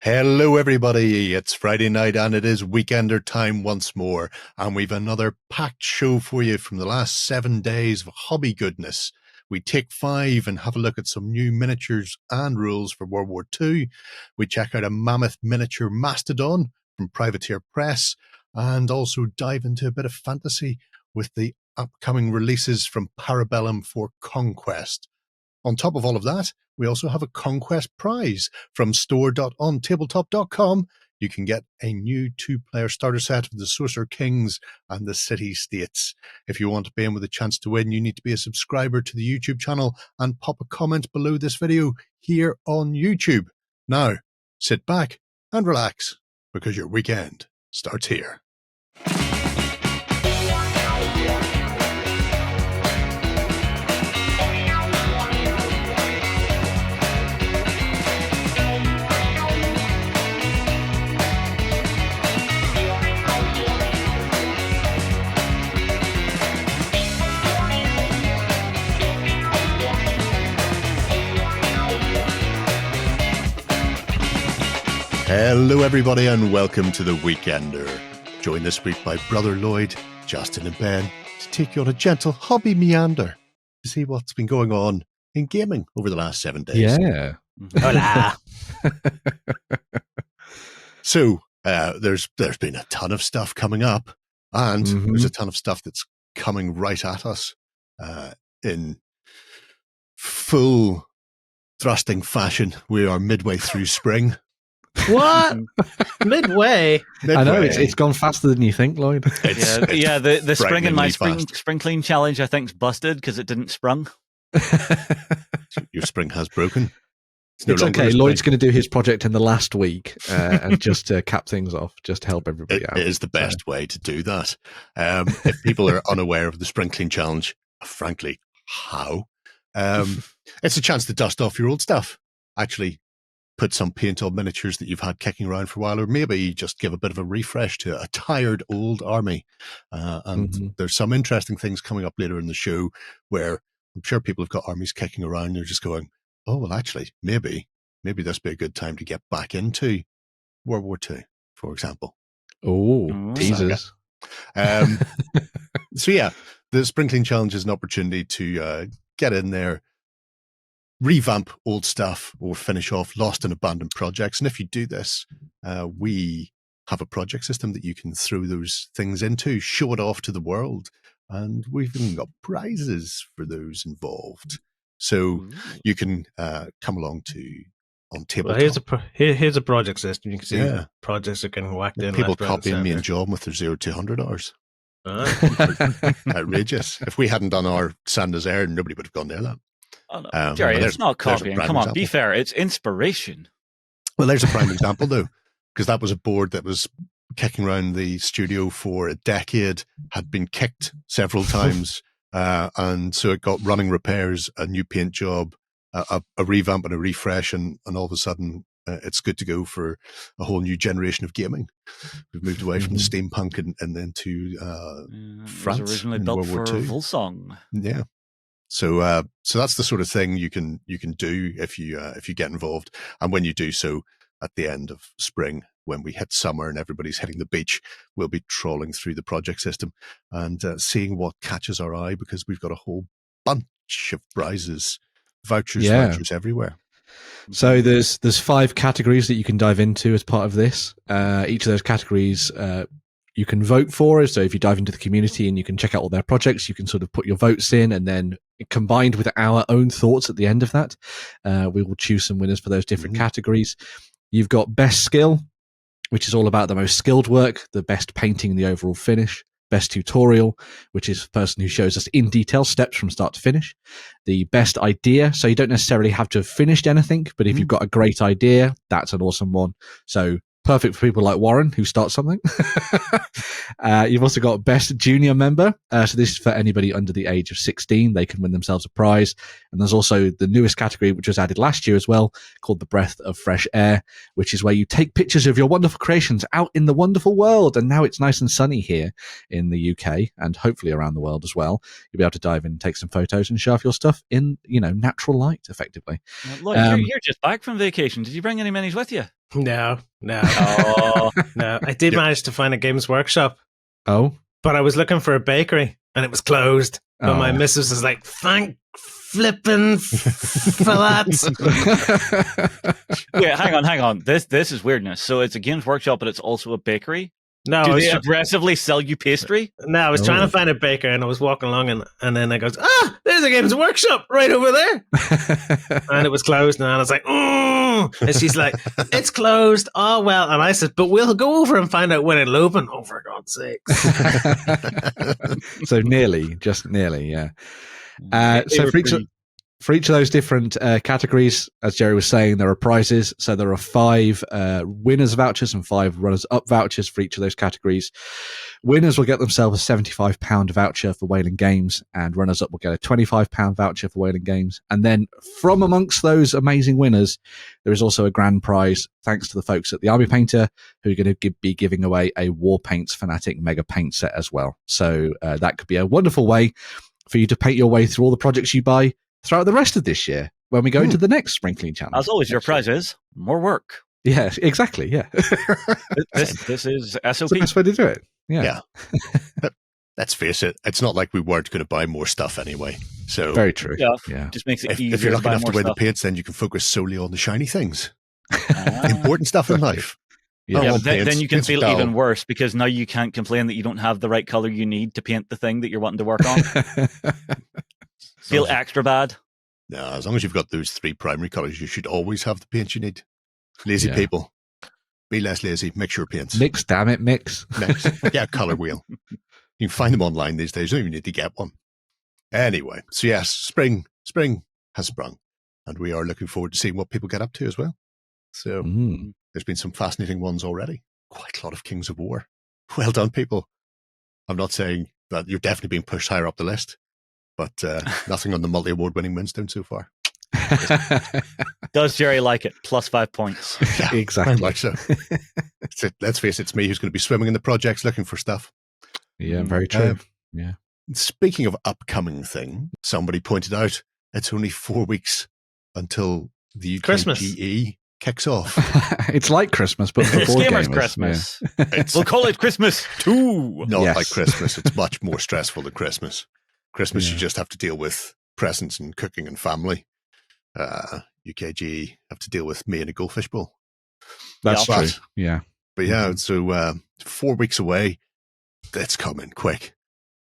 Hello everybody, it's Friday night and it is Weekender time once more, and we've another packed show for you from the last 7 days of hobby goodness. We take 5 and have a look at some new miniatures and rules for World War II. We check out a mammoth miniature mastodon from Privateer Press, and also dive into a bit of fantasy with the upcoming releases from Bellum for Conquest. On top of all of that, we also have a Conquest prize from store.ontabletop.com. You can get a new 2-player starter set of the Sorcerer Kings and the City States. If you want to be in with a chance to win, you need to be a subscriber to the YouTube channel and pop a comment below this video here on YouTube. Now, sit back and relax, because your weekend starts here. Hello everybody and welcome to the Weekender. Joined this week by Brother Lloyd, Justin and Ben to take you on a gentle hobby meander to see what's been going on in gaming over the last 7 days. Yeah. Hola. So there's been a ton of stuff coming up, and there's a ton of stuff that's coming right at us in full thrusting fashion. We are midway through spring. What? Midway? I know, it's gone faster than you think, Lloyd. The spring in my fast. spring clean challenge, I think, is busted because it didn't sprung. Your spring has broken. It's okay. Lloyd's going to do his project in the last week and just cap things off, just to help everybody out. It is the best way to do that. If people are unaware of the spring clean challenge, frankly, how? It's a chance to dust off your old stuff. Actually, put some paint on miniatures that you've had kicking around for a while, or maybe just give a bit of a refresh to a tired old army. There's some interesting things coming up later in the show where I'm sure people have got armies kicking around and they're just going, oh, well, actually, maybe this would be a good time to get back into World War II, for example. Oh, teasers. So yeah, the Spring Clean Challenge is an opportunity to get in there, revamp old stuff, or finish off lost and abandoned projects. And if you do this, we have a project system that you can throw those things into, show it off to the world, and we've even got prizes for those involved. So you can come along to OnTableTop. Well, here's a project system. You can see projects are getting whacked in. People copying me and John with their 0-200 hours. Outrageous. If we hadn't done our Sanders Air, nobody would have gone near that. Oh, no. Jerry, it's not copying. Come on, be fair. It's inspiration. Well, there's a prime example, though, because that was a board that was kicking around the studio for a decade, had been kicked several times, and so it got running repairs, a new paint job, a revamp and a refresh, and all of a sudden it's good to go for a whole new generation of gaming. We've moved away from the steampunk and into France. It was originally built for Volsong. Yeah. So that's the sort of thing you can do if you get involved. And when you do so at the end of spring, when we hit summer and everybody's hitting the beach, we'll be trawling through the project system and seeing what catches our eye, because we've got a whole bunch of prizes, vouchers everywhere. So there's 5 categories that you can dive into as part of this. Each of those categories you can vote for. So if you dive into the community and you can check out all their projects, you can sort of put your votes in, and then combined with our own thoughts at the end of that, we will choose some winners for those different categories. You've got best skill, which is all about the most skilled work, the best painting and the overall finish. Best tutorial, which is the person who shows us in detail steps from start to finish. The best idea, so you don't necessarily have to have finished anything, but if you've got a great idea, that's an awesome one. So perfect for people like Warren who start something. You've also got best junior member. So this is for anybody under the age of 16. They can win themselves a prize. And there's also the newest category, which was added last year as well, called the Breath of Fresh Air, which is where you take pictures of your wonderful creations out in the wonderful world. And now it's nice and sunny here in the UK and hopefully around the world as well. You'll be able to dive in and take some photos and show off your stuff in, natural light, effectively. Look, you're just back from vacation. Did you bring any minis with you? No. Oh. No. I did manage to find a Games Workshop. Oh? But I was looking for a bakery, and it was closed. But my missus was like, thank flippin' for that. Wait, hang on. This is weirdness. So it's a Games Workshop, but it's also a bakery? No, Do they aggressively sell you pastry? No, I was trying to find a baker, and I was walking along, and then I goes, there's a Games Workshop right over there. And it was closed, and I was like, and she's like, it's closed. Oh, well. And I said, but we'll go over and find out when it'll open. Oh, for God's sakes. So just nearly, yeah. So for each of those different categories, as Jerry was saying, there are prizes. So there are 5 winners vouchers and 5 runners-up vouchers for each of those categories. Winners will get themselves a £75 voucher for Whaling Games, and runners-up will get a £25 voucher for Whaling Games. And then from amongst those amazing winners, there is also a grand prize, thanks to the folks at the Army Painter, who are going to be giving away a War Paints Fanatic Mega Paint Set as well. So that could be a wonderful way for you to paint your way through all the projects you buy throughout the rest of this year when we go into the next Sprinkling Challenge. As always, your prize is more work. Yeah, exactly. Yeah. this is SOP. It's the best way to do it. Yeah. Let's face it, it's not like we weren't going to buy more stuff anyway. So very true. Yeah. Just makes it easier. If you're lucky enough to wear stuff. the paints, then you can focus solely on the shiny things. Important stuff in life. Yeah, but then you can feel even worse because now you can't complain that you don't have the right color you need to paint the thing that you're wanting to work on. Feel extra bad. No, as long as you've got those 3 primary colors, you should always have the paint you need. Lazy people, be less lazy. Mix your paints. Mix, damn it, mix. Get a color wheel. You can find them online these days. You don't even need to get one. Anyway, so yes, spring has sprung, and we are looking forward to seeing what people get up to as well. So there's been some fascinating ones already. Quite a lot of Kings of War. Well done, people. I'm not saying that you're definitely being pushed higher up the list, but nothing on the multi-award winning Moonstone so far. Does Jerry like it? +5 points. Yeah, exactly. Like so. Let's face it, it's me who's going to be swimming in the projects looking for stuff. Yeah, very true. Yeah. Speaking of upcoming thing, somebody pointed out it's only 4 weeks until the UK Christmas. GE kicks off. It's like Christmas, but for It's board Gamers gamers. Christmas. Yeah. We'll call it Christmas too. Not like Christmas. It's much more stressful than Christmas. Christmas, you just have to deal with presents and cooking and family. UKG have to deal with me and a goldfish bowl. That's true. Yeah. But yeah, so 4 weeks away. It's coming quick.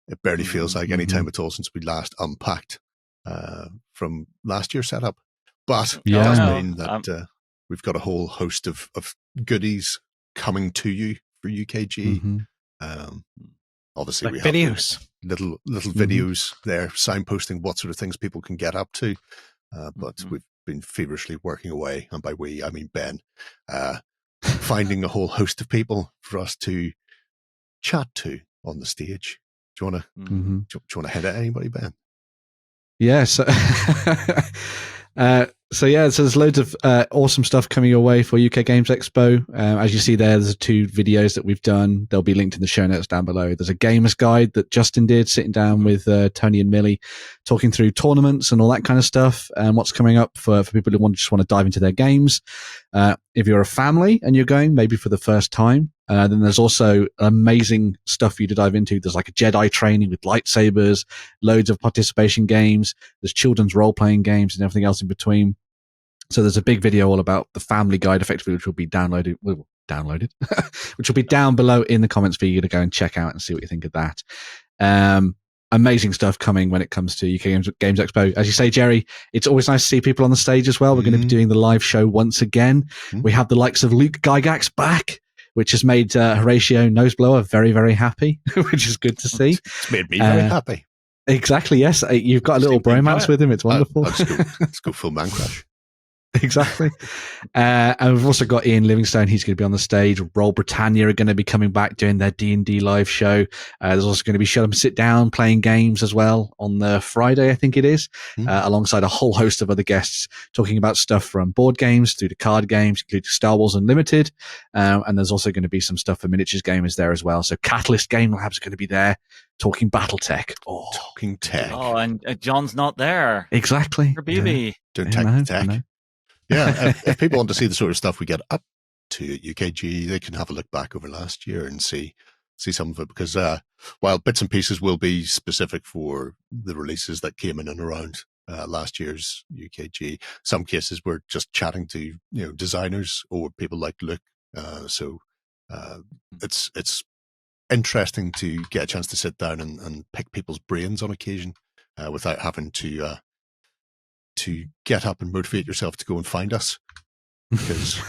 It barely feels like any time at all since we last unpacked from last year's setup. But it does mean that we've got a whole host of goodies coming to you for UKG. Obviously, like we have videos. little videos there signposting what sort of things people can get up to. But we've been feverishly working away, and by we, I mean Ben, finding a whole host of people for us to chat to on the stage. Do you want to head at anybody, Ben? Yeah. So there's loads of awesome stuff coming your way for UK Games Expo. As you see there's 2 videos that we've done. They'll be linked in the show notes down below. There's a gamer's guide that Justin did, sitting down with Tony and Millie, talking through tournaments and all that kind of stuff, and what's coming up for people who just want to dive into their games. If you're a family and you're going maybe for the first time, then there's also amazing stuff for you to dive into. There's like a Jedi training with lightsabers, loads of participation games. There's children's role-playing games and everything else in between. So there's a big video all about the family guide, effectively, which will be downloaded, which will be down below in the comments for you to go and check out and see what you think of that. Amazing stuff coming when it comes to UK Games Expo. As you say, Jerry, it's always nice to see people on the stage as well. We're going to be doing the live show once again. We have the likes of Luke Gygax back, which has made Horatio Noseblower very, very happy, which is good to see. It's made me very happy. Exactly, yes. You've got a little bromance with him. It's wonderful. Let's go full man crush. Exactly. And we've also got Ian Livingstone. He's going to be on the stage. Roll Britannia are going to be coming back doing their D&D live show. There's also going to be Shut Up and Sit Down playing games as well on the Friday, I think it is, alongside a whole host of other guests talking about stuff from board games through to card games, including Star Wars Unlimited. And there's also going to be some stuff for miniatures gamers there as well. So Catalyst Game Labs are going to be there talking BattleTech. Oh, talking tech. Oh, and John's not there. Exactly. For BB. Doing tech. Yeah, if people want to see the sort of stuff we get up to at UKG, they can have a look back over last year and see some of it, because while bits and pieces will be specific for the releases that came in and around last year's UKG, some cases we're just chatting to designers or people like Luke. So it's interesting to get a chance to sit down and pick people's brains on occasion without having to get up and motivate yourself to go and find us, because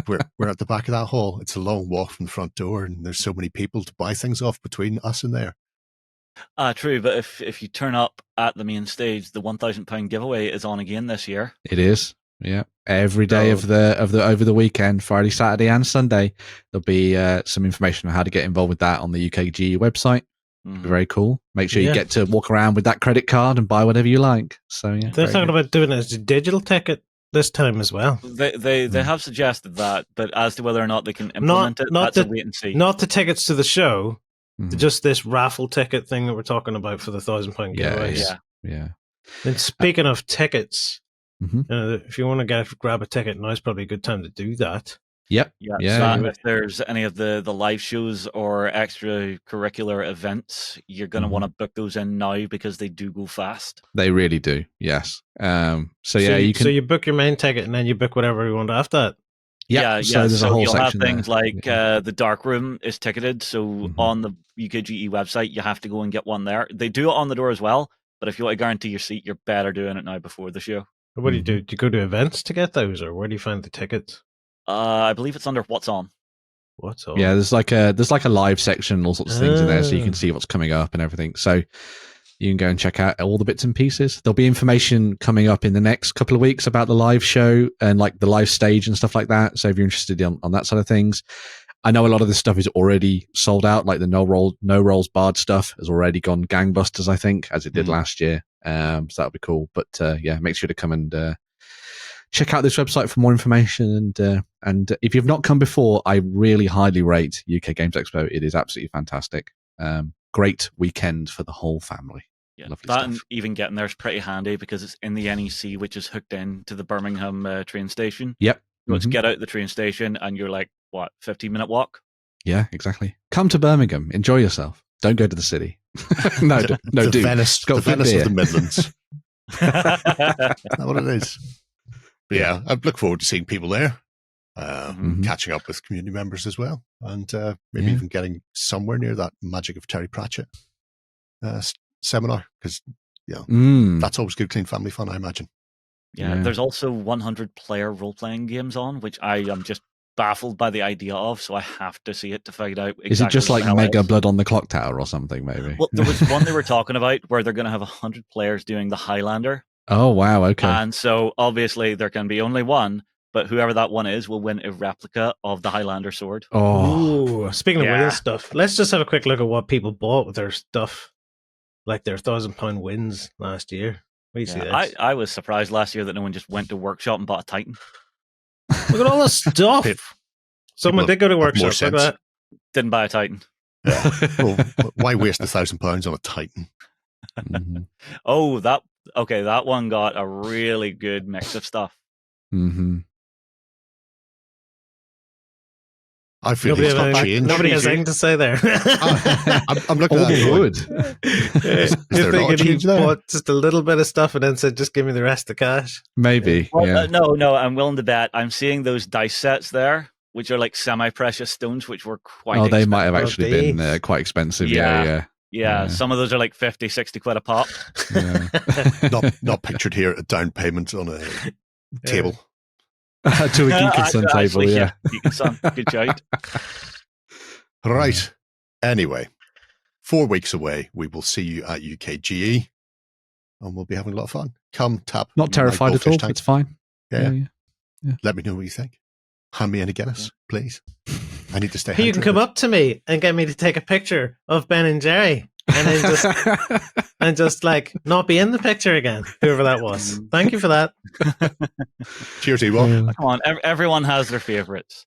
we're at the back of that hall. It's a long walk from the front door, and there's so many people to buy things off between us and there. True, but if you turn up at the main stage, the £1,000 giveaway is on again this year. It is, yeah. Every day of the over the weekend, Friday, Saturday, and Sunday, there'll be some information on how to get involved with that on the UKG website. Very cool. Make sure you get to walk around with that credit card and buy whatever you like. So yeah, they're talking about doing it as a digital ticket this time as well. They have suggested that, but as to whether or not they can implement that's a wait and see. Not the tickets to the show, just this raffle ticket thing that we're talking about for the £1,000 giveaways. Yeah. And speaking of tickets, if you want to grab a ticket, now's probably a good time to do that. Yep. So if there's any of the live shows or extracurricular events, you're going to want to book those in now, because they do go fast. They really do. Yes. So you can. So you book your main ticket and then you book whatever you want after that. Yeah. So there's a whole you'll section have things there. like the dark room is ticketed. So on the UKGE website, you have to go and get one there. They do it on the door as well, but if you want to guarantee your seat, you're better doing it now before the show. What do you do? Do you go to events to get those, or where do you find the tickets? I believe it's under What's On. What's On? Yeah, there's like a live section and all sorts of things in there, so you can see what's coming up and everything. So you can go and check out all the bits and pieces. There'll be information coming up in the next couple of weeks about the live show and like the live stage and stuff like that. So if you're interested on that side of things, I know a lot of this stuff is already sold out. Like the no rolls barred stuff has already gone gangbusters, I think, as it did last year. So that'll be cool. But make sure to come and check out this website for more information. And if you've not come before, I really highly rate UK Games Expo. It is absolutely fantastic. Great weekend for the whole family. Yeah, that and even getting there is pretty handy, because it's in the NEC, which is hooked in to the Birmingham train station. Yep. Let's get out the train station and you're like, 15-minute walk? Yeah, exactly. Come to Birmingham. Enjoy yourself. Don't go to the city. No, do. The Venice of the Midlands. That's what it is. But yeah, I look forward to seeing people there, catching up with community members as well, and maybe even getting somewhere near that Magic of Terry Pratchett seminar, because that's always good, clean family fun, I imagine. Yeah, there's also 100-player role-playing games on, which I am just baffled by the idea of, so I have to see it to find out exactly. Is it just like Mega Blood on the Clock Tower or something, maybe? Well, there was one they were talking about where they're going to have 100 players doing the Highlander. Oh, wow, okay. And so, obviously, there can be only one, but whoever that one is will win a replica of the Highlander sword. Oh, speaking of winning stuff, let's just have a quick look at what people bought with their stuff, like their £1,000 wins last year. I was surprised last year that no one just went to Workshop and bought a Titan. Look at all the stuff. Someone did go to Workshop. Look at that. Didn't buy a Titan. Yeah. Well, why waste £1,000 on a Titan? Oh, that one got a really good mix of stuff. I feel he's got change. Nobody has anything to say there. I'm looking at that. Is there not a change there? Bought just a little bit of stuff and then said, just give me the rest of the cash. Maybe. Well, no, I'm willing to bet. I'm seeing those dice sets there, which are like semi-precious stones, which were quite expensive. They might have actually been quite expensive. Yeah, some of those are like 50, 60 quid a pop. Not pictured here, a down payment on a table. To a Geek and Son table, Geek and Son, good shout. Right. Anyway, 4 weeks away, we will see you at UKGE, and we'll be having a lot of fun. Come tap. Not terrified at all. It's fine. Yeah. Let me know what you think. Hand me in a Guinness, please. I need to stay hydrated. You can come up to me and get me to take a picture of Ben and Jerry, and then just like not be in the picture again, whoever that was. Thank you for that. Cheers, Ewok. Come on, everyone has their favorites.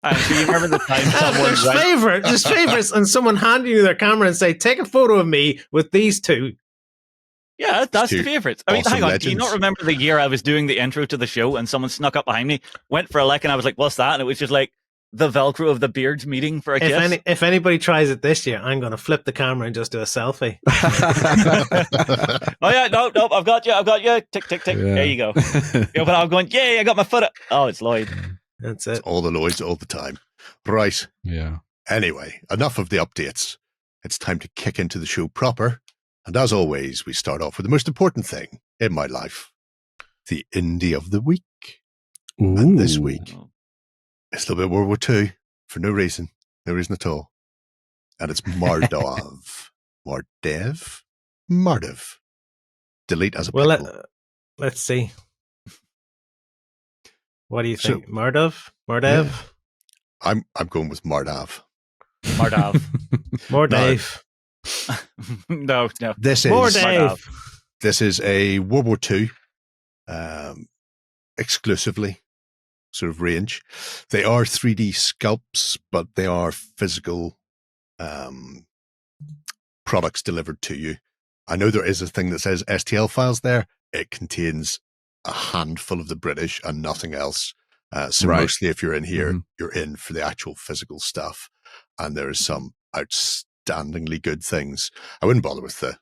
So you remember the time someone there's favorites, and someone handing you their camera and say, "Take a photo of me with these two." Yeah, that's the favorites. I mean, awesome hang on. legends. Do you not remember the year I was doing the intro to the show and someone snuck up behind me, went for a lick, and I was like, "What's that?" And it was just like the Velcro of the beards meeting for a kiss. If anybody tries it this year, I'm going to flip the camera and just do a selfie. Oh yeah, no, I've got you. Tick, tick, tick. There you go. But I'm going, yay, I got my foot up. Oh, it's Lloyd. That's it. It's all the Lloyds all the time. Right. Yeah. Anyway, enough of the updates. It's time to kick into the show proper. And as always, we start off with the most important thing in my life, the Indie of the Week. Ooh. And this week, it's a little bit World War II for no reason at all. And it's Mardav. Mardav. Delete as applicable. Well, let's see. What do you think? Mardav? Yeah. I'm going with Mardav. Mardav. Mardav. No. This is Mardav. This is a World War II exclusively sort of range. They are 3D sculpts, but they are physical products delivered to you. I know there is a thing that says STL files there. It contains a handful of the British and nothing else. So mostly if you're in here, you're in for the actual physical stuff. And there is some outstandingly good things. I wouldn't bother with the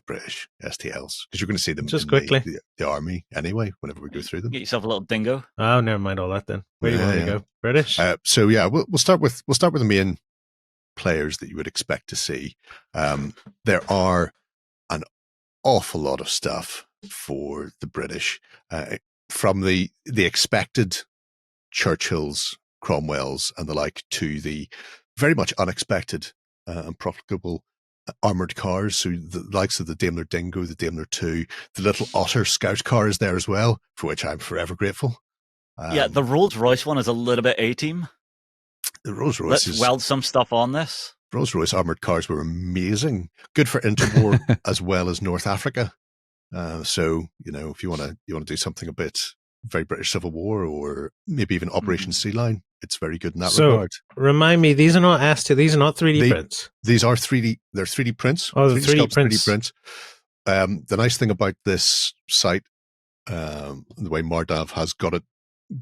British STLs because you're going to see them just in quickly. The army anyway, whenever we go through them. Get yourself a little dingo. Oh, never mind all that then. Where do you want to go? British? So yeah, we'll start with the main players that you would expect to see. There are an awful lot of stuff for the British, from the expected Churchills, Cromwells, and the like, to the very much unexpected and profitable armored cars. So the likes of the Daimler Dingo, the Daimler 2, the little Otter scout car is there as well, for which I'm forever grateful. Yeah, the Rolls Royce one is a little bit A-team. The Rolls Royce Let's weld some stuff on this. Rolls Royce armored cars were amazing, good for interwar as well as North Africa. So if you want to do something a bit very British Civil War or maybe even Operation Sea Line, it's very good in that regard. Remind me, these are not S2, these are not 3D prints. These are 3D. They're 3D prints. Oh, the 3D prints. 3D prints. The nice thing about this site, the way Mardav has got it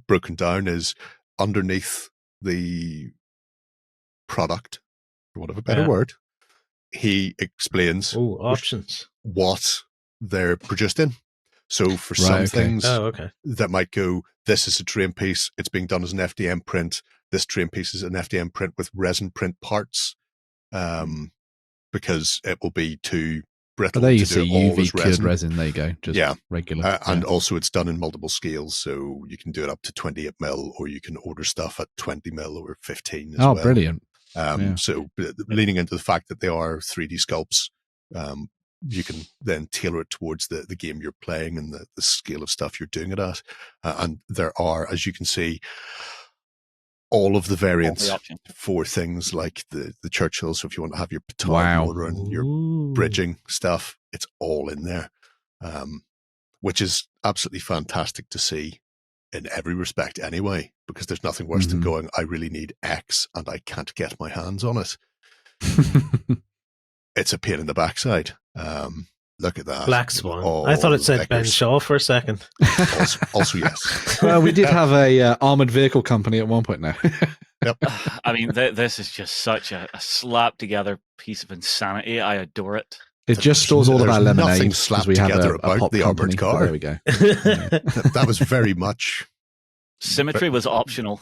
broken down, is underneath the product, for want of a better word, he explains options what they're produced in. So for some things that might go, this is a terrain piece, it's being done as an FDM print. This terrain piece is an FDM print with resin print parts, because it will be too brittle. There you to do see all UV as cured resin. There you go. Just regular. And also it's done in multiple scales, so you can do it up to 28 mil, or you can order stuff at 20 mil or 15 as well. Oh, brilliant. So leaning into the fact that they are 3D sculpts, you can then tailor it towards the game you're playing and the scale of stuff you're doing it at. And there are, as you can see, all of the variants for things like the Churchill. So if you want to have your petard mortar and your bridging stuff, it's all in there, which is absolutely fantastic to see in every respect anyway, because there's nothing worse than going, I really need X and I can't get my hands on it. It's a pain in the backside. Look at that. Black Swan. I thought it said Ben Shaw for a second. Also yes. Well, we did have a armored vehicle company at one point now. Yep. I mean, this is just such a slap together piece of insanity. I adore it. It just stores all of our lemonade slapped we have together a about pop the company. armored car. There we go. That was very much symmetry was optional.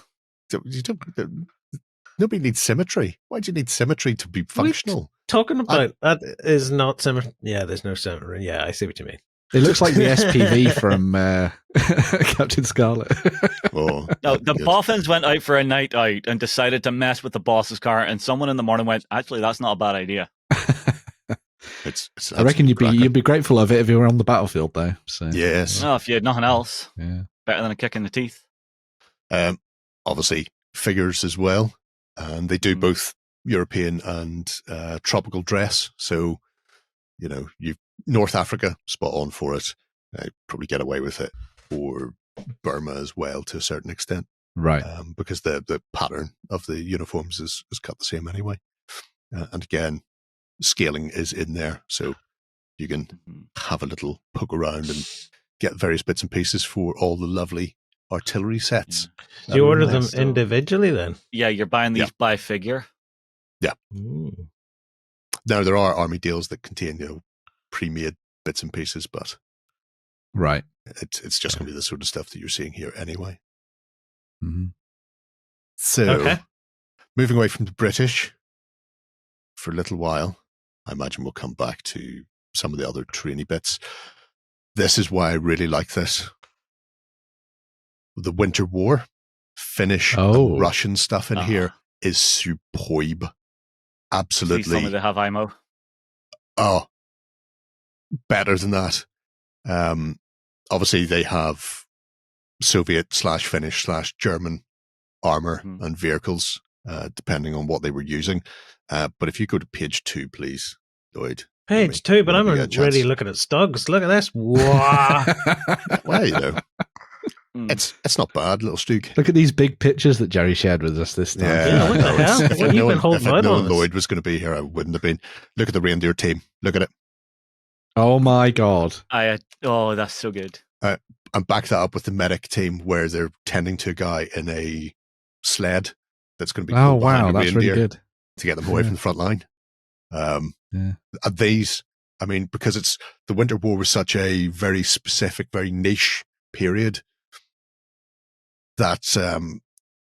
Nobody needs symmetry. Why do you need symmetry to be functional? Talking about that is not symmetry. Yeah, there's no symmetry. Yeah, I see what you mean. It looks like the SPV from Captain Scarlet. Oh, no, the boffins went out for a night out and decided to mess with the boss's car, and someone in the morning went, actually, that's not a bad idea. It's I reckon you'd be grateful of it if you were on the battlefield, though. So yes. No, if you had nothing else. Yeah. Better than a kick in the teeth. Obviously, figures as well. And they do both European and tropical dress. So, you've North Africa, spot on for it. Probably get away with it. Or Burma as well, to a certain extent. Right. Because the pattern of the uniforms is cut the same anyway. And again, scaling is in there. So you can have a little poke around and get various bits and pieces for all the lovely artillery sets. Do you order them individually then? Yeah, you're buying these by figure. Yeah. Ooh. Now, there are army deals that contain, pre-made bits and pieces, but right, it's just going to be the sort of stuff that you're seeing here anyway. Mm-hmm. So, moving away from the British for a little while, I imagine we'll come back to some of the other trainy bits. This is why I really like this. The Winter War, Finnish and Russian stuff in here is superb. Absolutely. See some of the have IMO. Oh, better than that. Obviously, they have Soviet/Finnish/German armor and vehicles, depending on what they were using. But if you go to page 2, please, Lloyd. Page 2, but I'm already looking at Stugs. Look at this. Wow. Well, it's not bad, little Stug. Look at these big pictures that Jerry shared with us this time. Yeah, what the hell? If I'd known Lloyd was going to be here, I wouldn't have been. Look at the reindeer team. Look at it. Oh my God. That's so good. And back that up with the medic team where they're tending to a guy in a sled that's going to be pulled behind a reindeer really good. to get them away from the front line. These, because it's the Winter War was such a very specific, very niche period that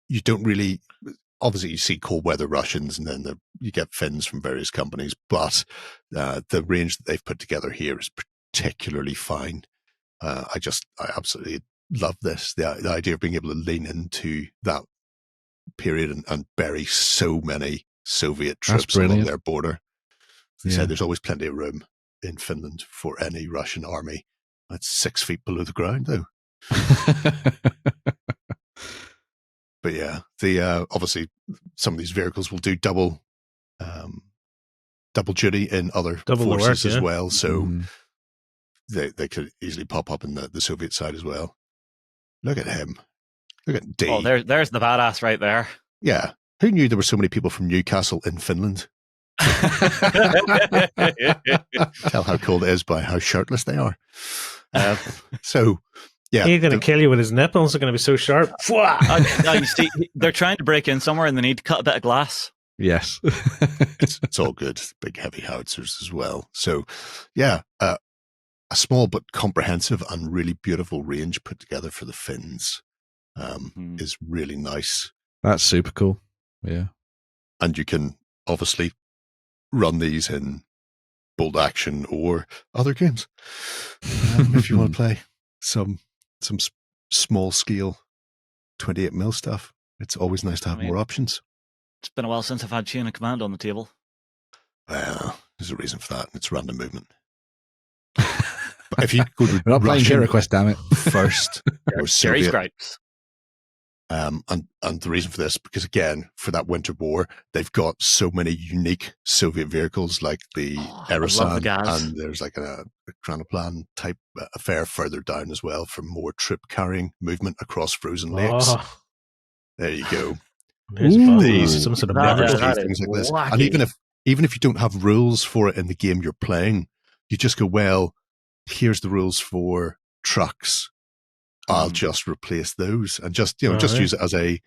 you don't really, obviously you see cold weather Russians and then you get Finns from various companies, but the range that they've put together here is particularly fine. I absolutely love this. The idea of being able to lean into that period and bury so many Soviet troops along their border. As I said, there's always plenty of room in Finland for any Russian army. That's 6 feet below the ground, though. But yeah, obviously some of these vehicles will do double duty in other forces as well. So they could easily pop up in the Soviet side as well. Look at him. Look at D. Oh, there's the badass right there. Yeah. Who knew there were so many people from Newcastle in Finland? Tell how cold it is by how shirtless they are. So, yeah. He's going to kill you with his nipples. They're going to be so sharp. You see, they're trying to break in somewhere and they need to cut a bit of glass. Yes. it's all good. Big heavy howitzers as well. So, yeah, a small but comprehensive and really beautiful range put together for the Finns is really nice. That's super cool. Yeah. And you can obviously run these in bold action or other games if you want to play some small scale 28mm stuff. It's always nice to have more options. It's been a while since I've had Chain of Command on the table. Well, there's a reason for that, and it's random movement. But if you go to not playing Hero Quest, damn it, first or Jerry's gripes. And the reason for this, because again, for that Winter War, they've got so many unique Soviet vehicles like the Erasan, and there's like a Kranoplan type affair further down as well for more troop carrying movement across frozen lakes. There you go. These some sort of things like this. Wacky. And even if you don't have rules for it in the game you're playing, you just go, well, here's the rules for trucks. I'll just replace those and just use it as a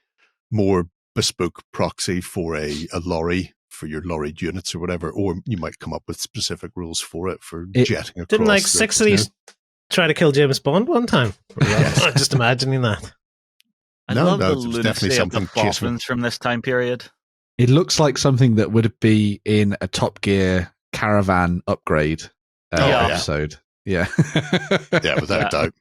more bespoke proxy for a lorry for your lorried units or whatever. Or you might come up with specific rules for it for jetting across. Didn't like 6 of these try to kill James Bond one time? Yes. Just imagining that. I love the lunacy of the Falklands from this time period. It looks like something that would be in a Top Gear caravan upgrade episode. Yeah. Yeah, without a doubt.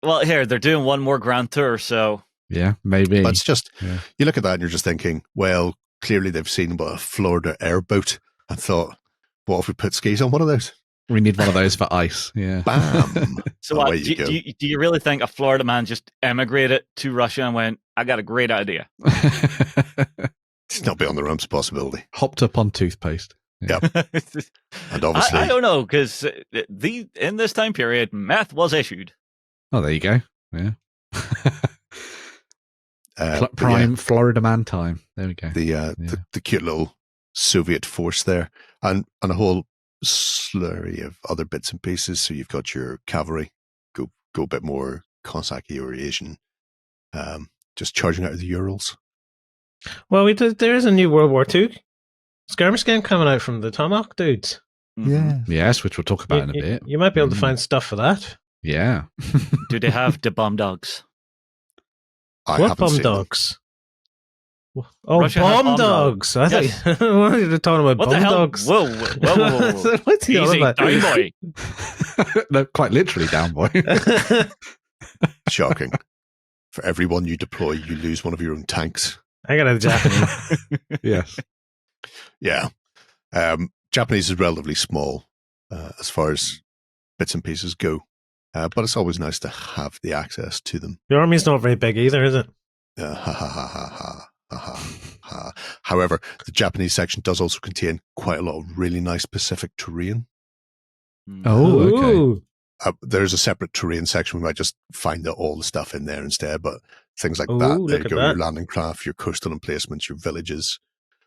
Well, here, they're doing one more Grand Tour, so... Yeah, maybe. But it's just, you look at that and you're just thinking, well, clearly they've seen a Florida airboat and thought, what if we put skis on one of those? We need one of those for ice. Yeah. Bam. So what, do you really think a Florida man just emigrated to Russia and went, I got a great idea? It's not beyond the realms of possibility. Hopped up on toothpaste. Yeah. And obviously, I don't know, because in this time period, meth was issued. Oh, there you go. Yeah. Prime Florida man time. There we go. The cute little Soviet force there, and a whole slurry of other bits and pieces. So you've got your cavalry, go a bit more Cossack-y or Asian, just charging out of the Urals. Well, there is a new World War II skirmish game coming out from the Tomahawk dudes. Yeah. Yes, which we'll talk about in a bit. You might be able to find stuff for that. Yeah. Do they have the bomb dogs? What bomb dogs? Oh, Russia bomb dogs! I thought you were talking about what bomb the hell? Dogs. Whoa. What's he on about? Down boy. No, quite literally down boy. Shocking. For every one you deploy, you lose one of your own tanks. I got a Japanese. Yes. Yeah. Japanese is relatively small as far as bits and pieces go. But it's always nice to have the access to them. Your army's not very big either, is it? However, the Japanese section does also contain quite a lot of really nice Pacific terrain. Oh, okay. There's a separate terrain section. We might just find all the stuff in there instead, but things like that. There you go, your landing craft, your coastal emplacements, your villages.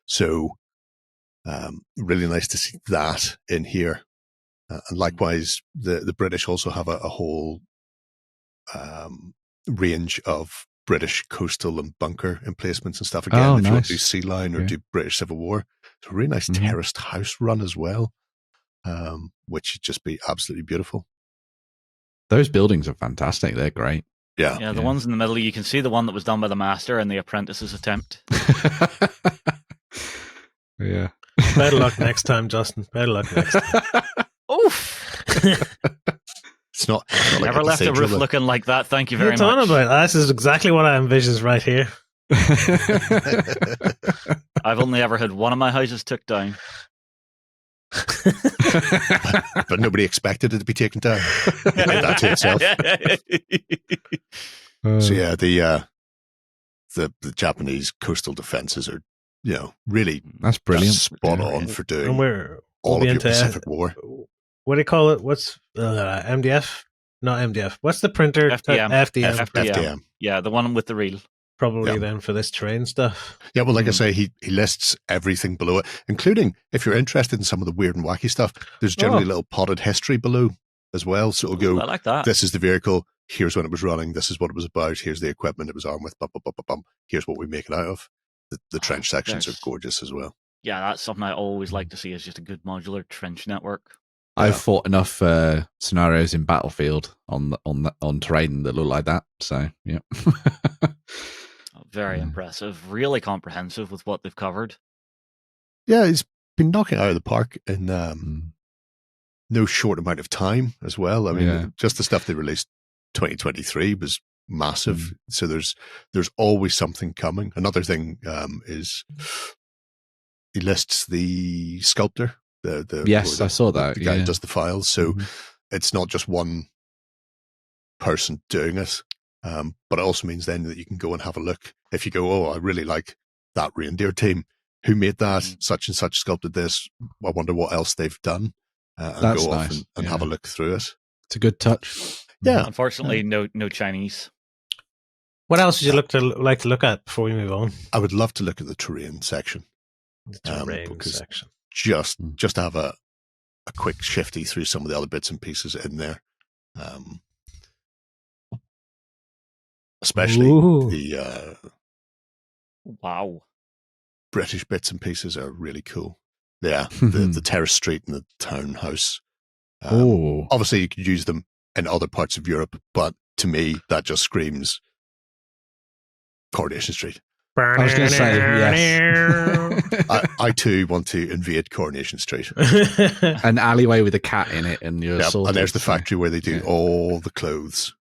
So, really nice to see that in here. And likewise, the British also have a whole range of British coastal and bunker emplacements and stuff. Again, if you want to do Sea Line or do British Civil War, it's a really nice terraced house run as well, which would just be absolutely beautiful. Those buildings are fantastic. They're great. Yeah. The ones in the middle, you can see the one that was done by the master and the apprentice's attempt. Yeah. Better luck next time, Justin. Better luck next time. Oof. It's not like never left a roof looking like that. Thank you very much. What are you talking about? This is exactly what I envisioned right here. I've only ever had one of my houses took down. But nobody expected it to be taken down. That to itself. So yeah, the Japanese coastal defenses are, really that's brilliant, spot on for doing all of your Pacific War. What do you call it? What's MDF? Not MDF. What's the printer? FDM. FDM. Yeah, the one with the reel. Probably then for this terrain stuff. Yeah, well, like I say, he lists everything below it, including if you're interested in some of the weird and wacky stuff. There's generally a little potted history below as well. So it'll go, I like that. This is the vehicle. Here's when it was running. This is what it was about. Here's the equipment it was armed with. Bum, bum, bum, bum, bum. Here's what we make it out of. The trench sections are gorgeous as well. Yeah, that's something I always like to see, is just a good modular trench network. I've fought enough scenarios in Battlefield on terrain that look like that. So yeah. Very impressive. Really comprehensive with what they've covered. Yeah, he's been knocking it out of the park in no short amount of time as well. I mean, just the stuff they released 2023 was massive. So there's always something coming. Another thing is he lists the sculptor. Yes, I saw that. The guy who does the files. So it's not just one person doing it. But it also means then that you can go and have a look. If you go, I really like that reindeer team. Who made that? Such and such sculpted this. I wonder what else they've done. And That's go nice. off and have a look through it. It's a good touch. Yeah. Unfortunately, no Chinese. What else would you like to look at before we move on? I would love to look at the terrain section. The terrain section. Just to have a quick shifty through some of the other bits and pieces in there. Especially the British bits and pieces are really cool. Yeah, the terrace street and the townhouse. Obviously, you could use them in other parts of Europe, but to me, that just screams Coronation Street. I was going to say, yes. I too want to invade Coronation Street. An alleyway with a cat in it, and you're and there's the factory where they do all the clothes.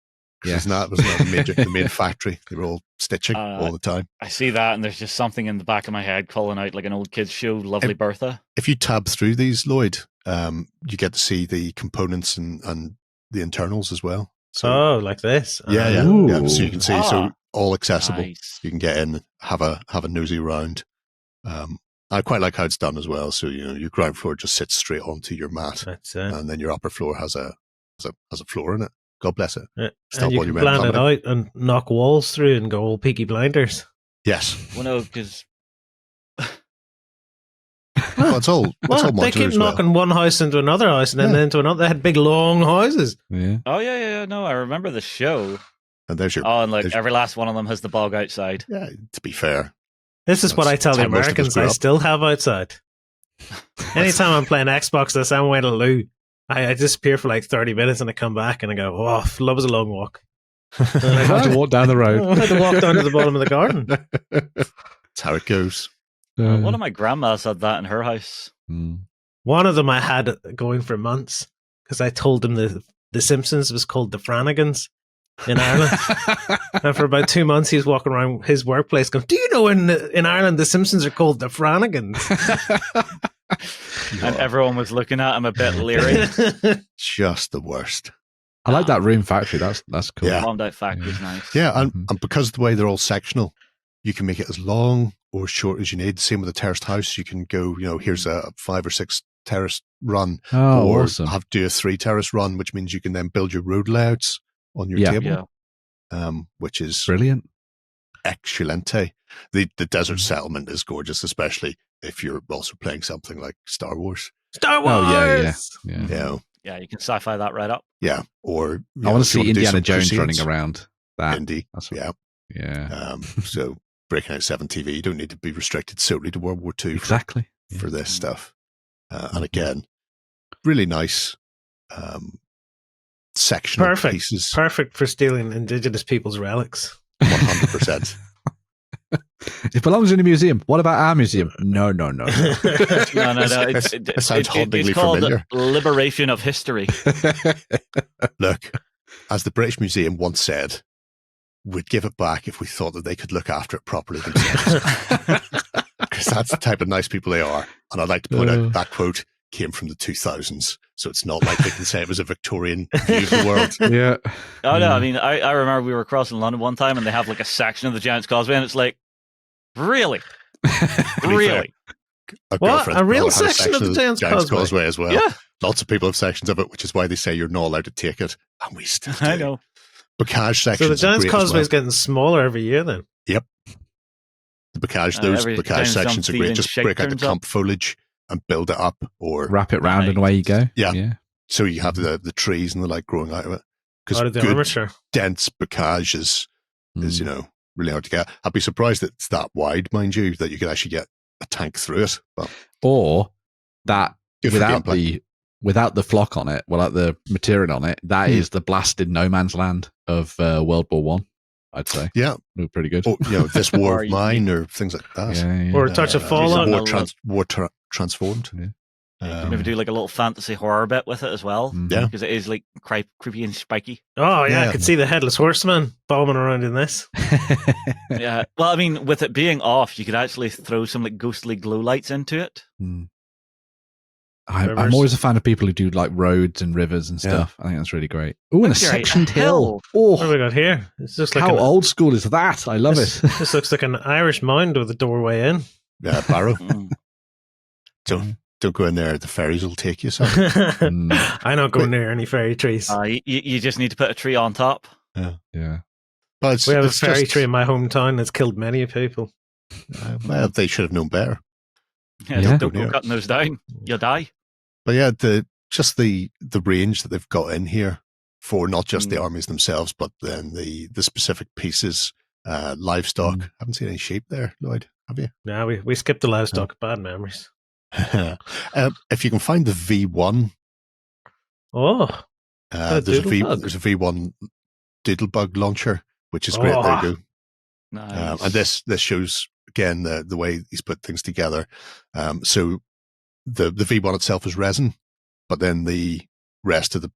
Yes. Wasn't that the main factory? They were all stitching all the time. I see that, and there's just something in the back of my head calling out like an old kid's show, Lovely Bertha. If you tab through these, Lloyd, you get to see the components and the internals as well. So, like this. yeah. So you can see, so all accessible. Nice. You can get in, have a nosy round. I quite like how it's done as well. So your ground floor just sits straight onto your mat, That's it. and then your upper floor has a floor in it. God bless it. Yeah. Stop And you all can your plan men it coming in. out and knock walls through and go all Peaky Blinders. Yes. Well, no, because Well, it's all modular They keep as well. knocking one house into another house and then into another. They had big long houses. Yeah. oh yeah, no, I remember the show. And there's your. Oh, and like there's- every last one of them has the bog outside. Yeah. To be fair, This is what I tell the That's how most of us Americans grew I up. still have outside. Anytime I'm playing Xbox, this I'm away to loo. I disappear for like 30 minutes and I come back and I go, oh, love is a long walk. I had to walk down the I road. had to walk down to the bottom of the garden. that's how it goes. One of my grandmas had that in her house. One of them I had going for months because I told him the Simpsons was called the Franagans in Ireland. And for about 2 months, he was walking around his workplace going, do you know in Ireland the Simpsons are called the Franagans? And everyone was looking at him a bit leery. Just the worst. I like that room factory. That's cool. Yeah. Bombed out factory's nice. Yeah, and because of the way they're all sectional, you can make it as long or short as you need. Same with a terraced house. You can go, here's a 5 or 6 terrace run, Oh, or awesome. do a 3 terrace run, which means you can then build your road layouts on your table, which is Brilliant. excelente. The desert settlement is gorgeous, especially if you're also playing something like Star Wars. Star Wars! Oh, yeah. Yeah, you can sci-fi that right up. Yeah, or I want to if you see do Indiana some Jones Crusades, running around that. Indy, That's what- yeah. Yeah. So breaking out 7 TV, you don't need to be restricted solely to World War II Exactly. for this stuff. And again, really nice sectional pieces. Perfect for stealing indigenous people's relics. 100%. It belongs in a museum. What about our museum? No. No. It sounds hauntingly it's called familiar. Liberation of History. Look, as the British Museum once said, we'd give it back if we thought that they could look after it properly themselves. Because that's the type of nice people they are. And I'd like to point out that quote came from the 2000s. So it's not like they can say it was a Victorian view of the world. Yeah. Oh, no, I mean, I remember we were crossing London one time and they have like a section of the Giant's Causeway and it's like, really? Really? What? A real section of the Giant's Causeway as well. Yeah. Lots of people have sections of it, which is why they say you're not allowed to take it. And we still do. I know. Bocage sections. So the Giant's are great as Causeway is well. getting smaller every year then? Yep. The Bocage, those every Bocage time sections are some great. thieving Just shite break out the turns up. clump foliage and build it up, or Wrap it round and away you go. Yeah. So you have the trees and the light growing out of it. Because Out of the good, armature. dense bocage is really hard to get. I'd be surprised that it's that wide, mind you, that you could actually get a tank through it. But Or that good for without the flock on it, without the material on it, that is the blasted no man's land of World War One. I'd say. Yeah, they were pretty good. Or, this war of mine, or things like that. Yeah. Or a touch of Fallout. War transformed. Yeah. Maybe do like a little fantasy horror bit with it as well. Yeah. Because it is like creepy and spiky. Oh, yeah, I could see the Headless Horseman bombing around in this. Yeah. Well, I mean, with it being off, you could actually throw some like ghostly glow lights into it. I'm always a fan of people who do like roads and rivers and stuff. I think that's really great. Oh, and a sectioned hill. Oh, what have we got here? It's just like how old school is that? I love it. This looks like an Irish mound with a doorway in. Yeah, Barrow. Don't go in there. The fairies will take you. So. I don't go near any fairy trees. You just need to put a tree on top. Yeah. But we have a fairy tree in my hometown that's killed many people. Well, they should have known better. Yeah, don't go cutting those down. You'll die. But yeah, the range that they've got in here for not just the armies themselves, but then the specific pieces, livestock. Haven't seen any sheep there, Lloyd, have you? No, we skipped the livestock. Bad memories. If you can find the V1. There's a V1 Doodlebug launcher, which is great. There you go. Nice. And this shows again the way he's put things together. So the V1 itself is resin, but then the rest of the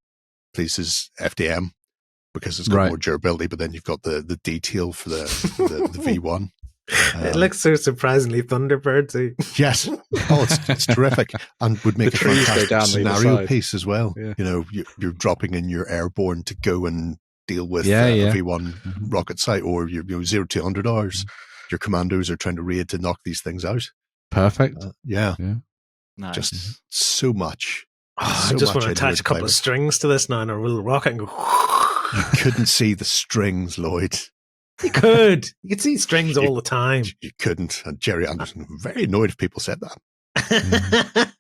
piece is FDM because it's got more durability. But then you've got the detail for the V1. It looks so surprisingly Thunderbirdsy. Yes. Oh, it's terrific. And would make The a trees go fantastic down the other scenario side. piece as well. Yeah. You know, you're dropping in your Airborne to go and deal with Yeah, a yeah. V1 rocket site, or your 0 to 100 hours. Your commandos are trying to raid to knock these things out. Perfect. Yeah. Nice. Just so much. Oh, so I just much want to idea attach a couple play of with. strings to this now and a little rocket and go. You couldn't see the strings, Lloyd. You could. You could see strings all the time. You couldn't. And Jerry Anderson was very annoyed if people said that.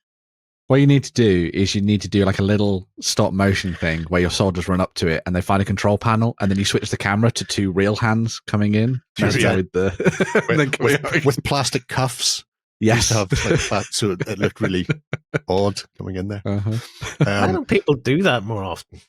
What you need to do is you need to do like a little stop motion thing where your soldiers run up to it and they find a control panel, and then you switch the camera to 2 real hands coming in. Yeah. With the with plastic cuffs. yes. Have like that, so it looked really odd coming in there. Uh-huh. Why don't people do that more often?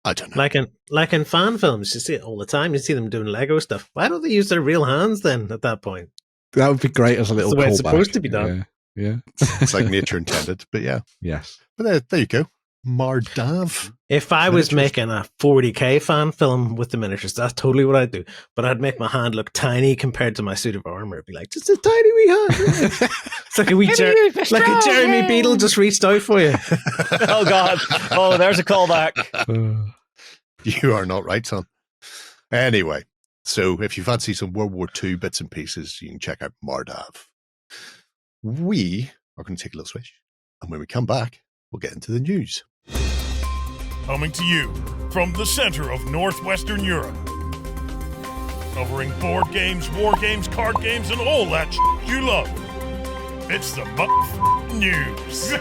I don't know. Like in fan films, you see it all the time. You see them doing Lego stuff. Why don't they use their real hands then at that point? That would be great as a little That's the way it's callback. supposed to be done. Yeah. It's like nature intended, but yeah. Yes. But there you go. Mardav. If I was Miniatures. making a 40k fan film with the miniatures, that's totally what I'd do. But I'd make my hand look tiny compared to my suit of armor. It'd be like, just a tiny wee hand. It's like a Jeremy Beadle just reached out for you. Oh, God. Oh, there's a callback. You are not right, son. Anyway, so if you fancy some World War II bits and pieces, you can check out Mardav. We are going to take a little switch, and when we come back, we'll get into the news. Coming to you from the center of Northwestern Europe. Covering board games, war games, card games, and all that you love. It's the news.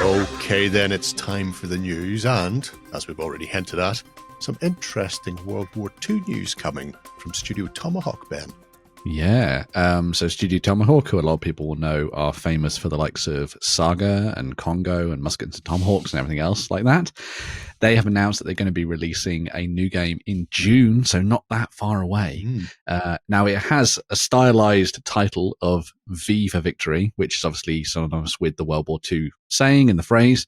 Okay, then it's time for the news, and as we've already hinted at, some interesting World War II news coming from Studio Tomahawk, Ben. Yeah. So Studio Tomahawk, who a lot of people will know, are famous for the likes of Saga and Congo and Muskets and Tomahawks and everything else like that. They have announced that they're going to be releasing a new game in June, so not that far away. Now, it has a stylized title of V for Victory, which is obviously synonymous with the World War II saying and the phrase,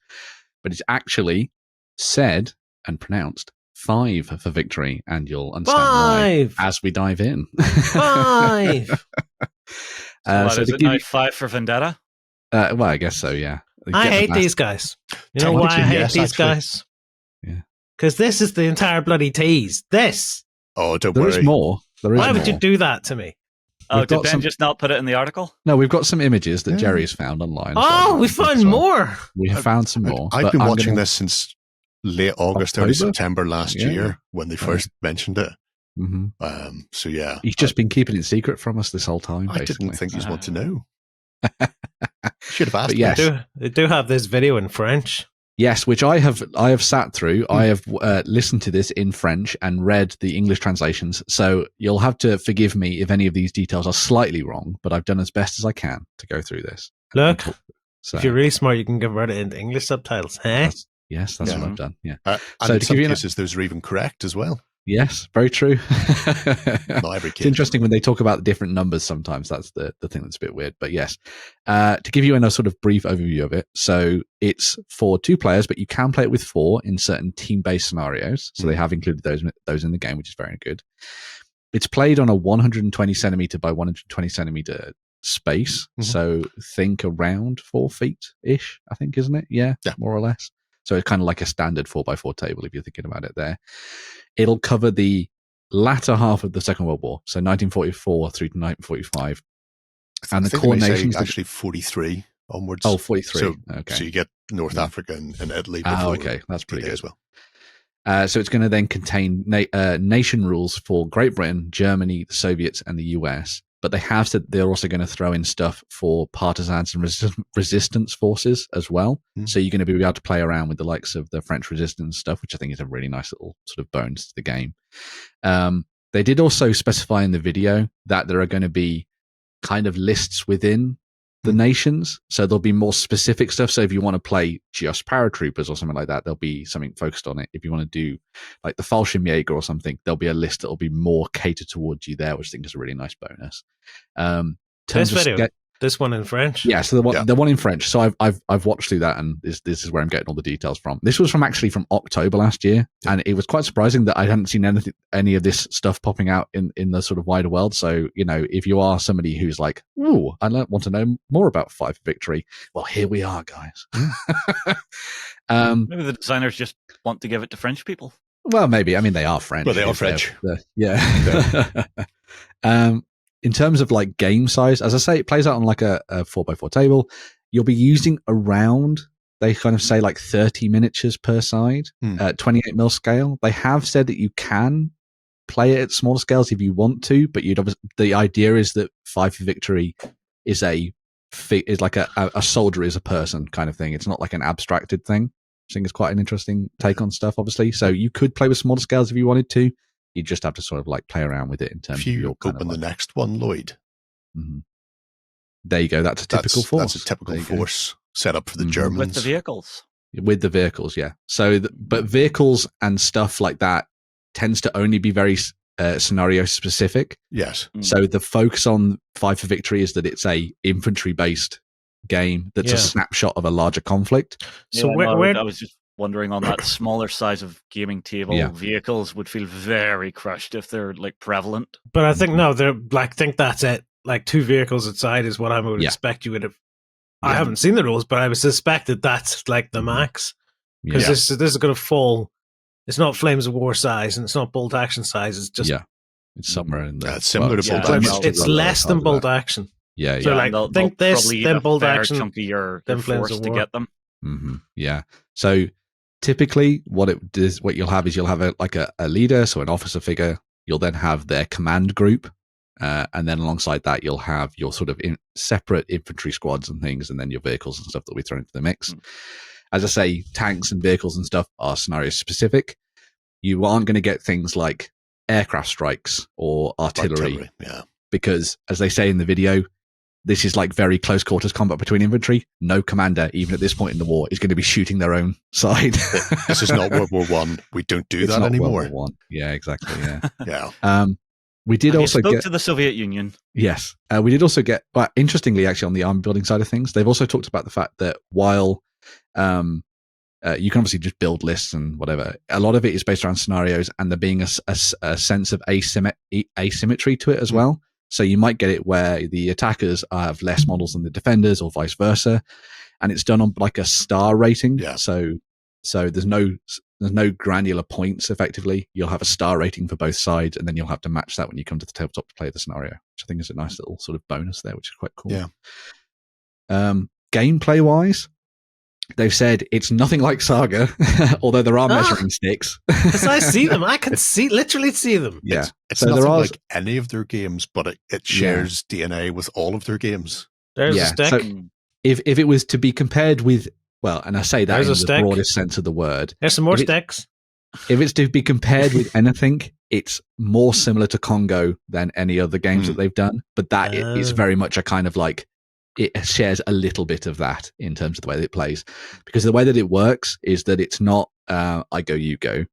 but it's actually said and pronounced 5 for Victory, and you'll understand why as we dive in. 5. So is it now 5 for Vendetta? Well, I guess so, yeah. I hate these guys. You know why I hate these guys? Yeah. Because this is the entire bloody tease. This. Oh, don't There worry. is more. Why would you do that to me? Oh, We've did got Ben just not put it in the article? No, we've got some images that Jerry has found online. Oh, we found more. We have found some more. I've but been I'm watching gonna- this since late August, early October? September last Yeah. year when they first mentioned it. Mhm. So yeah, He's just been keeping it secret from us this whole time, I basically. didn't think you'd want to know. Should have asked. But yes. me. They do have this video in French. Yes, which I have sat through. I have listened to this in French and read the English translations. So you'll have to forgive me if any of these details are slightly wrong, but I've done as best as I can to go through this. Look, So if you're really smart, you can convert it into English subtitles. Eh? that's what I've done. Yeah. And So in to some give you cases, those are even correct as well. Yes, very true. Not every It's case. interesting when they talk about the different numbers sometimes. That's the thing that's a bit weird. But yes, to give you a sort of brief overview of it. So it's for 2 players, but you can play it with 4 in certain team-based scenarios. So they have included those in the game, which is very good. It's played on a 120 centimeter by 120 centimeter space. So think around 4 feet-ish, I think, isn't it? Yeah, more or less. So it's kind of like a standard 4x4 table if you're thinking about it there. It'll cover the latter half of the Second World War, so 1944 through to 1945. And the think core they say nations... actually 43 onwards. Oh, 43. So, okay. so you get North Africa and Italy. Oh, before okay. That's pretty D-Day good. as well. So it's going to then contain nation rules for Great Britain, Germany, the Soviets, and the US. But they have said they're also going to throw in stuff for partisans and resistance forces as well. So you're going to be able to play around with the likes of the French resistance stuff, which I think is a really nice little sort of bonus to the game. They did also specify in the video that there are going to be kind of lists within the nations. So there'll be more specific stuff. So if you want to play just paratroopers or something like that, there'll be something focused on it. If you want to do like the Fallschirmjäger or something, there'll be a list that'll be more catered towards you there, which I think is a really nice bonus. This video This one in French. Yeah, so the one in French. So I've watched through that, and this is where I'm getting all the details from. This was from October last year, and it was quite surprising that I hadn't seen any of this stuff popping out in the sort of wider world. So, you know, if you are somebody who's like, ooh, I want to know more about Five for Victory, well, here we are, guys. Maybe the designers just want to give it to French people. Well, maybe. I mean, they are French. Well, they are French. Yeah. In terms of like game size, as I say, it plays out on like a 4x4 table. You'll be using around, they kind of say like 30 miniatures per side, 28mm scale. They have said that you can play it at smaller scales if you want to, but the idea is that Five for Victory is like a soldier is a person kind of thing. It's not like an abstracted thing. I think it's quite an interesting take on stuff, obviously. So you could play with smaller scales if you wanted to. You just have to sort of like play around with it in terms of your kind open of the next one, Lloyd. Mm-hmm. There you go. That's a typical force. That's a typical force set up for the Germans. With the vehicles. With the vehicles, yeah. So, but vehicles and stuff like that tends to only be very scenario specific. Yes. So the focus on Five for Victory is that it's a infantry based game that's a snapshot of a larger conflict. So I was just wondering, on that smaller size of gaming table, vehicles would feel very crushed if they're like prevalent. But I think they're like, think that's it. Like 2 vehicles outside is what I would expect you would have. I haven't seen the rules, but I would suspect that that's like the max, because this is going to fall. It's not Flames of War size, and it's not Bolt Action size. It's just it's somewhere in there. It's similar to Bolt Action. It's less than Bolt Action. Yeah, So like, think this, then Bolt Action, chunk of your then force Flames of to War. get them. Mm-hmm. Yeah. So typically, what you'll have a leader, so an officer figure. You'll then have their command group, and then alongside that, you'll have your sort of separate infantry squads and things, and then your vehicles and stuff that we throw into the mix. As I say, tanks and vehicles and stuff are scenario specific. You aren't going to get things like aircraft strikes or artillery, because as they say in the video, this is like very close quarters combat between infantry. No commander, even at this point in the war, is going to be shooting their own side. This is not World War One. We don't do that anymore. World War I. Yeah, exactly. Yeah. Yeah. We did also spoke get to the Soviet Union. Yes, we did also get. But interestingly, actually, on the army building side of things, they've also talked about the fact that while you can obviously just build lists and whatever, a lot of it is based around scenarios, and there being a sense of asymmetry to it as well. So you might get it where the attackers have less models than the defenders, or vice versa, and it's done on like a star rating. Yeah. So there's no granular points. Effectively, you'll have a star rating for both sides, and then you'll have to match that when you come to the tabletop to play the scenario, which I think is a nice little sort of bonus there, which is quite cool. Yeah. Gameplay wise, they've said it's nothing like Saga, although there are measuring sticks. Because I see them. I can literally see them. Yeah. It's so nothing like any of their games, but it shares DNA with all of their games. There's a stick. So if it was to be compared with, well, and I say that There's in the broadest sense of the word. There's some more sticks. If it's to be compared with anything, it's more similar to Congo than any other games that they've done. But that is very much a kind of like, it shares a little bit of that in terms of the way that it plays, because the way that it works is that it's not I go, you go.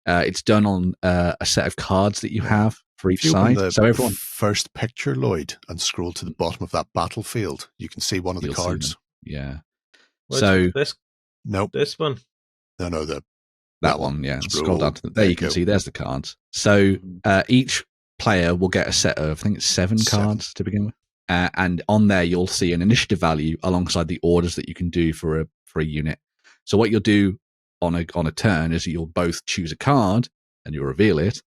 It's done on a set of cards that you have for each side. So everyone, first picture, Lloyd, and scroll to the bottom of that battlefield, you can see one of the cards. Yeah. This one. No, that one. Yeah. Scroll down to there. You can see there's the cards. So each player will get a set of, I think it's 7 cards to begin with. And on there, you'll see an initiative value alongside the orders that you can do for a unit. So what you'll do on a turn is you'll both choose a card and you'll reveal it,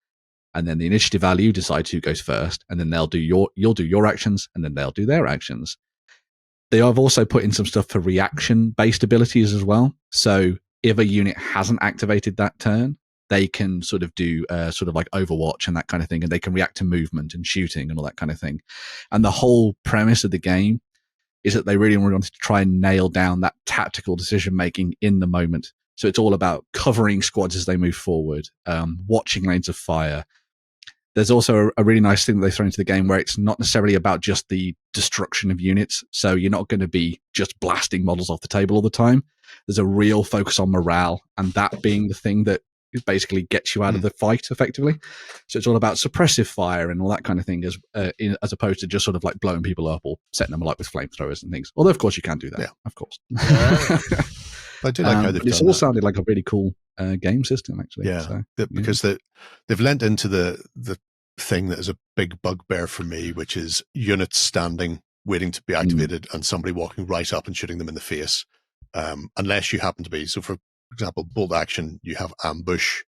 and then the initiative value decides who goes first, and then you'll do your actions, and then they'll do their actions. They have also put in some stuff for reaction-based abilities as well. So if a unit hasn't activated that turn, they can sort of do sort of like Overwatch and that kind of thing, and they can react to movement and shooting and all that kind of thing. And the whole premise of the game is that they really wanted to try and nail down that tactical decision making in the moment. So it's all about covering squads as they move forward, watching lanes of fire. There's also a really nice thing that they throw into the game where it's not necessarily about just the destruction of units. So you're not going to be just blasting models off the table all the time. There's a real focus on morale, and that being the thing that basically gets you out of the fight effectively. So it's all about suppressive fire and all that kind of thing, as opposed to just sort of like blowing people up or setting them alight with flamethrowers and things. Although, of course, you can do that, of course. I do like how they've done it's all sounded like a really cool game system, actually. Yeah, so, because they've lent into the thing that is a big bugbear for me, which is units standing, waiting to be activated, and somebody walking right up and shooting them in the face. Unless you happen to be, so for example, bolt action, you have ambush,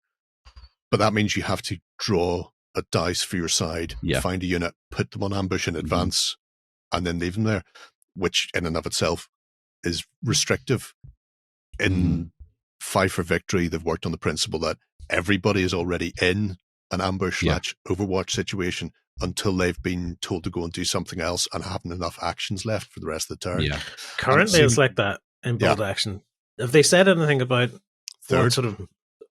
but that means you have to draw a dice for your side, find a unit, put them on ambush in advance, and then leave them there, which in and of itself is restrictive. In Five for Victory, they've worked on the principle that everybody is already in an ambush / Overwatch situation until they've been told to go and do something else and haven't enough actions left for the rest of the turn. Yeah. Currently, it's like that in bolt action. Have they said anything about third? Sort of,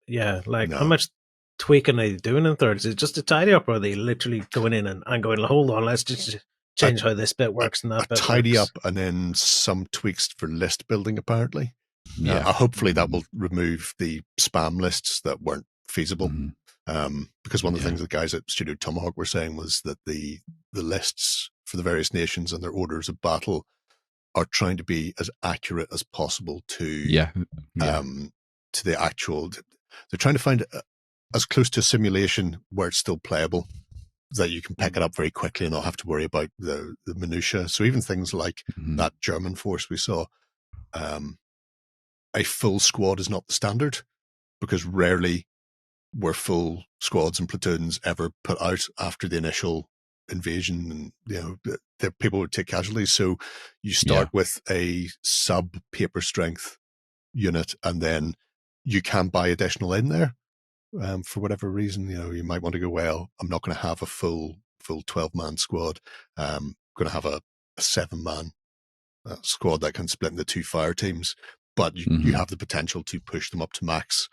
how much tweaking are they doing in third? Is it just a tidy up, or are they literally going in and going, hold on, let's just change how this bit works and that bit tidy works? up, and then some tweaks for list building, apparently. Yeah. Hopefully that will remove the spam lists that weren't feasible. Because one of the things the guys at Studio Tomahawk were saying was that the lists for the various nations and their orders of battle are trying to be as accurate as possible to the actual. They're trying to find as close to a simulation where it's still playable, that you can pick it up very quickly and not have to worry about the minutiae. So even things like that German force we saw, a full squad is not the standard, because rarely were full squads and platoons ever put out after the initial invasion, and the people would take casualties. So you start with a sub paper strength unit, and then you can buy additional in there for whatever reason. You might want to go, well, I'm not going to have a full 12-man squad. I'm going to have a 7-man squad that can split into 2 fire teams, but you have the potential to push them up to max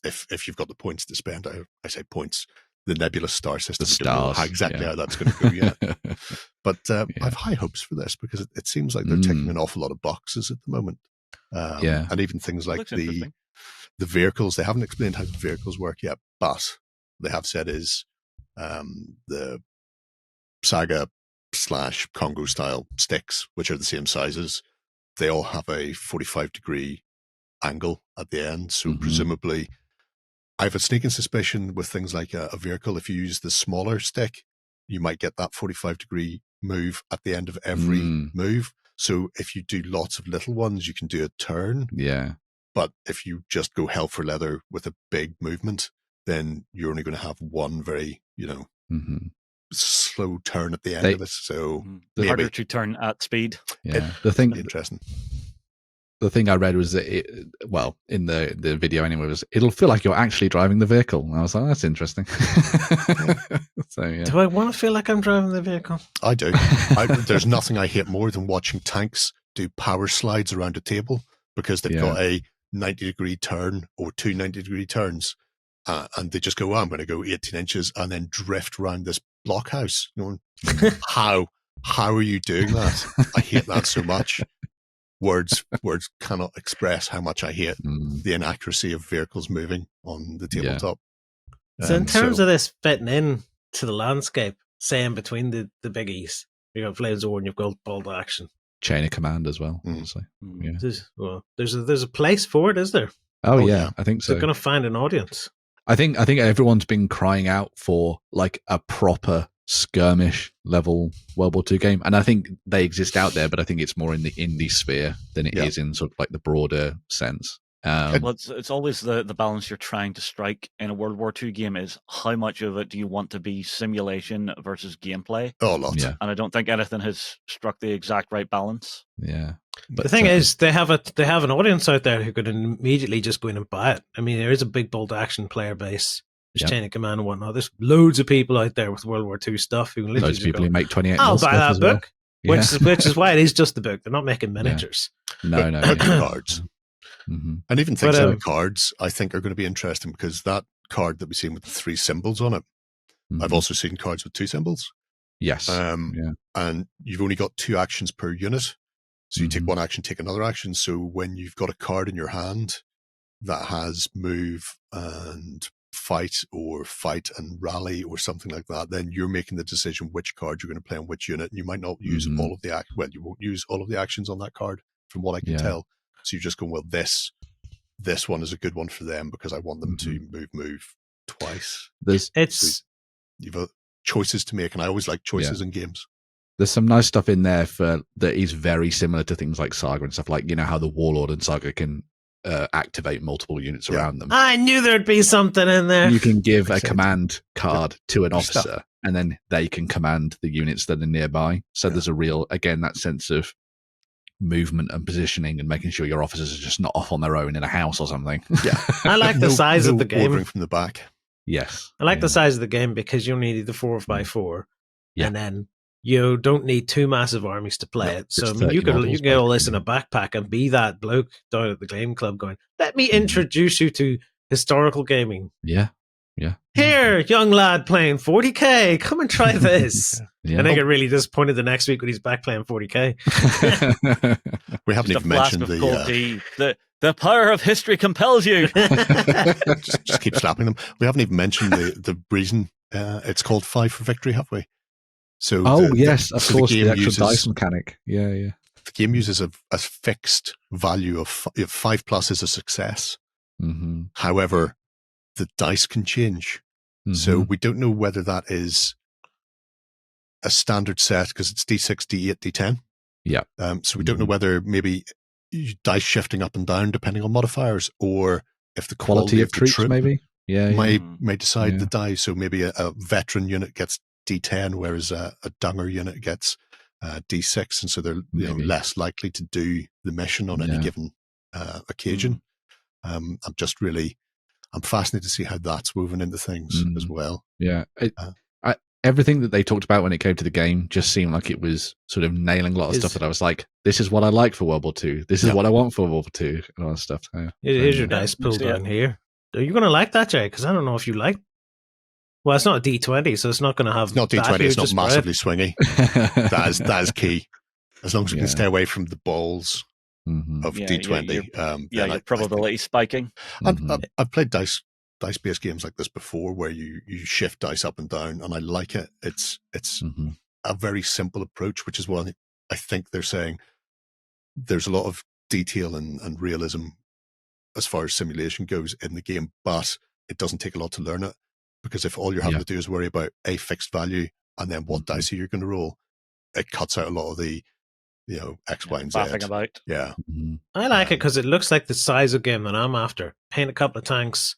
if you've got the points to spend. I say points, the nebulous star system. The stars, exactly how that's going to go yet. But I have high hopes for this, because it seems like they're ticking an awful lot of boxes at the moment. And even things like the vehicles, they haven't explained how the vehicles work yet, but they have said is the SAGA / Congo style sticks, which are the same sizes, they all have a 45-degree angle at the end. So presumably, I have a sneaking suspicion with things like a vehicle, if you use the smaller stick, you might get that 45-degree move at the end of every move. So if you do lots of little ones, you can do a turn. Yeah. But if you just go hell for leather with a big movement, then you're only going to have one very, slow turn at the end of it. So the harder to turn at speed. Yeah. Interesting. The thing I read was that in the video anyway, was it'll feel like you're actually driving the vehicle. And I was like, that's interesting. So yeah. Do I want to feel like I'm driving the vehicle? I do. There's nothing I hate more than watching tanks do power slides around a table, because they've got a 90-degree turn or 2 90-degree turns, and they just go, I'm going to go 18 inches and then drift around this blockhouse. How are you doing that? I hate that so much. Words cannot express how much I hate the inaccuracy of vehicles moving on the tabletop. So in terms of this fitting in to the landscape, say in between the biggies, you've got Flames of War and you've got bolt action. Chain of command as well, obviously. Yeah. There's a place for it, is there? Oh yeah, I think so. They're going to find an audience. I think everyone's been crying out for like a proper skirmish level World War II game, and I think they exist out there, but I think it's more in the indie sphere than it is in sort of like the broader sense. Well, it's always the balance you're trying to strike in a World War II game is how much of it do you want to be simulation versus gameplay? Oh, a lot. Yeah. And I don't think anything has struck the exact right balance. Yeah. But the thing is, they have an audience out there who could immediately just go in and buy it. I mean, there is a big bolt action player base. There's Chain of Command and whatnot. There's loads of people out there with World War II stuff who can literally loads of people who make 28. I'll buy that book, well. which is why it is just the book. They're not making miniatures. No, cards. And even things like cards, I think, are going to be interesting, because that card that we've seen with the 3 symbols on it, I've also seen cards with 2 symbols. Yes. And you've only got 2 actions per unit. So you take one action, take another action. So when you've got a card in your hand that has move and fight or fight and rally or something like that, then you're making the decision which card you're going to play on which unit. And you might not use all of the you won't use all of the actions on that card, from what I can tell. So you're just going, well, this one is a good one for them because I want them to move twice. You've choices to make, and I always like choices in games. There's some nice stuff in there that is very similar to things like Saga and stuff, like, you know, how the Warlord and Saga can activate multiple units around them. I knew there'd be something in there. You can give a command card to an officer, and then they can command the units that are nearby. So there's a real, again, that sense of movement and positioning and making sure your officers are just not off on their own in a house or something. Yeah, I like the size of the game. Ordering from the back. Yes, I like the size of the game because you only need the 4x4, and then you don't need two massive armies to play it. So I mean, you can get all this in a backpack and be that bloke down at the game club going, "Let me introduce you to historical gaming." Yeah. Here, young lad playing 40k, come and try this. And I get really disappointed the next week when he's back playing 40k. We haven't even mentioned the power of history compels you. just keep slapping them. We haven't even mentioned the reason it's called 5 for victory, have we? So of course, the actual dice mechanic. Yeah. The game uses a fixed value of 5+ is a success. However, the dice can change. So we don't know whether that is a standard set because it's D6, D8, D10. Yeah. So we don't know whether maybe dice shifting up and down depending on modifiers, or if the quality of the troops troop maybe may decide the die. So maybe a veteran unit gets D10, whereas a Dunger unit gets D6, and so they're less likely to do the mission on any given occasion. I'm fascinated to see how that's woven into things as well. Yeah. Everything that they talked about when it came to the game just seemed like it was sort of nailing a lot of stuff that I was like, this is what I like for World War II. This is what I want for World War II, and all that stuff. Here's your dice pool down here. Are you going to like that, Jay? Because I don't know if you like. Well, it's not a D20, so it's not going to have. It's not D20. It's not massively swingy. that is key. As long as we can stay away from the balls of D20. Your probability spiking. I've played dice-based games like this before, where you shift dice up and down, and I like it. It's a very simple approach, which is why I think they're saying there's a lot of detail and realism as far as simulation goes in the game, but it doesn't take a lot to learn it, because if all you're having to do is worry about a fixed value and then what dice you're going to roll, it cuts out a lot of the X, Y, and Z. About. Yeah. I like it because it looks like the size of game that I'm after. Paint a couple of tanks,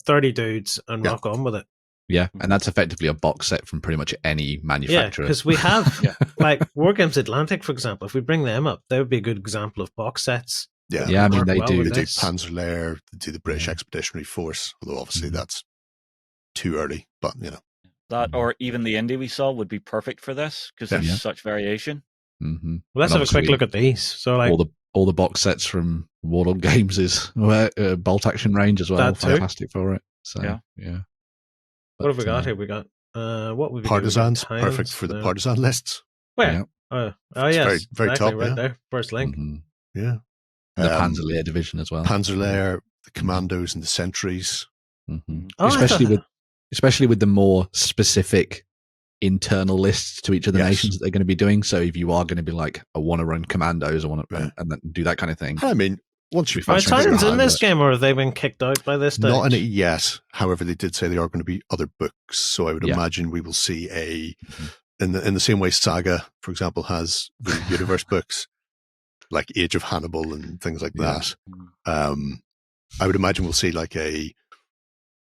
30 dudes, and rock on with it. Yeah, and that's effectively a box set from pretty much any manufacturer. Yeah, because we have, like, Wargames Atlantic, for example. If we bring them up, they would be a good example of box sets. Yeah, I mean, they do. They do Panzerlehr, they do the British Expeditionary Force, although obviously that's too early, but, That, or even the indie we saw, would be perfect for this, because there's such variation. Well, let's have a quick look at these. So, like, all the box sets from Warlord Games is bolt action range as well. Fantastic for it. So yeah. What have we got here? We got what would Partisans, perfect for the partisan lists. Where? Yeah. Yes, very top, right there, first link. Yeah, the Panzerlehr division as well. Panzerlehr, the commandos, and the sentries. Especially with the more specific internal lists to each of the nations that they're going to be doing. So if you are going to be like, I want to run commandos, I want to and then do that kind of thing. I mean, once you are Titans in this game, or have they been kicked out by this stage? Not in it yet. However, they did say there are going to be other books, so I would imagine we will see in the same way Saga, for example, has the universe books like Age of Hannibal and things like that. I would imagine we'll see like a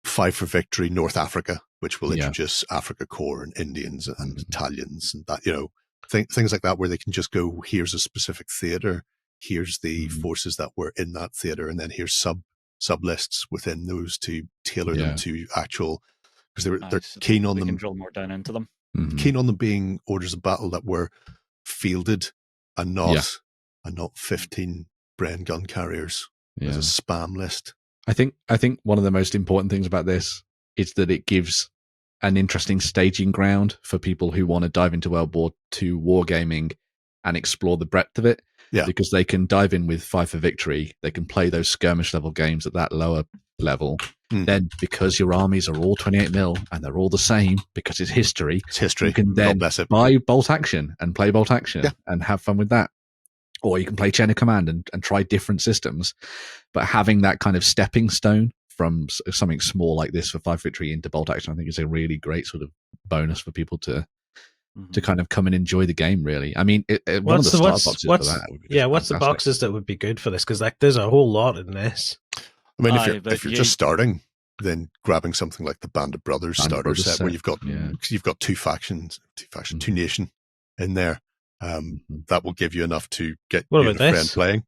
5 for Victory North Africa, which will introduce Africa Corps and Indians and Italians and that, things like that, where they can just go, here's a specific theater, here's the forces that were in that theater, and then here's sub lists within those to tailor them to actual, because they're keen on them. Can drill more down into them. Keen on them being orders of battle that were fielded and not 15 Bren gun carriers as a spam list. I think one of the most important things about this is that it gives an interesting staging ground for people who want to dive into World War II wargaming and explore the breadth of it. Yeah. because they can dive in with 5 for victory. They can play those skirmish level games at that lower level. Then, because your armies are all 28 mil and they're all the same because it's history, you can then buy bolt action and play bolt action and have fun with that. Or you can play chain of command and try different systems. But having that kind of stepping stone from something small like this for 5 victory into bolt action, I think is a really great sort of bonus for people to kind of come and enjoy the game, really. I mean, one of the start boxes for that would be what's the boxes that would be good for this? Because like, there's a whole lot in this. I mean, if you're just starting, then grabbing something like the Band of Brothers starter set, where you've got 2 factions, 2 nation in there, that will give you enough to get you and a friend playing.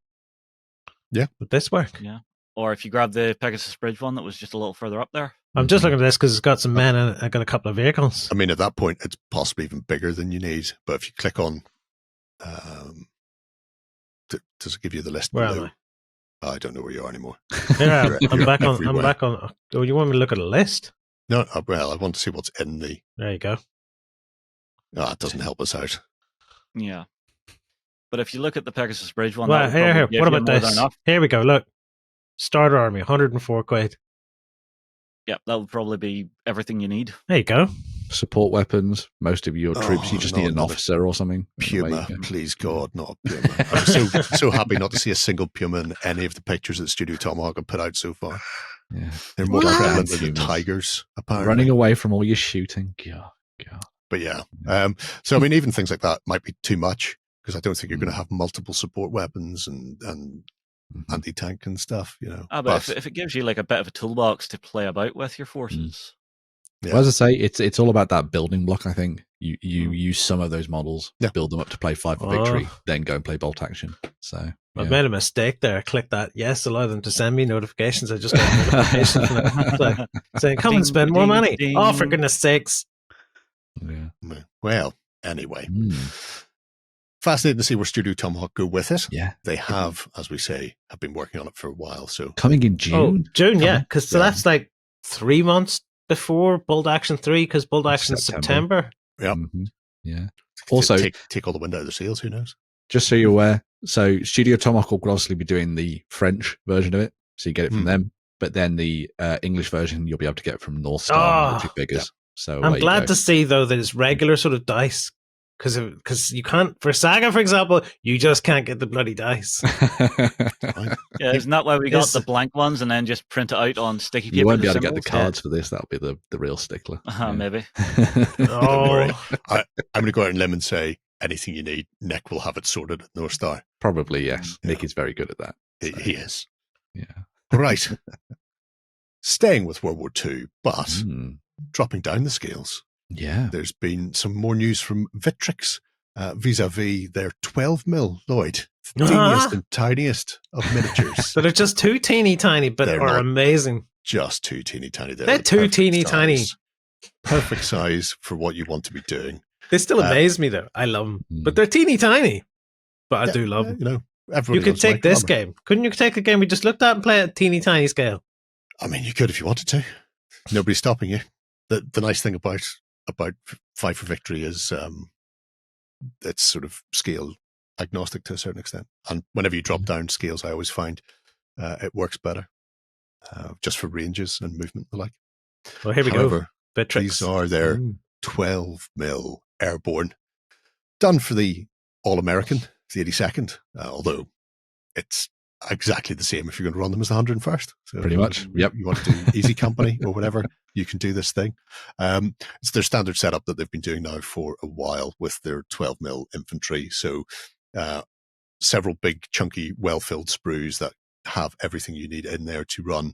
Yeah, would this work? Yeah. Or if you grab the Pegasus Bridge one that was just a little further up there. I'm just looking at this because it's got some men and I've got a couple of vehicles. I mean, at that point, it's possibly even bigger than you need. But if you click on, does it give you the list? Where am I? I don't know where you are anymore. Yeah, I'm back on. Oh, you want me to look at a list? No, well, I want to see what's in the. There you go. Oh, it doesn't help us out. Yeah. But if you look at the Pegasus Bridge one, well, here. What about this? Here we go. Look. Starter army, 104 quid. Yeah, that would probably be everything you need. There you go. Support weapons, most of your troops, you just need an officer or something. Puma, please God, not a Puma. I'm so happy not to see a single Puma in any of the pictures that Studio Tomahawk have put out so far. Yeah. They're more prevalent than the tigers, apparently. Running away from all your shooting. God. But yeah. So, I mean, even things like that might be too much, because I don't think you're going to have multiple support weapons and anti-tank and stuff, you know. But if it gives you like a bit of a toolbox to play about with your forces. Yeah. Well, as I say, it's all about that building block, I think. You use some of those models, build them up to play 5 for victory, then go and play bolt action. So I made a mistake there. I clicked that yes, allow them to send me notifications. I just got a notification from it, saying, come and spend more money. Ding. Oh, for goodness sakes. Yeah. Well, anyway. Fascinating to see where Studio Tomahawk go with it. Yeah. They have, as we say, have been working on it for a while. So coming in June? Oh, June, yeah. Because that's like 3 months before Bolt Action 3, because Bolt Action is September. Yeah. Yeah. Also, take all the wind out of the sails, who knows? Just so you're aware, so Studio Tomahawk will obviously be doing the French version of it, so you get it from them. But then the English version, you'll be able to get from North Star Military Figures. Yeah. So I'm glad to see, though, that it's regular sort of dice. Because you can't, for Saga, for example, you just can't get the bloody dice. Yeah, isn't that why we got the blank ones and then just print it out on sticky paper? You won't be able to get the cards for this. That'll be the real stickler. Maybe. I'm going to go out on limb and say anything you need, Nick will have it sorted at North Star. Probably, yes. Yeah. Nick is very good at that. So. He is. Yeah. Right. Staying with World War II, but dropping down the scales. Yeah. There's been some more news from Victrix vis-a-vis their 12 mil Lloyd, the teeniest and tiniest of miniatures. So they're just too teeny tiny, but they're amazing. Just too teeny tiny. They're too teeny tiny. Perfect size for what you want to be doing. They still amaze me though. I love them, but they're teeny tiny. But I do love them. You know, you could take this game. Couldn't you take a game we just looked at and play at a teeny tiny scale? I mean, you could if you wanted to. Nobody's stopping you. The nice thing about 5 for Victory is it's sort of scale agnostic to a certain extent. And whenever you drop down scales, I always find it works better just for ranges and movement and the like. Well, here we go. Victrix. These are their 12 mil Airborne, done for the All-American, the 82nd, although it's exactly the same if you're going to run them as the 101st. So pretty much. Yep. You want to do Easy Company or whatever, you can do this thing. It's their standard setup that they've been doing now for a while with their 12 mil infantry. So several big, chunky, well-filled sprues that have everything you need in there to run,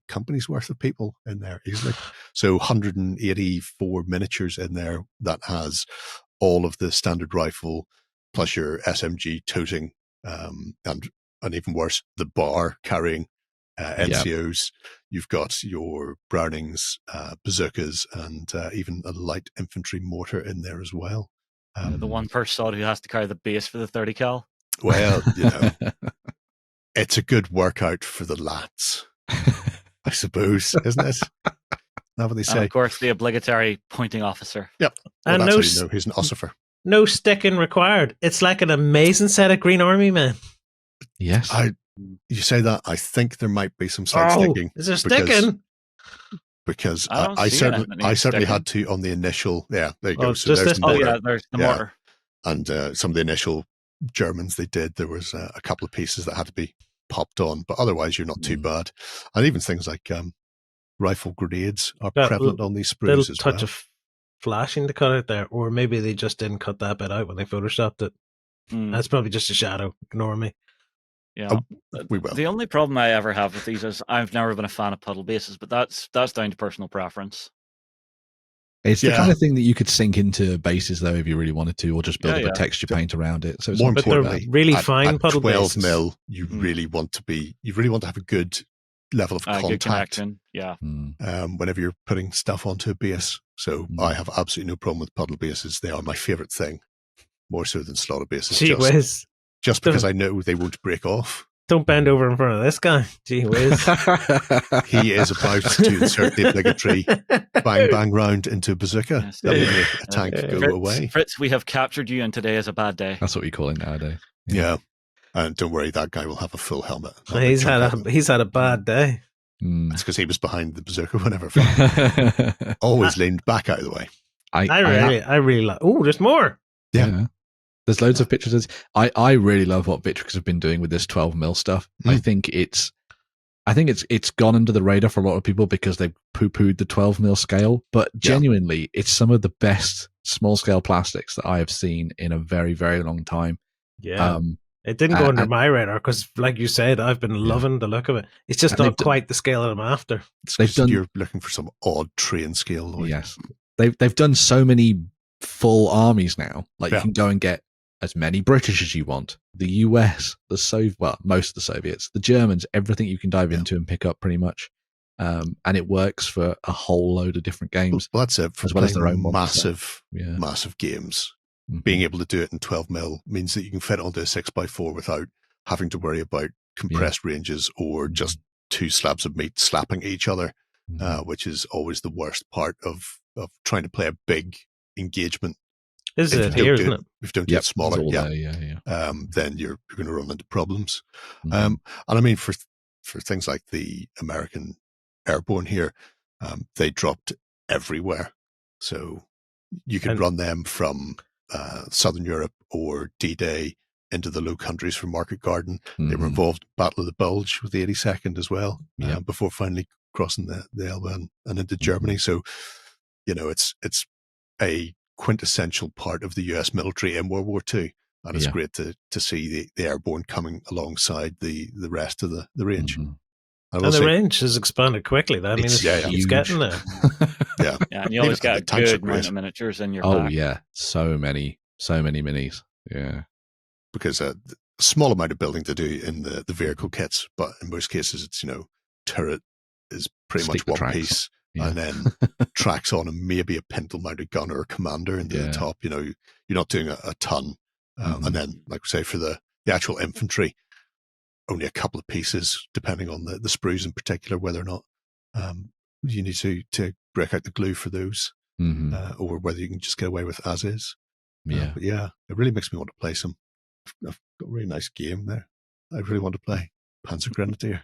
company's worth of people in there easily. So 184 miniatures in there that has all of the standard rifle plus your SMG toting, and even worse, the bar carrying NCOs. You've got your Brownings, bazookas, and even a light infantry mortar in there as well. The one per sod who has to carry the base for the 30 cal. Well, it's a good workout for the lads, I suppose, isn't it? Not what they say. And of course, the obligatory pointing officer. Yep. Well, and that's how you know he's an ossifer. no sticking required. It's like an amazing set of Green Army men. Yes. You say that, I think there might be some slight sticking. Is there sticking? Because I certainly had to on the initial. Yeah, there you go. So just there's this the mortar. There's the mortar. And some of the initial Germans they did, there was a couple of pieces that had to be popped on, but otherwise you're not too bad. And even things like rifle grenades are prevalent on these sprues as well. Touch of flashing to cut out there, or maybe they just didn't cut that bit out when they photoshopped it. That's probably just a shadow. Ignore me. Yeah, we will. The only problem I ever have with these is I've never been a fan of puddle bases, but that's down to personal preference. It's the kind of thing that you could sink into bases though if you really wanted to, or just build up a texture paint around it. So it's more importantly, really fine puddle 12 bases. mil, you really want to have a good level of contact. Yeah. Whenever you're putting stuff onto a base. So I have absolutely no problem with puddle bases. They are my favorite thing, more so than slaughter bases. Gee whiz. Just because I know they won't break off. Don't bend over in front of this guy. Gee whiz. He is about to insert the obligatory bang bang round into a bazooka. Yes. That will make a tank go away. Fritz, we have captured you, and today is a bad day. That's what we call it nowadays. Yeah. And don't worry, that guy will have a full helmet. He's had a bad day. That's because he was behind the bazooka whenever. Always leaned back out of the way. I really like. Oh, there's more. Yeah. There's loads of pictures. I really love what Victrix have been doing with this 12 mil stuff. I think it's gone under the radar for a lot of people because they've poo-pooed the 12 mil scale. But genuinely, it's some of the best small scale plastics that I have seen in a very, very long time. Yeah. It didn't go under my radar because, like you said, I've been loving the look of it. It's just not quite the scale that I'm after. You're looking for some odd train scale. Lloyd. Yes. They've done so many full armies now. Like you can go and get as many British as you want. The US, most of the Soviets, the Germans, everything you can dive into and pick up pretty much. And it works for a whole load of different games. Well, that's it. For as well as their own massive games. Being able to do it in 12 mil means that you can fit onto a 6x4 without having to worry about compressed ranges or just two slabs of meat slapping each other, which is always the worst part of trying to play a big engagement. Is it here, isn't it? If you don't do it smaller, then you're going to run into problems. And I mean, for things like the American Airborne here, they dropped everywhere. So you could run them from Southern Europe or D-Day into the Low Countries from Market Garden. They were involved in Battle of the Bulge with the 82nd as well, before finally crossing the Elbe and into Germany. So, it's a quintessential part of the US military in World War II. And it's great to see the Airborne coming alongside the rest of the range. And the range has expanded quickly. That means it's getting there. Yeah, and you always got a good amount of miniatures in your pack. Yeah, so many minis. Yeah, because a small amount of building to do in the vehicle kits, but in most cases it's turret is pretty much one piece, and then tracks on and maybe a pintle mounted gun or a commander into the top. You're not doing a ton, and then like we say for the actual infantry, only a couple of pieces, depending on the sprues in particular, whether or not you need to break out the glue for those, or whether you can just get away with as is. But it really makes me want to play some. I've got a really nice game there. I really want to play Panzer Grenadier.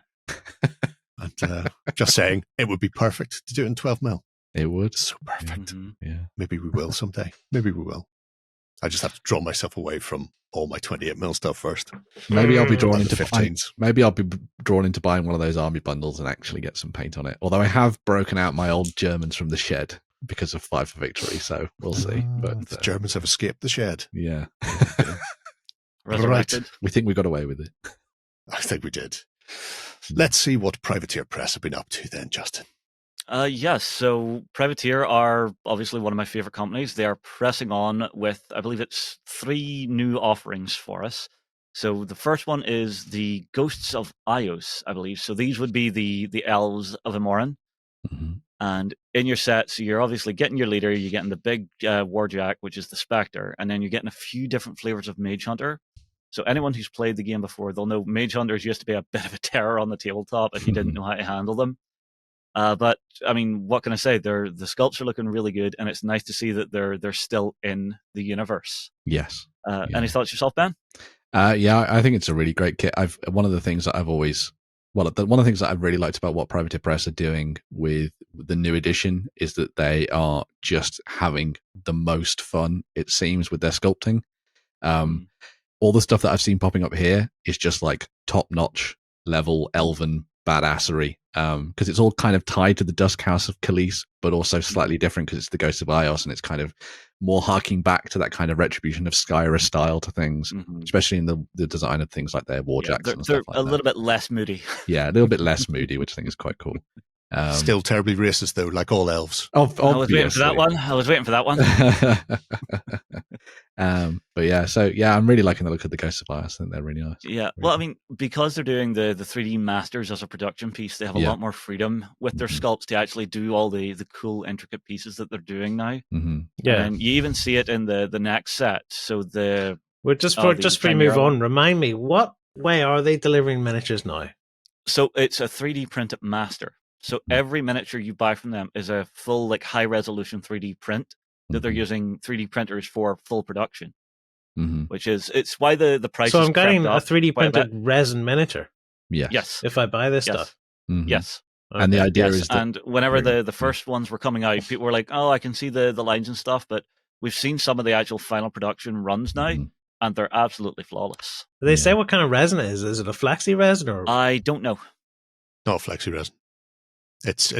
And just saying, it would be perfect to do it in 12 mil. It would. So perfect. Yeah. Maybe we will someday. Maybe we will. I just have to draw myself away from all my 28 mil stuff first. Maybe I'll be drawn into 15s. Maybe I'll be drawn into buying one of those army bundles and actually get some paint on it. Although I have broken out my old Germans from the shed because of 5 for Victory, so we'll see. But the Germans have escaped the shed. Yeah. Resurrected. Right. We think we got away with it. I think we did. Let's see what Privateer Press have been up to then, Justin. Yes, so Privateer are obviously one of my favorite companies. They are pressing on with, I believe it's 3 new offerings for us. So the first one is the Ghosts of Ios, I believe. So these would be the elves of Imoran. And in your set, so you're obviously getting your leader, you're getting the big Warjack, which is the Spectre, and then you're getting a few different flavors of Mage Hunter. So anyone who's played the game before, they'll know Mage Hunters used to be a bit of a terror on the tabletop if you didn't know how to handle them. But I mean, what can I say? The sculpts are looking really good, and it's nice to see that they're still in the universe. Yes. Any thoughts yourself, Ben? Yeah, I think it's a really great kit. One of the things that I've really liked about what Privateer Press are doing with the new edition is that they are just having the most fun, it seems, with their sculpting. All the stuff that I've seen popping up here is just like top-notch level elven badassery, because it's all kind of tied to the Dusk House of Khalees, but also slightly different because it's the Ghost of Ios, and it's kind of more harking back to that kind of retribution of Skyra style to things, especially in the design of things like their warjacks and stuff like that. They're a little bit less moody. Yeah, a little bit less moody, which I think is quite cool. Still terribly racist, though, like all elves. I was waiting for that one. But yeah, so yeah, I'm really liking the look of the Ghost of Ios. I think they're really nice. Yeah, well, I mean, because they're doing the 3D masters as a production piece, they have a lot more freedom with their sculpts to actually do all the cool, intricate pieces that they're doing now. Yeah, and you even see it in the next set. So before you move on, remind me, what way are they delivering miniatures now? So it's a 3D printed master. So every miniature you buy from them is a full, like, high resolution 3D print that they're using 3D printers for full production. It's why the price. So I'm getting a 3D printed resin miniature. Yes. If I buy this stuff. Yes. Okay. And the idea is that, and whenever the first ones were coming out, people were like, "Oh, I can see the lines and stuff," but we've seen some of the actual final production runs now, and they're absolutely flawless. Do they say what kind of resin it is? Is it a flexi resin or? I don't know. Not flexi resin. It's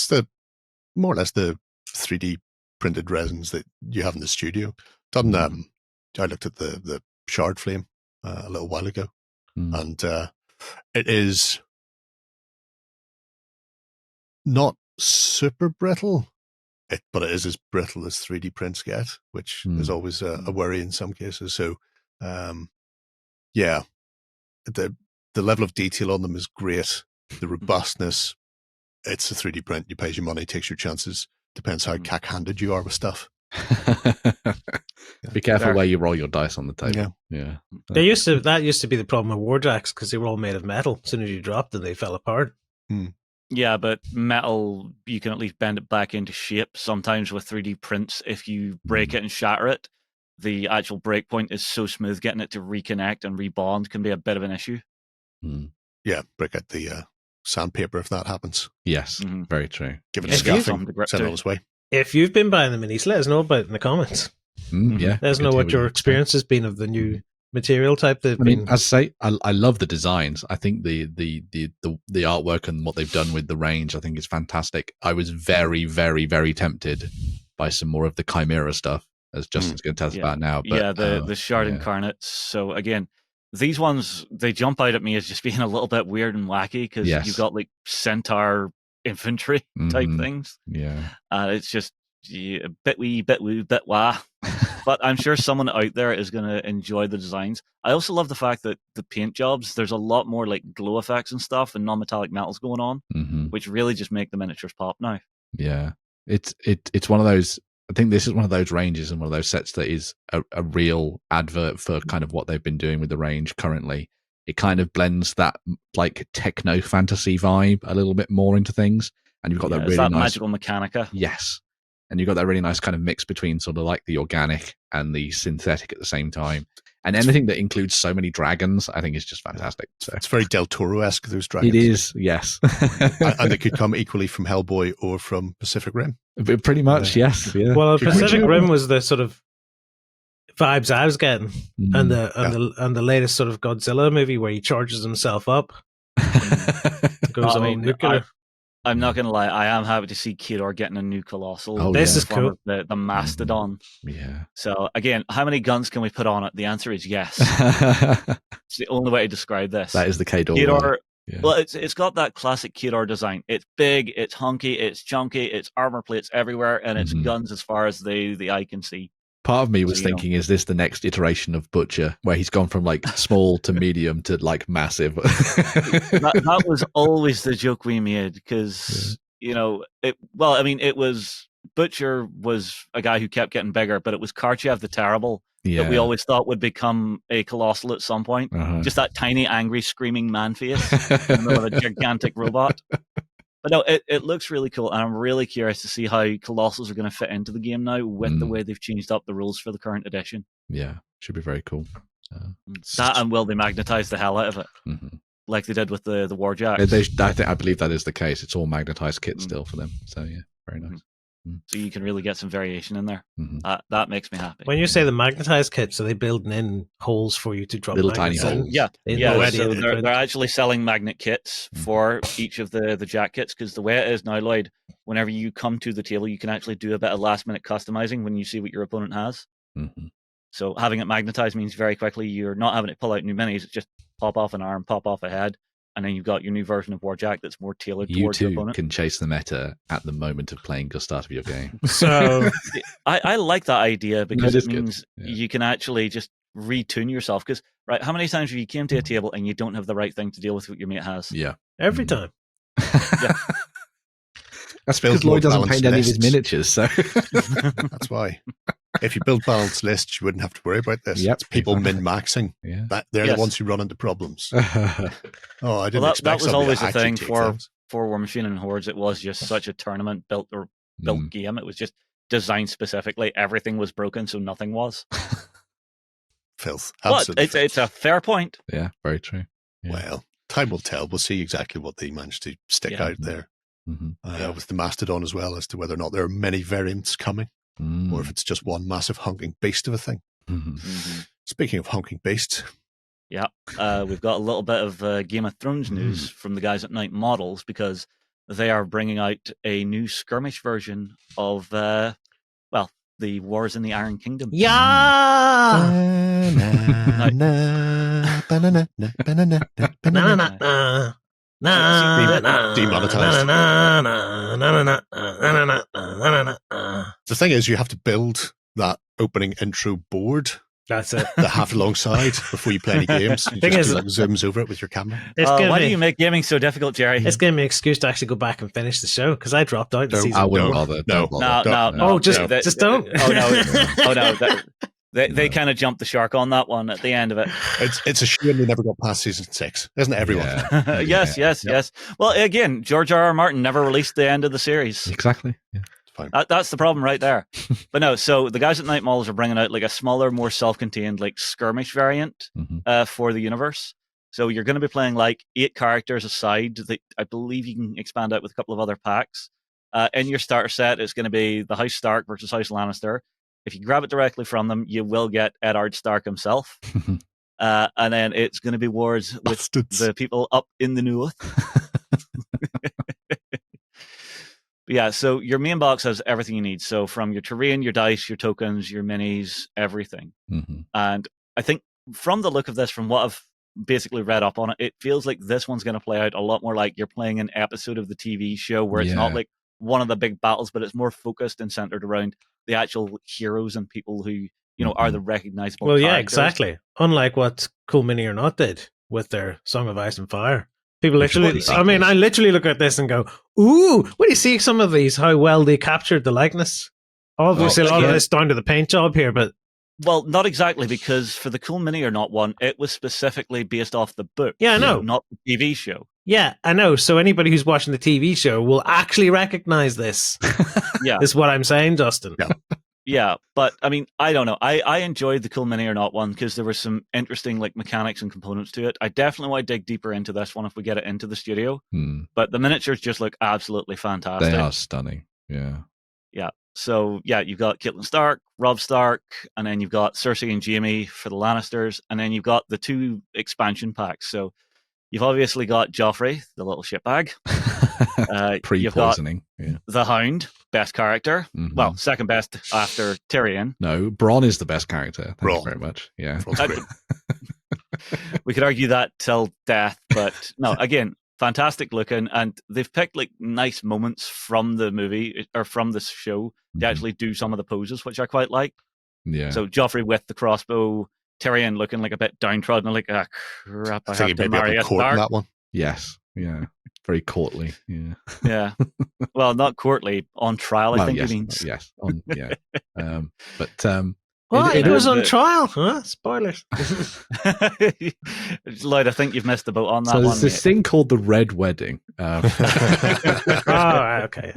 the more or less the 3D printed resins that you have in the studio. I looked at the Shard Flame a little while ago, and it is not super brittle, but it is as brittle as 3D prints get, which is always a worry in some cases. So, yeah, the level of detail on them is great. The robustness. It's a 3D print. You pay your money, takes your chances. Depends how cack-handed you are with stuff. Be careful where you roll your dice on the table. Yeah. That used to be the problem with warjacks because they were all made of metal. As soon as you dropped them, they fell apart. Yeah, but metal, you can at least bend it back into shape. Sometimes with 3D prints, if you break it and shatter it, the actual breakpoint is so smooth, getting it to reconnect and rebond can be a bit of an issue. Yeah, break out the sandpaper if that happens. Yes, very true. Give it a scuffing, send it on its way. If you've been buying the minis, let us know about it in the comments. Yeah, let us know what your experience has been of the new material type. I mean, as I say, I love the designs. I think the artwork and what they've done with the range, I think is fantastic. I was very, very, very tempted by some more of the Chimera stuff, as Justin's going to tell us about now. But, the Shard Incarnates. So again, these ones, they jump out at me as just being a little bit weird and wacky because you've got like centaur infantry type things. Yeah. It's just a bit wee, bit woo, bit wah. But I'm sure someone out there is going to enjoy the designs. I also love the fact that the paint jobs, there's a lot more like glow effects and stuff and non-metallic metals going on, which really just make the miniatures pop now. Yeah. It's one of those, I think this is one of those ranges and one of those sets that is a real advert for kind of what they've been doing with the range currently. It kind of blends that like techno fantasy vibe a little bit more into things. And you've got that really nice magical mechanica. Yes. And you've got that really nice kind of mix between sort of like the organic and the synthetic at the same time. And anything that includes so many dragons, I think is just fantastic. So it's very Del Toro-esque, those dragons. It is, yes. And they could come equally from Hellboy or from Pacific Rim. Pretty much, yes. Yeah. Well, Pacific Rim was the sort of vibes I was getting, and the latest sort of Godzilla movie where he charges himself up, goes all nuclear. I'm not going to lie, I am happy to see Kedar getting a new Colossal. Oh, this is cool. The Mastodon. Yeah. So, again, how many guns can we put on it? The answer is yes. It's the only way to describe this. That is the Kedar. Yeah. Well, it's got that classic Kedar design. It's big, it's hunky, it's chunky, it's armor plates everywhere, and it's guns as far as the eye can see. Part of me was thinking, is this the next iteration of Butcher, where he's gone from like small to medium to like massive? that was always the joke we made because it was Butcher was a guy who kept getting bigger, but it was Karchev the Terrible that we always thought would become a Colossal at some point. Just that tiny, angry, screaming man face in the middle of a gigantic robot. But no, it looks really cool, and I'm really curious to see how Colossus are going to fit into the game now with the way they've changed up the rules for the current edition. Yeah, should be very cool. That, and will they magnetize the hell out of it, like they did with the Warjacks? I believe that is the case. It's all magnetized kit still for them. So yeah, very nice. So you can really get some variation in there. That makes me happy. When you say the magnetized kits, are they building in holes for you to drop little tiny holes? Yeah. Already So they're actually selling magnet kits for each of the jack kits, because the way it is now, Lloyd, whenever you come to the table, you can actually do a bit of last minute customizing when you see what your opponent has. So having it magnetized means very quickly you're not having to pull out new minis. It's just pop off an arm, pop off a head, and then you've got your new version of Warjack that's more tailored towards your opponent. You can chase the meta at the moment of playing the start of your game. So I like that idea, because it means you can actually just retune yourself. Because, right, how many times have you came to a table and you don't have the right thing to deal with what your mate has? Yeah. every time. That's because Lloyd doesn't paint any of his miniatures, so that's why. If you build balanced lists, you wouldn't have to worry about this. Yep, It's people min-maxing. Yeah. They're the ones who run into problems. I didn't Well, expect that was always the thing for things. Warmachine and Hordes. It was just such a tournament built game. It was just designed specifically. Everything was broken, so nothing was. Filth. But Absolutely. it's a fair point. yeah, very true. Yeah. Well, time will tell. We'll see exactly what they managed to stick out there. With the Mastodon as well, as to whether or not there are many variants coming, or if it's just one massive honking beast of a thing. Speaking of honking beasts, Yeah, we've got a little bit of Game of Thrones news from the guys at Night Models, because they are bringing out a new skirmish version of, the Wars in the Iron Kingdom. The thing is, you have to build that opening intro board That's it. that half alongside before you play any games. You Thing just is- like zooms over it with your camera. Why do you make gaming so difficult, Jerry? It's giving me an excuse to actually go back and finish the show because I dropped out in No, season. I wouldn't No, bother. no, Don't bother. No. Oh, just don't. Oh no! They kind of jumped the shark on that one at the end of it. It's a shame they never got past season 6, isn't it, everyone? Yeah. Yes. Well, again, George R.R. Martin never released the end of the series. Exactly. Yeah. Fine. That's the problem right there. But no, so the guys at Night Models are bringing out like a smaller, more self-contained, like skirmish variant for the universe. So you're going to be playing like 8 characters aside. That I believe you can expand out with a couple of other packs. In your starter set, it's going to be the House Stark versus House Lannister. If you grab it directly from them, you will get Eddard Stark himself. And then it's going to be wars with Bastards. the people up in the north. But yeah, so your main box has everything you need. So from your terrain, your dice, your tokens, your minis, everything. And I think from the look of this, from what I've basically read up on it, it feels like this one's going to play out a lot more like you're playing an episode of the TV show where it's not like one of the big battles, but it's more focused and centered around the actual heroes and people who, you know, are the recognizable Well, yeah, characters. exactly. Unlike what Cool Mini or Not did with their Song of Ice and Fire. People literally, I literally look at this and go, ooh, when you see some of these, how well they captured the likeness. Obviously, a lot of this down to the paint job here, but Well, not exactly, because for the Cool Mini or Not one, it was specifically based off the book. Yeah, I know. Not the TV show. yeah, I know. So anybody who's watching the TV show will actually recognize this. Yeah. Is what I'm saying, Justin. Yeah. Yeah, but I mean, I don't know. I enjoyed the Cool Mini or Not one because there was some interesting like mechanics and components to it. I definitely want to dig deeper into this one if we get it into the studio. But the miniatures just look absolutely fantastic. They are stunning. Yeah. Yeah. So yeah, you've got Catelyn Stark, Robb Stark, and then you've got Cersei and Jaime for the Lannisters, and then you've got the 2 expansion packs. So you've obviously got Joffrey, the little shitbag. Pre-poisoning. You've got the Hound, best character. Well, second best after Tyrion. No, Bronn is the best character. Thank you Bronn. very much. Yeah. We could argue that till death, but no, again, fantastic looking, and they've picked like nice moments from the movie or from the show to actually do some of the poses, which I quite like. Yeah. So Joffrey with the crossbow, Tyrion looking like a bit downtrodden, like, ah, crap, I I think have he to may be marry up a in court in Stark. that one. Yes. Yeah. Very courtly. Yeah. Yeah. Well, not courtly, on trial, I Well, think yes, he means. Yes. Yeah. But Well, What? It He was is- on trial? Huh? Spoilers. Lloyd, I think you've missed the boat on that So one. there's this thing called the Red Wedding. Oh, right, okay.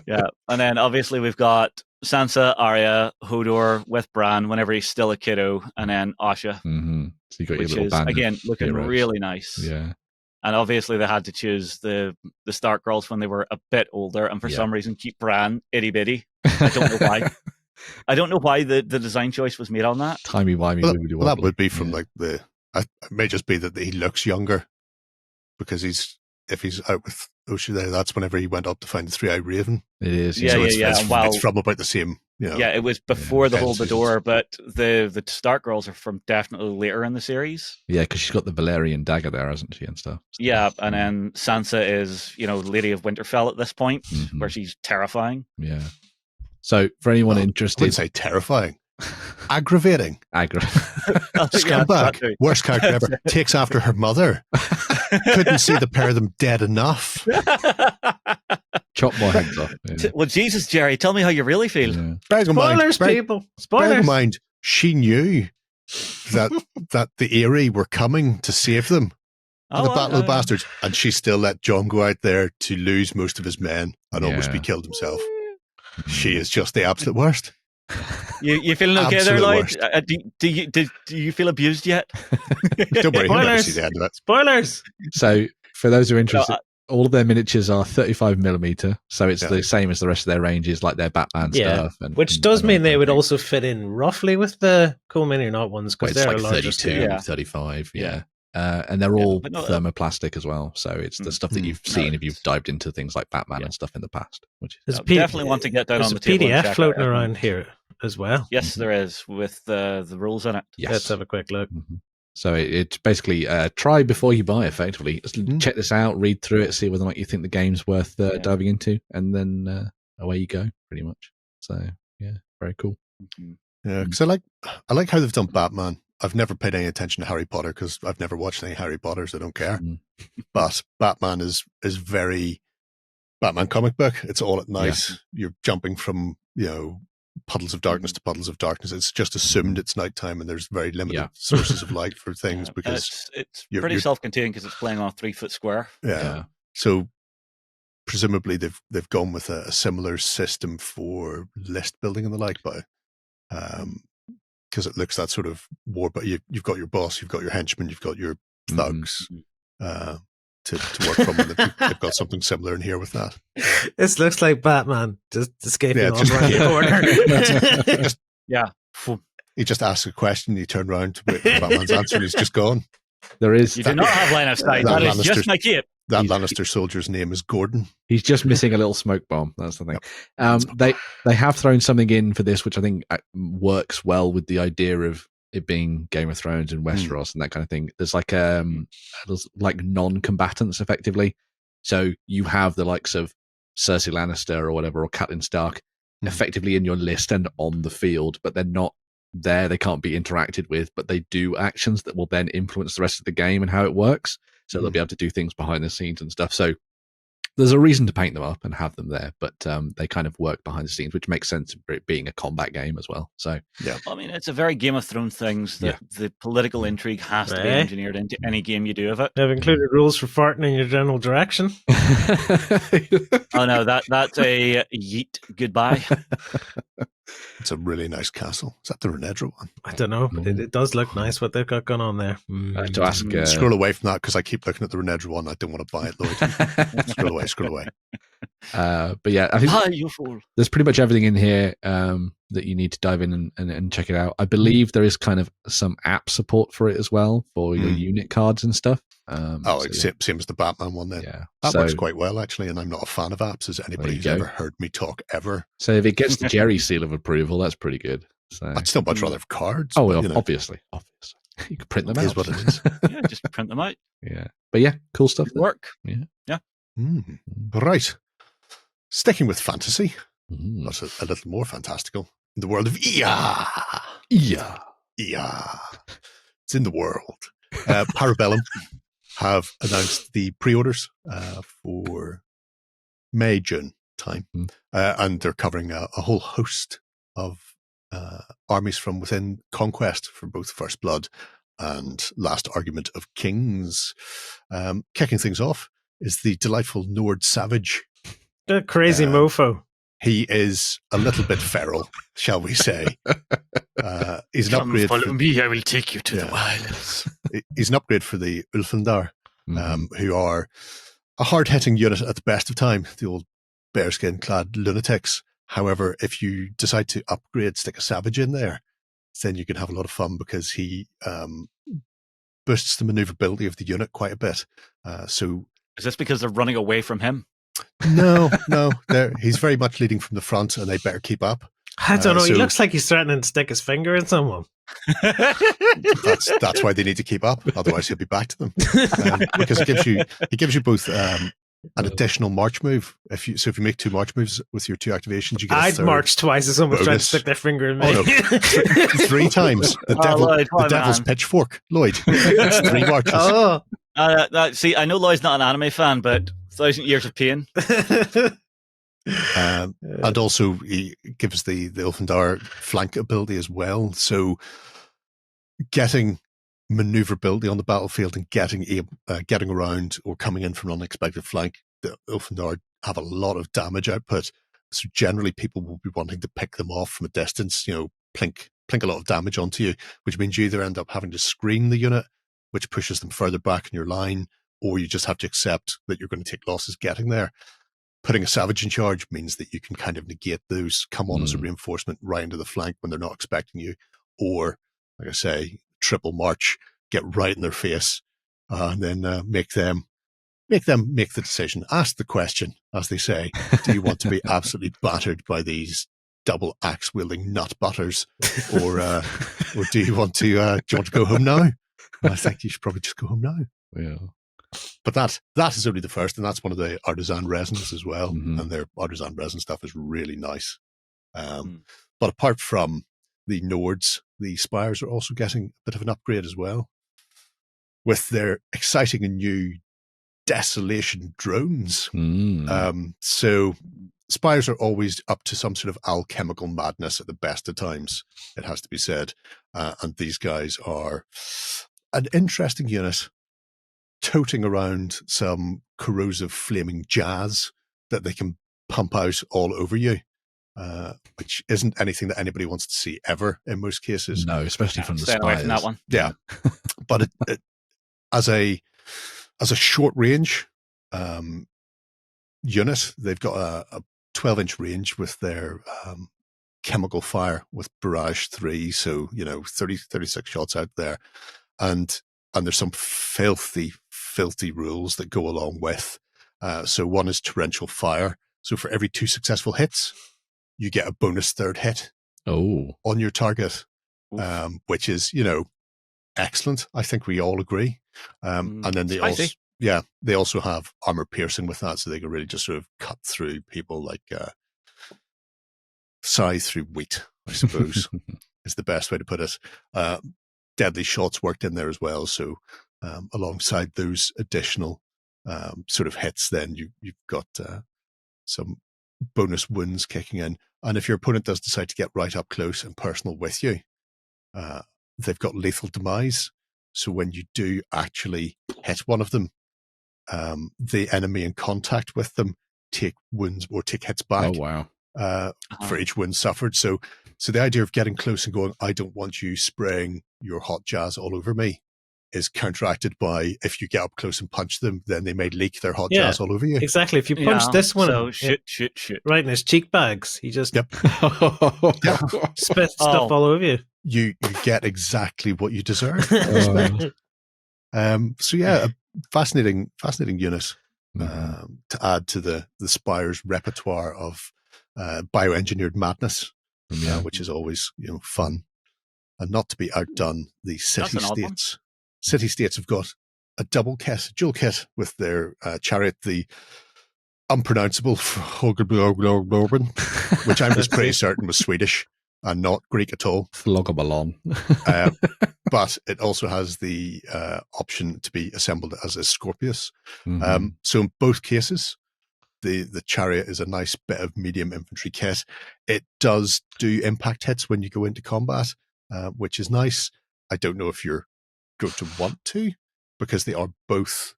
Yeah, and then obviously we've got Sansa, Arya, Hodor with Bran whenever he's still a kiddo, and then Asha, So you got your which little is band of again looking heroes. really nice. Yeah. And obviously they had to choose the Stark girls when they were a bit older, and for Yeah. some reason keep Bran itty bitty. I don't know why. I don't know why the design choice was made on that. Timey-wimey. Well, wibbly that wobbly. would be from Yeah. like the. It may just be that he looks younger because if he's out with Osha there, that's whenever he went up to find the three-eyed raven. It is. Yeah, So yeah, it's, and while- it's from about the same. Yeah, it was before the 10 Hold the seasons. Door, but the Stark girls are from definitely later in the series. Yeah, because she's got the Valerian dagger there, hasn't she, and stuff. Yeah, and then Sansa is, Lady of Winterfell at this point, Mhm. where she's terrifying. Yeah. So for anyone Well, I interested, wouldn't say terrifying. Aggravating. aggro. Scumbag. Worst character ever. Takes after her mother. Couldn't see the pair of them dead enough. Chop more heads off. Yeah. Well, Jesus, Jerry, tell me how you really feel. Yeah. Bearing in mind- Spoilers, bearing- people. bearing in Spoilers. mind, she knew that the Eyrie were coming to save them. Oh, The Battle of the Bastards. And she still let Jon go out there to lose most of his men and almost be Yeah. killed himself. She is just the absolute worst. You feeling okay there, Absolute Lloyd? worst. Do you feel abused yet? Don't worry, he'll never Spoilers. see the end of it. Spoilers. So for those who are interested, No, all of their miniatures are 35mm, so it's Yeah. the same as the rest of their ranges, like their Batman Yeah, stuff. And, Which and- does and mean all they that would thing. also fit in roughly with the cool mini or not ones Well, because it's they're like larger 32, scale. Yeah. 35, Yeah. yeah. And they're all but no, thermoplastic as well, so it's the stuff that you've Mm. seen if you've dived into things like Batman Yeah. and stuff in the past. Which is There's I definitely want to get down there's on the a table and check PDF out floating everything. around here as well. Yes, there is, with the rules in it. yes. Let's have a quick look. Mhm. So it's basically try before you buy, effectively. Just check this out, read through it, see whether or not you think the game's worth Yeah. diving into, and then away you go, pretty much. So, yeah, very cool. Mhm. Yeah, because I like how they've done Batman. I've never paid any attention to Harry Potter because I've never watched any Harry Potters. I don't care. Mm. But Batman is very Batman comic book. It's all at night. You're jumping from puddles of darkness to puddles of darkness. It's just assumed it's nighttime, and there's very limited Yeah. sources of light for things Yeah, because it's you're- pretty you're- self-contained because it's playing on a 3-foot square. yeah. So presumably they've gone with a similar system for list building and the like, but because it looks that sort of war. But you've got your boss, you've got your henchmen, you've got your thugs to work from. And they've got something similar in here with that. This looks like Batman just escaping Yeah, off just- around the corner. Yeah. He just asks a question, you turn around to wait for Batman's answer, and he's just gone. There is. You do not have line of sight. that That is just Lannister's- my cape. That He's- Lannister soldier's name is Gordon. He's just missing a little smoke bomb. That's the thing. They have thrown something in for this, which I think works well with the idea of it being Game of Thrones and Westeros and that kind of thing. There's like non-combatants effectively. So you have the likes of Cersei Lannister or whatever, or Catelyn Stark, effectively in your list and on the field, but they're not there. They can't be interacted with, but they do actions that will then influence the rest of the game and how it works. So they'll be able to do things behind the scenes and stuff. So there's a reason to paint them up and have them there, but they kind of work behind the scenes, which makes sense for it being a combat game as well. So I mean, it's a very Game of Thrones things that the political intrigue has to be Eh? engineered into any game you do of it. They've included rules for farting in your general direction. Oh no, that's a yeet goodbye. It's a really nice castle. Is that the Renedra one? I don't know, but it does look nice what they've got going on there. to ask, Scroll away from that because I keep looking at the Renedra one. I don't want to buy it, Lloyd. Scroll away. but yeah, I think Ah, you fool. there's pretty much everything in here that you need to dive in and check it out. I believe there is kind of some app support for it as well for your unit cards and stuff. It's same as the Batman one then. Yeah, That so, works quite well, actually, and I'm not a fan of apps, as anybody you who's go. ever heard me talk ever. So if it gets the Jerry seal of approval, that's pretty good. So I'd still much rather have cards. oh, but, well, you know, obviously, you can print them it out. is what it is. Yeah, just print them out. Yeah, but yeah, cool stuff. Good work. Mm. Right. Sticking with fantasy, Mm. that's a little more fantastical. In the world of IA. Yeah. IA. It's in the world. Parabellum have announced the pre-orders for May, June time. Mm. And they're covering a whole host of armies from within Conquest for both First Blood and Last Argument of Kings. Kicking things off is the delightful Nord Savage. The crazy mofo. He is a little bit feral, shall we say. He's an upgrade. Follow me, I will take you to the wilds. He's an upgrade for the Ulfundar, who are a hard-hitting unit at the best of time, the old bearskin-clad lunatics. However, if you decide to upgrade, stick a Savage in there, then you can have a lot of fun because he boosts the maneuverability of the unit quite a bit. So, is this because they're running away from him? No, he's very much leading from the front, and they better keep up. I don't know. He looks like he's threatening to stick his finger in someone. That's why they need to keep up. Otherwise, he'll be back to them because it gives you both an additional march move. If you make 2 march moves with your 2 activations, you get. I'd march twice as someone's trying to stick their finger in me. Oh, no. 3 times. The devil's pitchfork, Lloyd. It's 3 marches. Oh. See, I know Lloyd's not an anime fan, but 1,000 Years of Pain. And also he gives the Ulfundar flank ability as well. So getting maneuverability on the battlefield and getting around or coming in from an unexpected flank, the Ulfundar have a lot of damage output. So generally people will be wanting to pick them off from a distance, plink a lot of damage onto you, which means you either end up having to screen the unit, which pushes them further back in your line, or you just have to accept that you're going to take losses getting there. Putting a Savage in charge means that you can kind of negate those, come on as a reinforcement right into the flank when they're not expecting you, or, like I say, triple march, get right in their face, and then make them make the decision. Ask the question, as they say. Do you want to be absolutely battered by these double axe wielding nut butters, or do you want to go home now? I think you should probably just go home now. Yeah. But that is only the first, and that's one of the artisan resins as well. And their artisan resin stuff is really nice. But apart from the Nords, the Spires are also getting a bit of an upgrade as well, with their exciting and new Desolation drones. So Spires are always up to some sort of alchemical madness at the best of times, it has to be said. And these guys are an interesting unit, toting around some corrosive flaming jazz that they can pump out all over you, which isn't anything that anybody wants to see ever in most cases. No, especially from the Stay away from Spires. that one. Yeah. But it, as a short range unit, they've got a 12-inch range with their chemical fire with Barrage 3, so 36 shots out there, and there's some filthy rules that go along with. So one is torrential fire. So for every 2 successful hits, you get a bonus 3rd hit on your target, which is, excellent. I think we all agree. And then they also have armor piercing with that, so they can really just sort of cut through people like scythe through wheat, I suppose, is the best way to put it. Deadly shots worked in there as well. So alongside those additional sort of hits, then you've got some bonus wounds kicking in. And if your opponent does decide to get right up close and personal with you, they've got lethal demise. So when you do actually hit one of them, the enemy in contact with them take wounds or take hits back. Oh, wow. For each wound suffered. So the idea of getting close and going, I don't want you spraying your hot jazz all over me, is counteracted by, if you get up close and punch them, then they may leak their hot jazz all over you. Exactly. If you punch this one shoot. right in his cheek bags, he just spits stuff all over you. You get exactly what you deserve. So a fascinating unit to add to the Spire's repertoire of bioengineered madness, which is always fun. And not to be outdone, the city-states. City-states have got a dual kit with their chariot, the unpronounceable which I'm just pretty certain was Swedish and not Greek at all. Flogabalon. But it also has the option to be assembled as a Scorpius. So in both cases, the chariot is a nice bit of medium infantry kit. It does do impact hits when you go into combat, which is nice. I don't know if you're going to want to, because they are both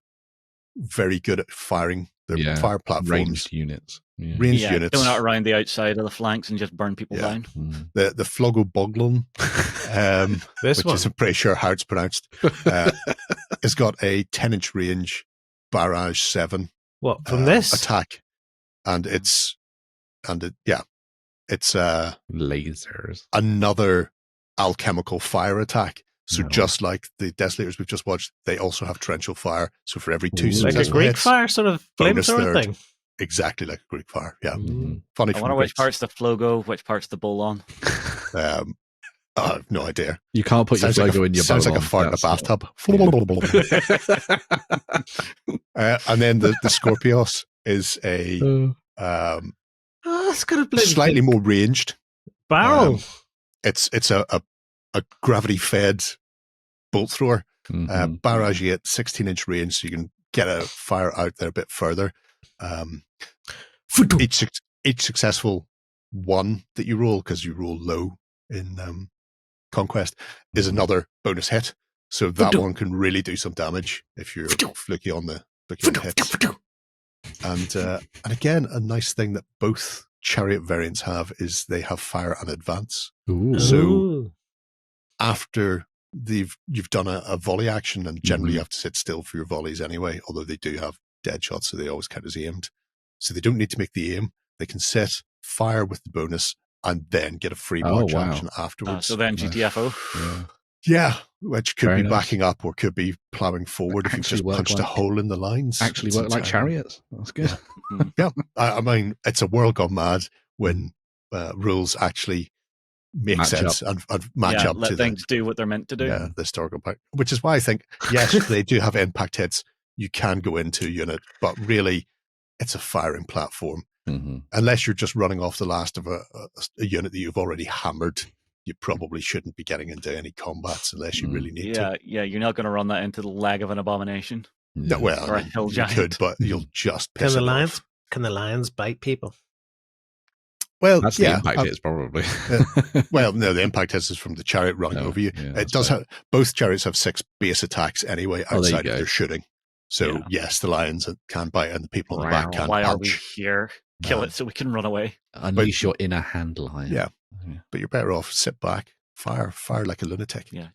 very good at firing their fire platforms. Ranged units. Ranged units. Donut around the outside of the flanks and just burn people down. The Flogoboglon, which one. is, I'm pretty sure how it's pronounced, has got a 10-inch range barrage 7 What, from this? attack. And it's lasers. Another alchemical fire attack. So just like the Desolators we've just watched, they also have torrential fire. So for every 2 like a successful Greek hits, far sort of bonus flamethrower third. thing. Exactly like a Greek fire. Yeah. Mm. Funny. I wonder which part's the Flogo, which part's the Bolon. I have no idea. You can't put your logo in your sounds like a Bellum. fart in a bathtub. And then the Scorpios is a It's got a bloody slightly more ranged barrel. It's a gravity fed bolt thrower. Barrage 8, 16-inch range, so you can get a fire out there a bit further. Each successful one that you roll, because you roll low in Conquest, is another bonus hit. So that one can really do some damage if you're fluky on the hits. And again, a nice thing that both chariot variants have is they have fire and advance. Ooh. So after you've done a volley action, and generally you have to sit still for your volleys anyway, although they do have dead shots, so they always count as aimed. So they don't need to make the aim. They can set fire with the bonus and then get a free march action afterwards. So then GTFO. Yeah, which could Very be nice. backing up or could be plowing forward if you've just punched a hole in the lines. Actually It's work like entirely- chariots. That's good. Yeah, I mean, it's a world gone mad when rules actually make Match sense and match up let to things do what they're meant to do. the historical part. Which is why I think, yes, they do have impact hits. You can go into a unit, but really, it's a firing platform. Unless you're just running off the last of a unit that you've already hammered, you probably shouldn't be getting into any combats unless you really need to. Yeah, you're not going to run that into the leg of an abomination. No, well, Or a hill you giant. could, but you'll just piss Can it the off. lions? Can the lions bite people? Well, That's the impact hits, probably. Well, no, the impact hits is from the chariot running over you. yeah, It does have both chariots have 6 base attacks anyway Oh, there you outside of go. their shooting. So yes, the lions can bite and the people on the back can Why are we punch. here? Kill it so we can run away. Unleash your inner hand lion. Yeah. But you're better off sit back, fire like a lunatic. Yeah.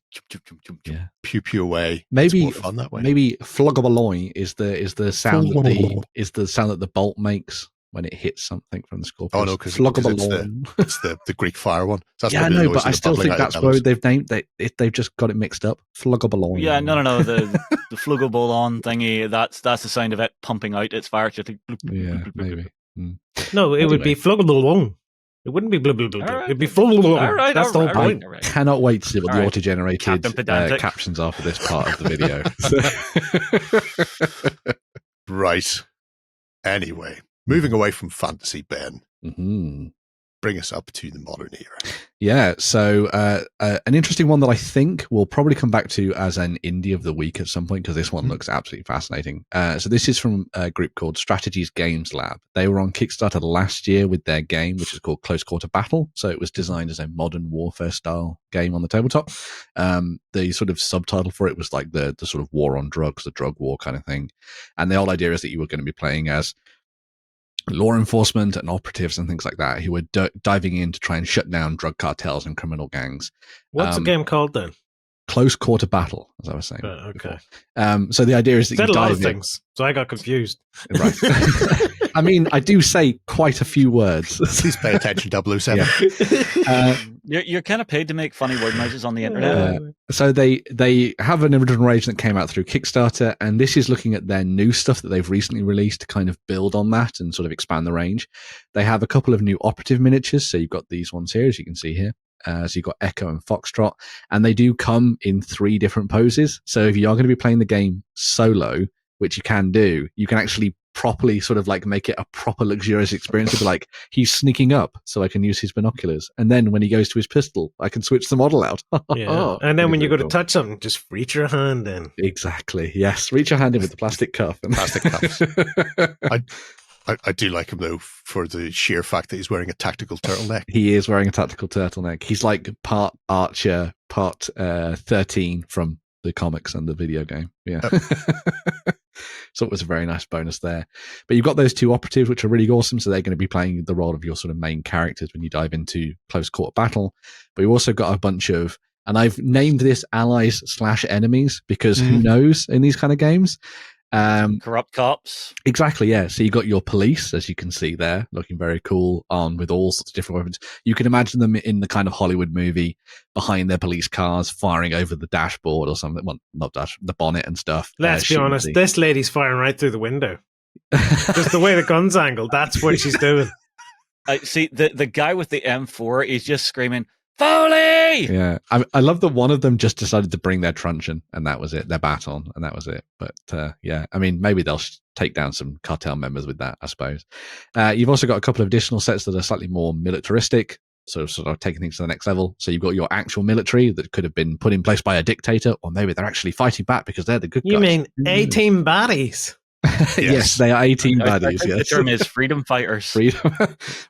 Yeah. Pew pew away. Maybe it's more fun that way. Maybe flogabaloy is the sound that the bolt makes when it hits something from the Scorpius. Oh no, because flogabaloy. it's the Greek fire one. So that's Yeah, I probably the know, noise but I of the still bubbling think out of that's the where bellows. they've just got it mixed up. Flogabaloy. Yeah, no. The Flugo Bolon thingy, that's the sound of it pumping out its fire. Just like, Yeah, maybe. No, it would be flugglong. It wouldn't be blub blub blub. All right. It'd be flugglong. All right, That's the whole all point. right. Cannot wait to see what All the right. auto-generated Captain Pedantic. captions are for this part of the video. Right. Anyway, moving away from fantasy, Ben, bring us up to the modern era. Yeah, so an interesting one that I think we'll probably come back to as an indie of the week at some point, because this one looks absolutely fascinating. So this is from a group called Strategies Games Lab. They were on Kickstarter last year with their game, which is called Close Quarter Battle. So it was designed as a modern warfare style game on the tabletop. The sort of subtitle for it was like the sort of war on drugs, the drug war kind of thing. And the whole idea is that you were going to be playing as law enforcement and operatives and things like that who were diving in to try and shut down drug cartels and criminal gangs. What's the game called then? Close Quarter Battle, as I was saying. Okay. So the idea is that Said you a lot dive of in. things, so I got confused. Right. I mean, I do say quite a few words. Please pay attention, 007. You're kind of paid to make funny word noises on the internet. So they have an original range that came out through Kickstarter, and this is looking at their new stuff that they've recently released to kind of build on that and sort of expand the range. They have a couple of new operative miniatures. So you've got these ones here, as you can see here. So you've got Echo and Foxtrot, and they do come in 3 different poses. So if you are going to be playing the game solo, which you can do, you can actually properly sort of like make it a proper luxurious experience. It'd be like, he's sneaking up so I can use his binoculars. And then when he goes to his pistol, I can switch the model out. Yeah. And then when you go to Cool. touch something, just reach your hand in. Exactly. Yes. Reach your hand in with the plastic cuff. Plastic cuffs. I do like him, though, for the sheer fact that he's wearing a tactical turtleneck. He is wearing a tactical turtleneck. He's like part Archer, part 13 from the comics and the video game. Yeah. So it was a very nice bonus there. But you've got those two operatives, which are really awesome. So they're going to be playing the role of your sort of main characters when you dive into close quarter battle. But you've also got a bunch of, and I've named this allies/enemies because who knows in these kind of games. Corrupt cops. Exactly, yeah. So you got your police, as you can see there, looking very cool, armed with all sorts of different weapons. You can imagine them in the kind of Hollywood movie behind their police cars, firing over the dashboard or something. Well, not the bonnet and stuff. Let's be honest, this lady's firing right through the window. Just the way the gun's angled, that's what she's doing. See, the guy with the M4 is just screaming, Foley! Yeah, I love that one of them just decided to bring their truncheon, and that was it, their baton, and that was it. But yeah, I mean, maybe they'll take down some cartel members with that, I suppose. You've also got a couple of additional sets that are slightly more militaristic, sort of taking things to the next level. So you've got your actual military that could have been put in place by a dictator, or maybe they're actually fighting back because they're the good guys. You mean 18 baddies? Yes, they are 18 baddies. I think yes. the term is freedom fighters. Freedom.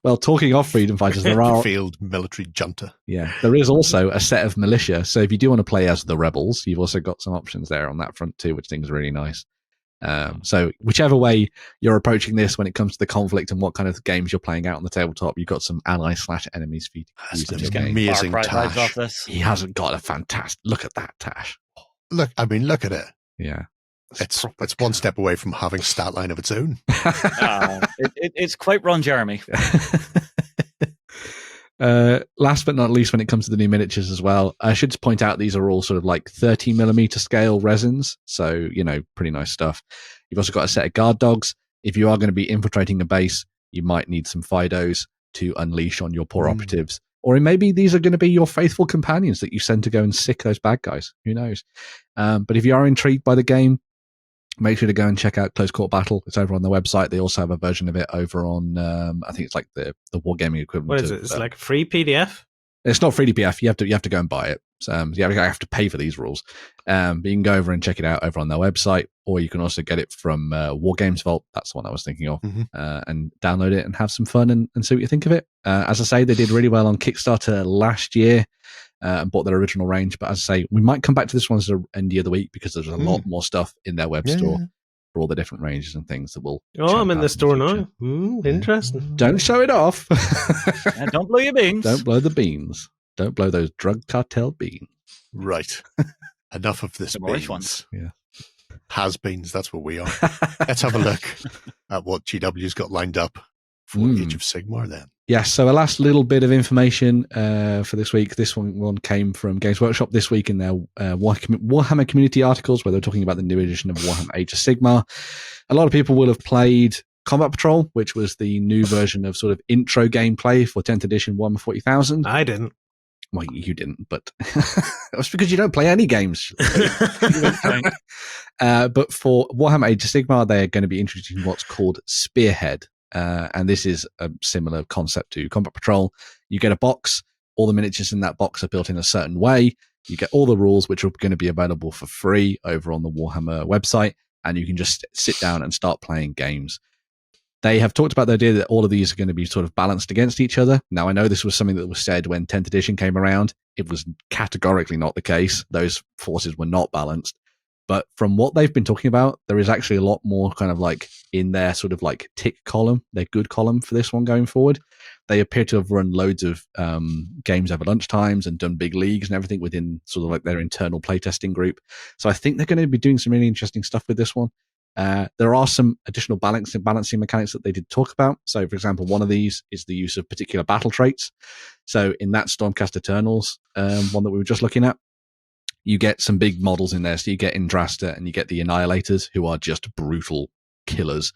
Well, talking of freedom fighters, there are field military junta. Yeah, there is also a set of militia. So if you do want to play as the rebels, you've also got some options there on that front too, which I think is really nice. So whichever way you're approaching this when it comes to the conflict and what kind of games you're playing out on the tabletop, you've got some allies/enemies for you to use in the game. Amazing Tash. Off Tash. this. He hasn't got a fantastic look at that Tash. Look at it. Yeah. It's one step away from having stat line of its own. It's quite Ron Jeremy. Last but not least, when it comes to the new miniatures as well, I should point out these are all sort of like 30mm scale resins. So, pretty nice stuff. You've also got a set of guard dogs. If you are going to be infiltrating a base, you might need some Fidos to unleash on your poor operatives. Or maybe these are going to be your faithful companions that you send to go and sick those bad guys. Who knows? But if you are intrigued by the game, make sure to go and check out Close Court Battle. It's over on the website. They also have a version of it over on, I think it's like the Wargaming equivalent. What is it? It's like a free PDF? It's not free PDF. You have to go and buy it. So, you have to pay for these rules. But you can go over and check it out over on their website, or you can also get it from Wargames Vault. That's the one I was thinking of. And download it and have some fun and see what you think of it. As I say, they did really well on Kickstarter last year. And bought their original range. But as I say, we might come back to this one as the end of the week because there's a lot more stuff in their web store for all the different ranges and things that will. Oh, I'm in the store now. Interesting. Don't show it off. Don't blow your beans. Don't blow the beans. Don't blow those drug cartel beans. Right. Enough of this beans. Ones. Yeah. Has-beens, that's what we are. Let's have a look at what GW's got lined up for Age of Sigmar then. Yes, so a last little bit of information for this week. This one came from Games Workshop this week in their Warhammer community articles where they're talking about the new edition of Warhammer Age of Sigmar. A lot of people will have played Combat Patrol, which was the new version of sort of intro gameplay for 10th edition Warhammer 40,000. I didn't. Well, you didn't, but that's because you don't play any games. But for Warhammer Age of Sigmar, they're going to be introducing what's called Spearhead. And this is a similar concept to Combat Patrol. You get a box. All the miniatures in that box are built in a certain way. You get all the rules, which are going to be available for free over on the Warhammer website. And you can just sit down and start playing games. They have talked about the idea that all of these are going to be sort of balanced against each other. Now, I know this was something that was said when 10th edition came around. It was categorically not the case. Those forces were not balanced. But from what they've been talking about, there is actually a lot more kind of like in their sort of like tick column, their good column for this one going forward. They appear to have run loads of games over lunchtimes and done big leagues and everything within sort of like their internal playtesting group. So I think they're going to be doing some really interesting stuff with this one. There are some additional balancing mechanics that they did talk about. So, for example, one of these is the use of particular battle traits. So in that Stormcast Eternals one that we were just looking at, you get some big models in there. So you get Indrasta and you get the Annihilators, who are just brutal killers.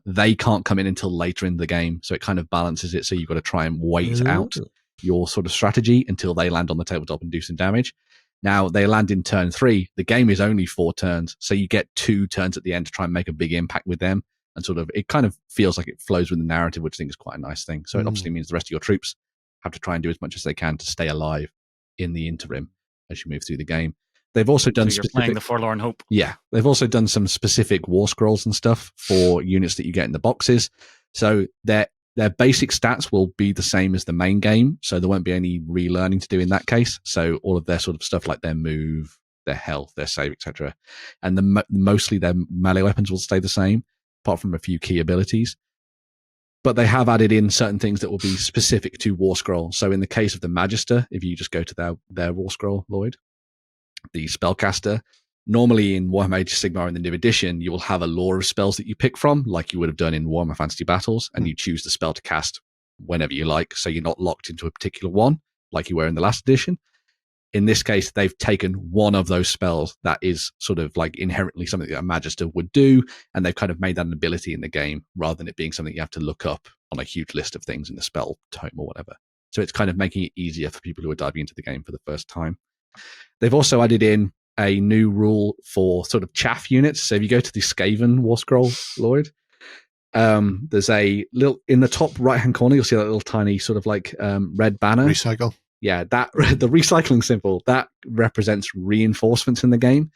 They can't come in until later in the game. So it kind of balances it. So you've got to try and wait out your sort of strategy until they land on the tabletop and do some damage. Now, they land in turn 3. The game is only 4 turns. So you get 2 turns at the end to try and make a big impact with them. And sort of, it kind of feels like it flows with the narrative, which I think is quite a nice thing. So it obviously means the rest of your troops have to try and do as much as they can to stay alive in the interim as you move through the game. They've also done So you're playing the Forlorn Hope. Yeah, they've also done some specific war scrolls and stuff for units that you get in the boxes. So their basic stats will be the same as the main game, so there won't be any relearning to do in that case. So all of their sort of stuff like their move, their health, their save, etc., and mostly their melee weapons will stay the same, apart from a few key abilities. But they have added in certain things that will be specific to war scroll. So in the case of the Magister, if you just go to their war scroll, Lloyd, the spellcaster, normally in Warhammer Age of Sigmar in the new edition, you will have a lore of spells that you pick from, like you would have done in Warhammer Fantasy Battles, and you choose the spell to cast whenever you like, so you're not locked into a particular one, like you were in the last edition. In this case, they've taken one of those spells that is sort of like inherently something that a Magister would do, and they've kind of made that an ability in the game, rather than it being something you have to look up on a huge list of things in the spell tome or whatever. So it's kind of making it easier for people who are diving into the game for the first time. They've also added in a new rule for sort of chaff units. So if you go to the Skaven War Scroll, Lloyd, there's a little, in the top right-hand corner, you'll see that little tiny sort of like red banner. Recycle. Yeah, that the recycling symbol, that represents reinforcements in the game.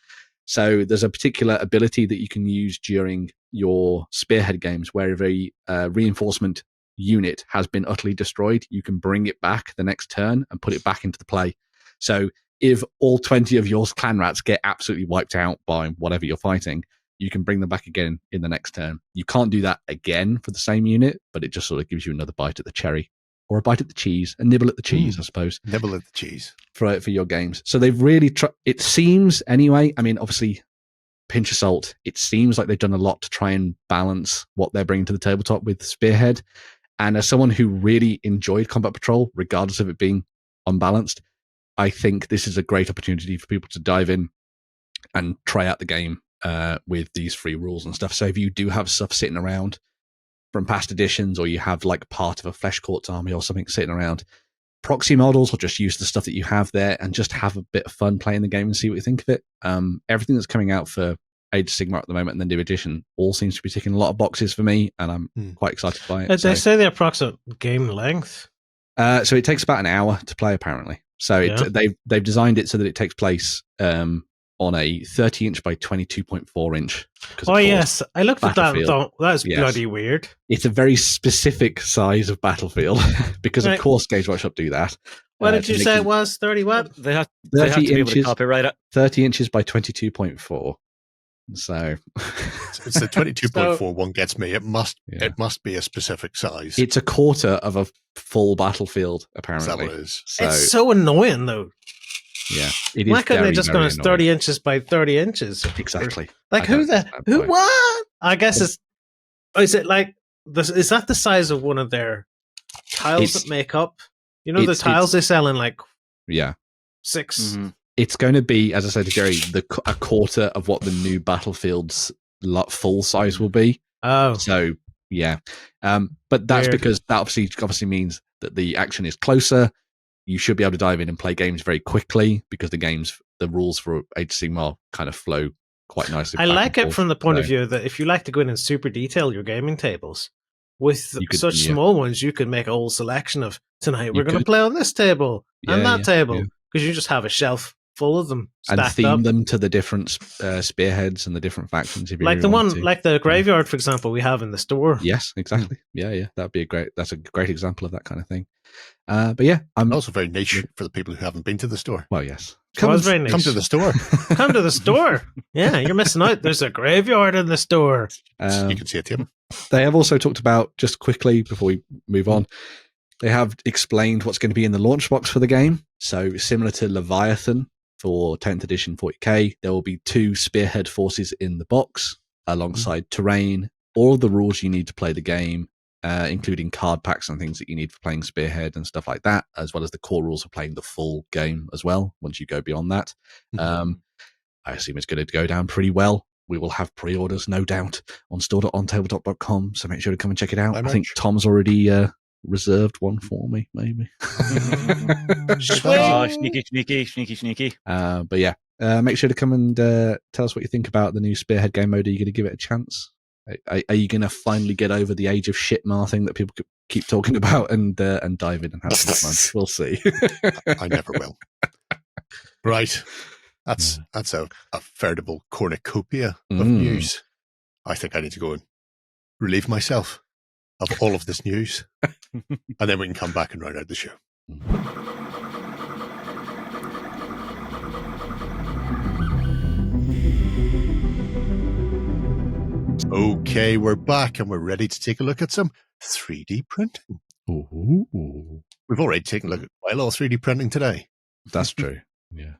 So there's a particular ability that you can use during your Spearhead games where if a reinforcement unit has been utterly destroyed, you can bring it back the next turn and put it back into the play. So if all 20 of your clan rats get absolutely wiped out by whatever you're fighting, you can bring them back again in the next turn. You can't do that again for the same unit, but it just sort of gives you another bite at the cherry, or a bite at the cheese, a nibble at the cheese, I suppose. Nibble at the cheese. For your games. So they've really it seems anyway, I mean, obviously, pinch of salt, it seems like they've done a lot to try and balance what they're bringing to the tabletop with Spearhead. And as someone who really enjoyed Combat Patrol, regardless of it being unbalanced, I think this is a great opportunity for people to dive in and try out the game with these free rules and stuff. So if you do have stuff sitting around from past editions, or you have like part of a Flesh Court's army or something sitting around, proxy models, or just use the stuff that you have there and just have a bit of fun playing the game and see what you think of it. Everything that's coming out for Age of Sigmar at the moment and the new edition all seems to be ticking a lot of boxes for me, and I'm quite excited by it. They say the approximate game length. So it takes about an hour to play, apparently. So they've designed it so that it takes place on a 30-inch by 22.4-inch. Oh, yes. I looked at that and thought, that's bloody weird. It's a very specific size of battlefield because, of course, Games Workshop do that. What did you say it was? 30 what? They have to be able to copyright it. 30 inches by 22.4. So it's the 22.4 one gets me. It must be a specific size. It's a quarter of a full battlefield, apparently. Is that what it is? So, it's so annoying, though. Yeah, it is. Why couldn't they just go 30 inches by 30 inches? Exactly. Like who what? I guess is it like is that the size of one of their tiles that make up? You know the tiles they sell in like 6. Mm-hmm. It's going to be, as I said to Jerry, a quarter of what the new Battlefield's full size will be. Oh, so yeah, but that's because that obviously means that the action is closer. You should be able to dive in and play games very quickly because the rules for Age of Sigmar kind of flow quite nicely. I like it from the point of view that if you like to go in and super detail your gaming tables with such small ones, you could make a whole selection of tonight we're going to play on this table and that table because you just have a shelf full of them and theme them to the different spearheads and the different factions. If you like really like the graveyard, for example, we have in the store. Yes, exactly. Yeah, that'd be that's a great example of that kind of thing. But yeah, I'm also very niche for the people who haven't been to the store. Well, yes, come to the store. Come to the store. Yeah, you're missing out. There's a graveyard in the store. You can see a table. They have also talked about, just quickly before we move on, they have explained what's going to be in the launch box for the game. So similar to Leviathan for 10th edition 40k, there will be 2 Spearhead forces in the box alongside terrain, all of the rules you need to play the game, including card packs and things that you need for playing Spearhead and stuff like that, as well as the core rules for playing the full game as well, once you go beyond that. I assume it's going to go down pretty well. We will have pre-orders, no doubt, on store.ontabletop.com, so make sure to come and check it out. I think Tom's already reserved one for me, maybe. Sneaky. But yeah, make sure to come and tell us what you think about the new Spearhead game mode. Are you going to give it a chance? Are you going to finally get over the age of shitmar thing that people keep talking about and dive in and have some fun? We'll see. I never will. Right. That's a veritable cornucopia of Mm. news. I think I need to go and relieve myself of all of this news, and then we can come back and round out the show. Okay, we're back and we're ready to take a look at some 3D printing. Ooh. We've already taken a look at quite a lot of 3D printing today. That's true. Yeah.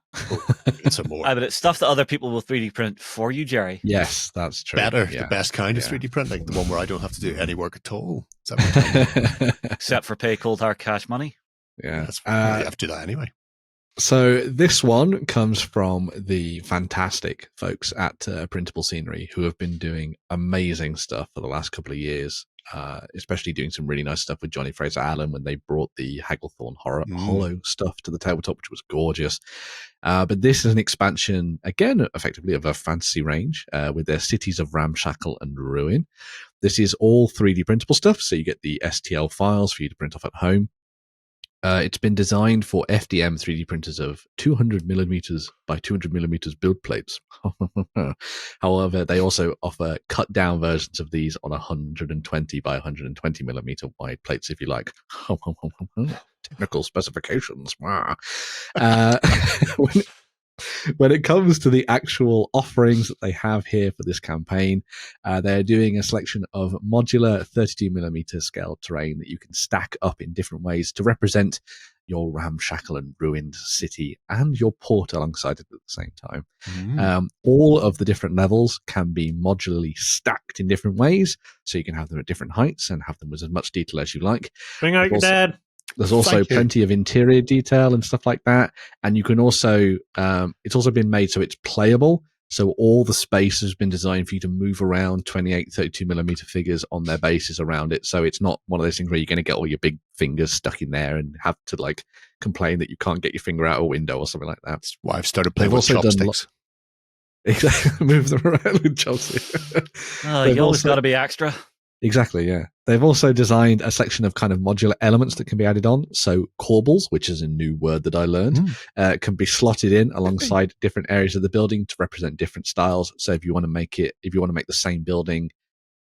Get some more. But it's stuff that other people will 3D print for you, Jerry. Yes, that's true. Better, Yeah. the best kind of Yeah. 3D printing, the one where I don't have to do any work at all. Is that what you're telling me? Except for pay cold hard cash money. Yeah. That's, you have to do that anyway. So this one comes from the fantastic folks at Printable Scenery, who have been doing amazing stuff for the last couple of years, especially doing some really nice stuff with Johnny Fraser Allen when they brought the Hagglethorn Hollow stuff to the tabletop, which was gorgeous. But this is an expansion, again, effectively of a fantasy range with their Cities of Ramshackle and Ruin. This is all 3D printable stuff, so you get the STL files for you to print off at home. It's been designed for FDM 3D printers of 200 millimeters by 200 millimeters build plates. However, they also offer cut down versions of these on 120 by 120 millimeter wide plates, if you like. Technical specifications. When it comes to the actual offerings that they have here for this campaign, they're doing a selection of modular 32mm scale terrain that you can stack up in different ways to represent your ramshackle and ruined city and your port alongside it at the same time. All of the different levels can be modularly stacked in different ways, so you can have them at different heights and have them with as much detail as you like. Bring out your dad. There's also plenty of interior detail and stuff like that. And you can also, it's also been made so it's playable. So all the space has been designed for you to move around 28, 32 millimeter figures on their bases around it. So it's not one of those things where you're going to get all your big fingers stuck in there and have to like complain that you can't get your finger out a window or something like that. That's why I've started playing with chopsticks. Exactly. Move them around with chopsticks. You always got to be extra. Exactly, yeah. They've also designed a section of kind of modular elements that can be added on. So corbels, which is a new word that I learned, can be slotted in alongside different areas of the building to represent different styles. So if you want to make the same building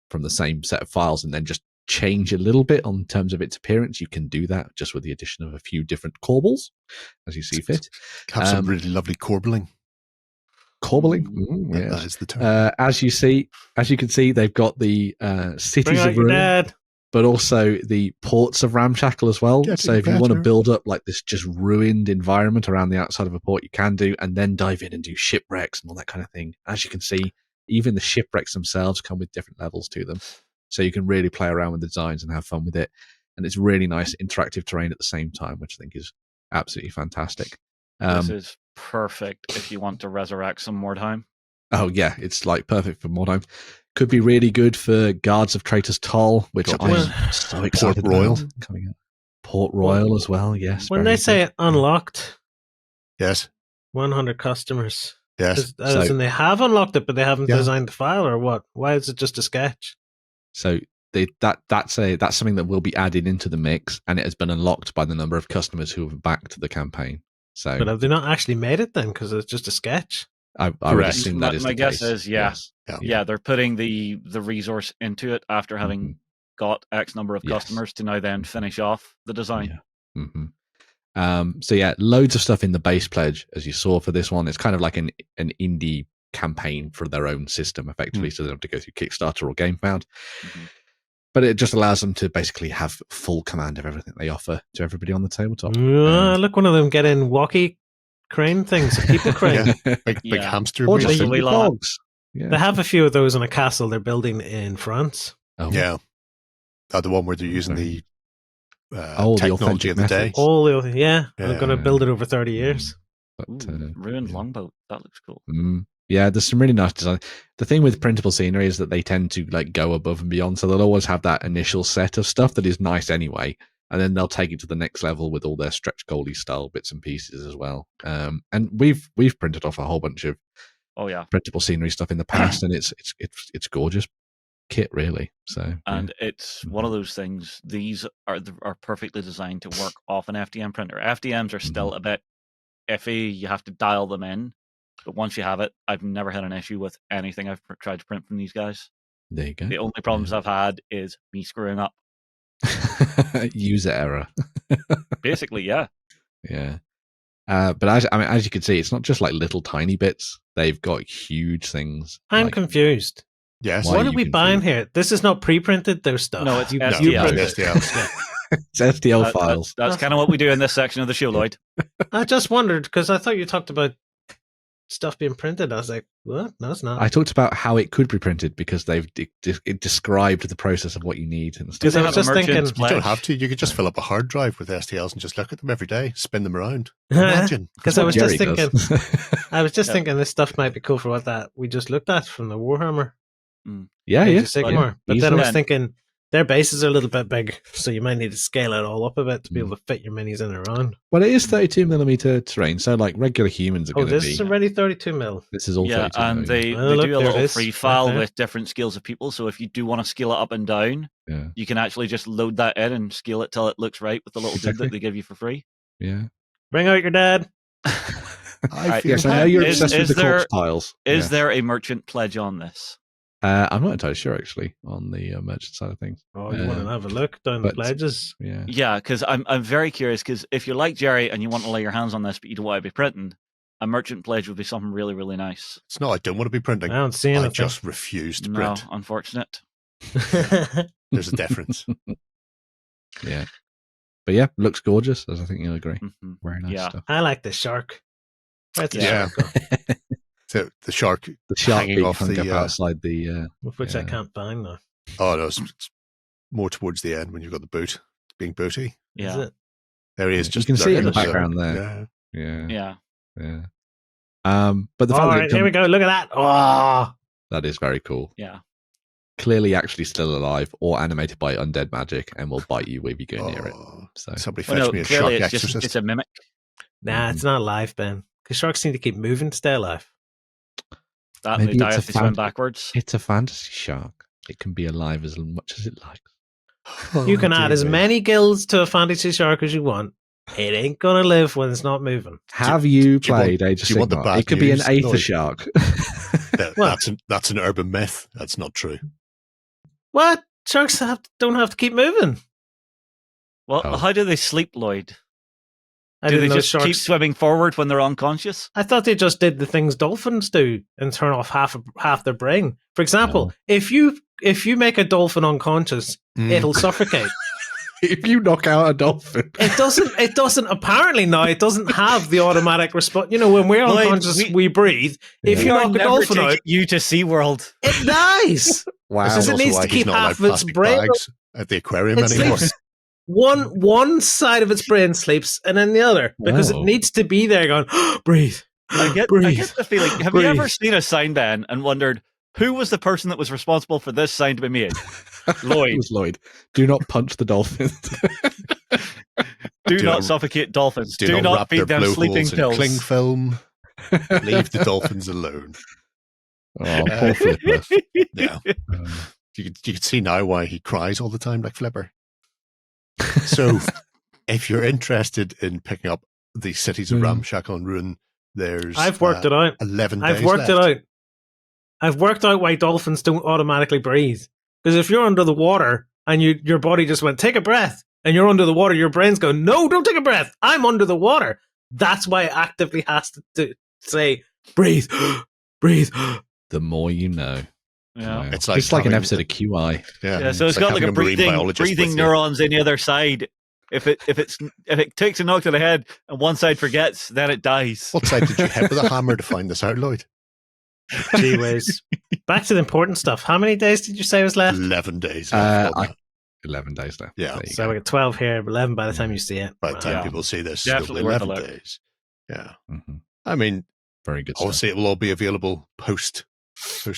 from the same set of files and then just change a little bit on terms of its appearance, you can do that just with the addition of a few different corbels as you see fit. Have some really lovely corbelling. Corbelling, yes. That is the term. As you can see, they've got the cities of ruin, but also the ports of Ramshackle as well. So if you want to build up like this just ruined environment around the outside of a port, you can do, and then dive in and do shipwrecks and all that kind of thing. As you can see, even the shipwrecks themselves come with different levels to them, so you can really play around with the designs and have fun with it. And it's really nice interactive terrain at the same time, which I think is absolutely fantastic. This is perfect if you want to resurrect some Mordheim. Oh yeah, it's like perfect for Mordheim. Could be really good for Guards of Traitor's Toll, which I'm so excited Port Royal coming out. Port Royal as well, yes. When they say unlocked, yes, 100 customers. Yes, and they have unlocked it, but they haven't designed the file, or what? Why is it just a sketch? So that's something that will be added into the mix, and it has been unlocked by the number of customers who have backed the campaign. So, but have they not actually made it then? Because it's just a sketch. I would assume that is my the guess. Case. Is yes. Yeah, they're putting the resource into it after having got X number of customers to now then finish off the design. Yeah. So yeah, loads of stuff in the base pledge, as you saw for this one. It's kind of like an indie campaign for their own system, effectively, so they don't have to go through Kickstarter or GameFound. But it just allows them to basically have full command of everything they offer to everybody on the tabletop. Look, one of them get in walkie crane things, a people crane. Big hamster or wheel. just dogs. Yeah. They have a few of those in a castle they're building in France. Oh. Yeah. The one where they're using the the technology of the day. They're going to build it over 30 years. But, ruined longboat. That looks cool. Yeah, there's some really nice design. The thing with Printable Scenery is that they tend to like go above and beyond, so they'll always have that initial set of stuff that is nice anyway, and then they'll take it to the next level with all their stretch goalie style bits and pieces as well. And we've printed off a whole bunch of Printable Scenery stuff in the past, and it's gorgeous kit, really. So it's one of those things. These are perfectly designed to work off an FDM printer. FDMs are still a bit iffy. You have to dial them in. But once you have it, I've never had an issue with anything I've tried to print from these guys. There you go. The only problems I've had is me screwing up. User error. Basically, yeah. Yeah. But as you can see, it's not just like little tiny bits. They've got huge things. I'm like, confused. Yes. Why What are are you we buying confused? here? This is not pre-printed, their stuff. No, it's you STL. print No, it. STL. It's STL files. That's kind of what we do in this section of the show, Lloyd. I just wondered, because I thought you talked about stuff being printed. I was like, what? No, it's not. I talked about how it could be printed because they've described the process of what you need and stuff. Because I They was have a just thinking, merchant's You don't pledge. have to. You could just fill up a hard drive with STLs and just look at them every day, spin them around. Imagine. because I was just Jerry thinking, does. thinking this stuff might be cool for what that we just looked at from the Warhammer. yeah, Age yeah. of Sigmar. But then I easily. was thinking their bases are a little bit big, so you might need to scale it all up a bit to be able to fit your minis in around. Well, it is 32mm terrain, so like regular humans are Oh, going to this be. is already 32 mil. This is all Yeah, 32 and they Oh, look, do a there it little is, free right file there. with different scales of people. So if you do want to scale it up and down, Yeah, you can actually just load that in and scale it till it looks right with the little dude Exactly. that they give you for free. yeah. Bring out your dad. I feel Yes, I know you're Is- obsessed with is the corpse there- tiles. Is Yeah. there a merchant pledge on this? I'm not entirely sure actually on the merchant side of things. Oh, you want to have a look down the but- pledges? Yeah, Yeah, because I'm very curious. Because if you're like Jerry and you want to lay your hands on this, but you don't want to be printing, a merchant pledge would be something really, really nice. It's not I don't want to be I printing. don't see I anything. just refuse to No, print. unfortunate. There's a difference. yeah. But yeah, looks gorgeous, as I think you'll agree. hmm Very nice Yeah. stuff. I like the shark. Where's the Yeah. shark go? So the shark The shark hanging beak off hung up the outside the. With which I Yeah. can't find now. oh no, it's more towards the end when you've got the boot being booty. Is Yeah. it? There he is. You Just can see it in the lurking. background there. Yeah. Yeah, Yeah. yeah. But the fact All that right, here we go. Look at that. Oh, that is very cool. Yeah. Clearly, actually still alive or animated by undead magic, and will bite you if you go near it. Oh, So somebody Well, fetch no, me a clearly shark it's just exorcist. it's a mimic. nah, it's not alive, Ben. Because sharks seem to keep moving to stay alive. That and they Maybe die it's if a they swim fountain. backwards. it's a fantasy shark. It can be alive as much as it likes. Oh, You can add dear as me. many gills to a fantasy shark as you want. It ain't gonna live when it's not moving. Have you do you want- played Age of do you want the Sigmar? bad It could be an news, aether Lloyd? shark. What? That's an urban myth. That's not true. What? Sharks don't have to keep moving. Well, Oh. how do they sleep, Lloyd? I Do didn't they know just sharks. keep swimming forward when they're unconscious? I thought they just did the things dolphins do and turn off half their brain. For example, if you make a dolphin unconscious, Mm. it'll suffocate. If you knock out a dolphin, It doesn't apparently now it doesn't have the automatic response. You know, when we're Lloyd, unconscious we breathe. If you We are knock a never dolphin taking out, you to SeaWorld. it dies. wow. Because This is it also needs why to he's keep not allowed half of its plastic brain. bags at the aquarium It anymore. sleeps. One side of its brain sleeps and then the other because Whoa. it needs to be there going, breathe. I get breathe. the feeling. Have you ever Breathe. seen a sign, Ben, and wondered who was the person that was responsible for this sign to be made? Lloyd. It was Lloyd. Do not punch the dolphin. Do Do not not- suffocate dolphins. Do Do not not wrap their feed them sleeping blowholes in pills. cling film. Leave the dolphins alone. Oh, poor Flipper. Yeah. You could see now why he cries all the time like Flipper. So, if you're interested in picking up the cities of Ramshackle and Ruin, there's I've worked it out. 11 I've days worked left. it out. I've worked out why dolphins don't automatically breathe. Because if you're under the water and your body just went, take a breath, and you're under the water, your brain's going, no, don't take a breath. I'm under the water. That's why it actively has to say, breathe, breathe. The more you know. Yeah. Wow. It's like It's like an having- episode of QI. Yeah, so it's got like having a marine breathing biologist with breathing you. neurons in the other side. If it takes a knock to the head and one side forgets, then it dies. What side did you hit with a hammer to find this out, Lloyd? Gee whiz. Back to the important stuff. How many days did you say was left? 11 days Uh, left. 11 days left. Yeah. There you So go. we got 12 here, 11 by the time you see it. By the time Yeah. people see this, Definitely it'll be worth a 11 look. days. Yeah. Mhm. I mean, Very good stuff. obviously it will all be available post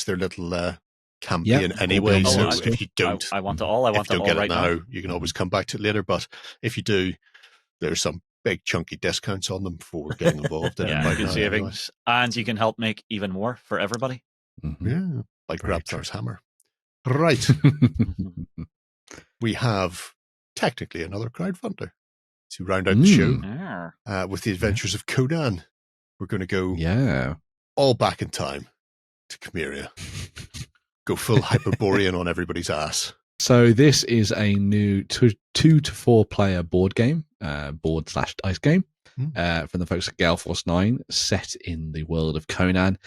their little campaign anyway. Oh, So I- if you don't, I want it all. I if want you it don't all get right it now. now, you can always come back to it later. But if you do, there's some big chunky discounts on them for getting involved in it. Yeah, right good now, savings, and you can help make even more for everybody. Mhm. anyway. Yeah, like Very Raptor's hammer. Right. We have technically another crowdfunder to round out the show Mm. Yeah. with the adventures of Conan. We're going to go Yeah. all back in time to Chimeria. Go full Hyperborean on everybody's ass. So this is a new 2 to 4 player board game, board/dice game, from the folks at Gale Force 9, set in the world of Conan.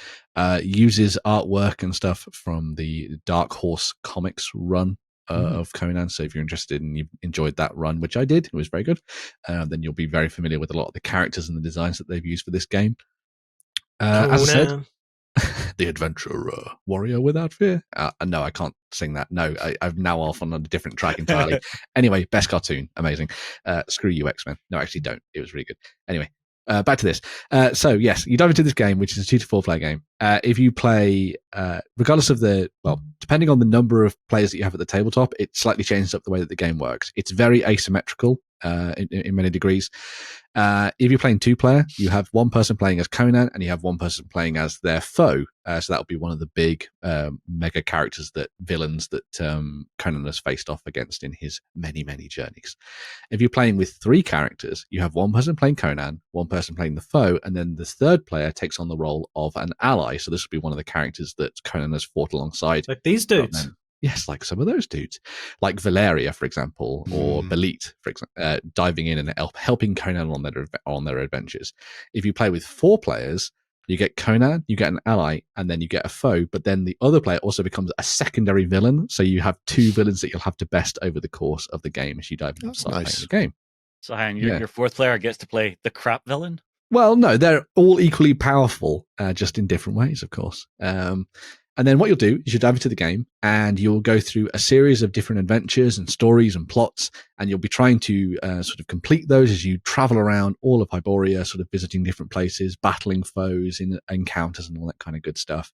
Uses artwork and stuff from the Dark Horse Comics run of Conan. So if you're interested and you enjoyed that run, which I did, it was very good, then you'll be very familiar with a lot of the characters and the designs that they've used for this game. As I said, the adventurer, warrior without fear. No, I can't sing that. No, I'm now off on a different track entirely. Anyway, best cartoon, amazing. Screw you, X-Men. No, actually don't. It was really good. Anyway, back to this. So yes, you dive into this game, which is a 2 to 4 player game. If you play, regardless of depending on the number of players that you have at the tabletop, it slightly changes up the way that the game works. It's very asymmetrical in many degrees. If you're playing 2-player, you have one person playing as Conan and you have one person playing as their foe. So that'll be one of the big mega characters, villains that Conan has faced off against in his many, many journeys. If you're playing with 3 characters, you have one person playing Conan, one person playing the foe, and then the third player takes on the role of an ally. So this will be one of the characters that Conan has fought alongside. Like these dudes. Yes, like some of those dudes, like Valeria, for example, or Belit, for example, diving in and helping Conan on their adventures. If you play with 4 players, you get Conan, you get an ally, and then you get a foe. But then the other player also becomes a secondary villain, so you have 2 villains that you'll have to best over the course of the game as you dive into playing the game. So, hang on, your 4th player gets to play the crap villain. Well, no, they're all equally powerful, just in different ways, of course. And then what you'll do is you'll dive into the game and you'll go through a series of different adventures and stories and plots, and you'll be trying to sort of complete those as you travel around all of Hyboria, sort of visiting different places, battling foes in encounters and all that kind of good stuff.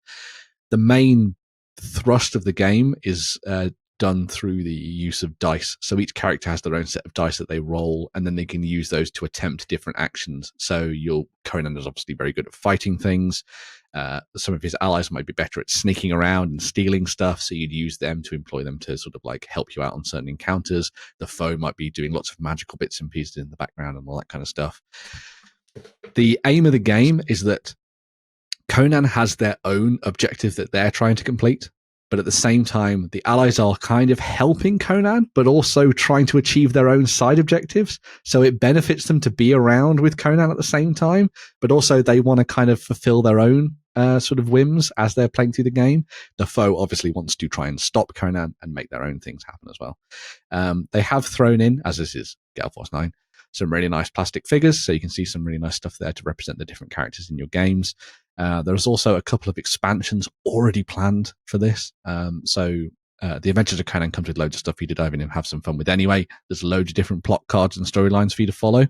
The main thrust of the game is done through the use of dice. So each character has their own set of dice that they roll, and then they can use those to attempt different actions. So Conan is obviously very good at fighting things. Some of his allies might be better at sneaking around and stealing stuff, so you'd use them to employ them to sort of like help you out on certain encounters. The foe might be doing lots of magical bits and pieces in the background and all that kind of stuff. The aim of the game is that Conan has their own objective that they're trying to complete, but at the same time, the allies are kind of helping Conan, but also trying to achieve their own side objectives. So it benefits them to be around with Conan at the same time, but also they want to kind of fulfill their own sort of whims as they're playing through the game. The foe obviously wants to try and stop Conan and make their own things happen as well. They have thrown in, as this is Gale Force 9, some really nice plastic figures, so you can see some really nice stuff there to represent the different characters in your games. There's also a couple of expansions already planned for this. The Adventures of Conan comes with loads of stuff for you to dive in and have some fun with anyway. There's loads of different plot cards and storylines for you to follow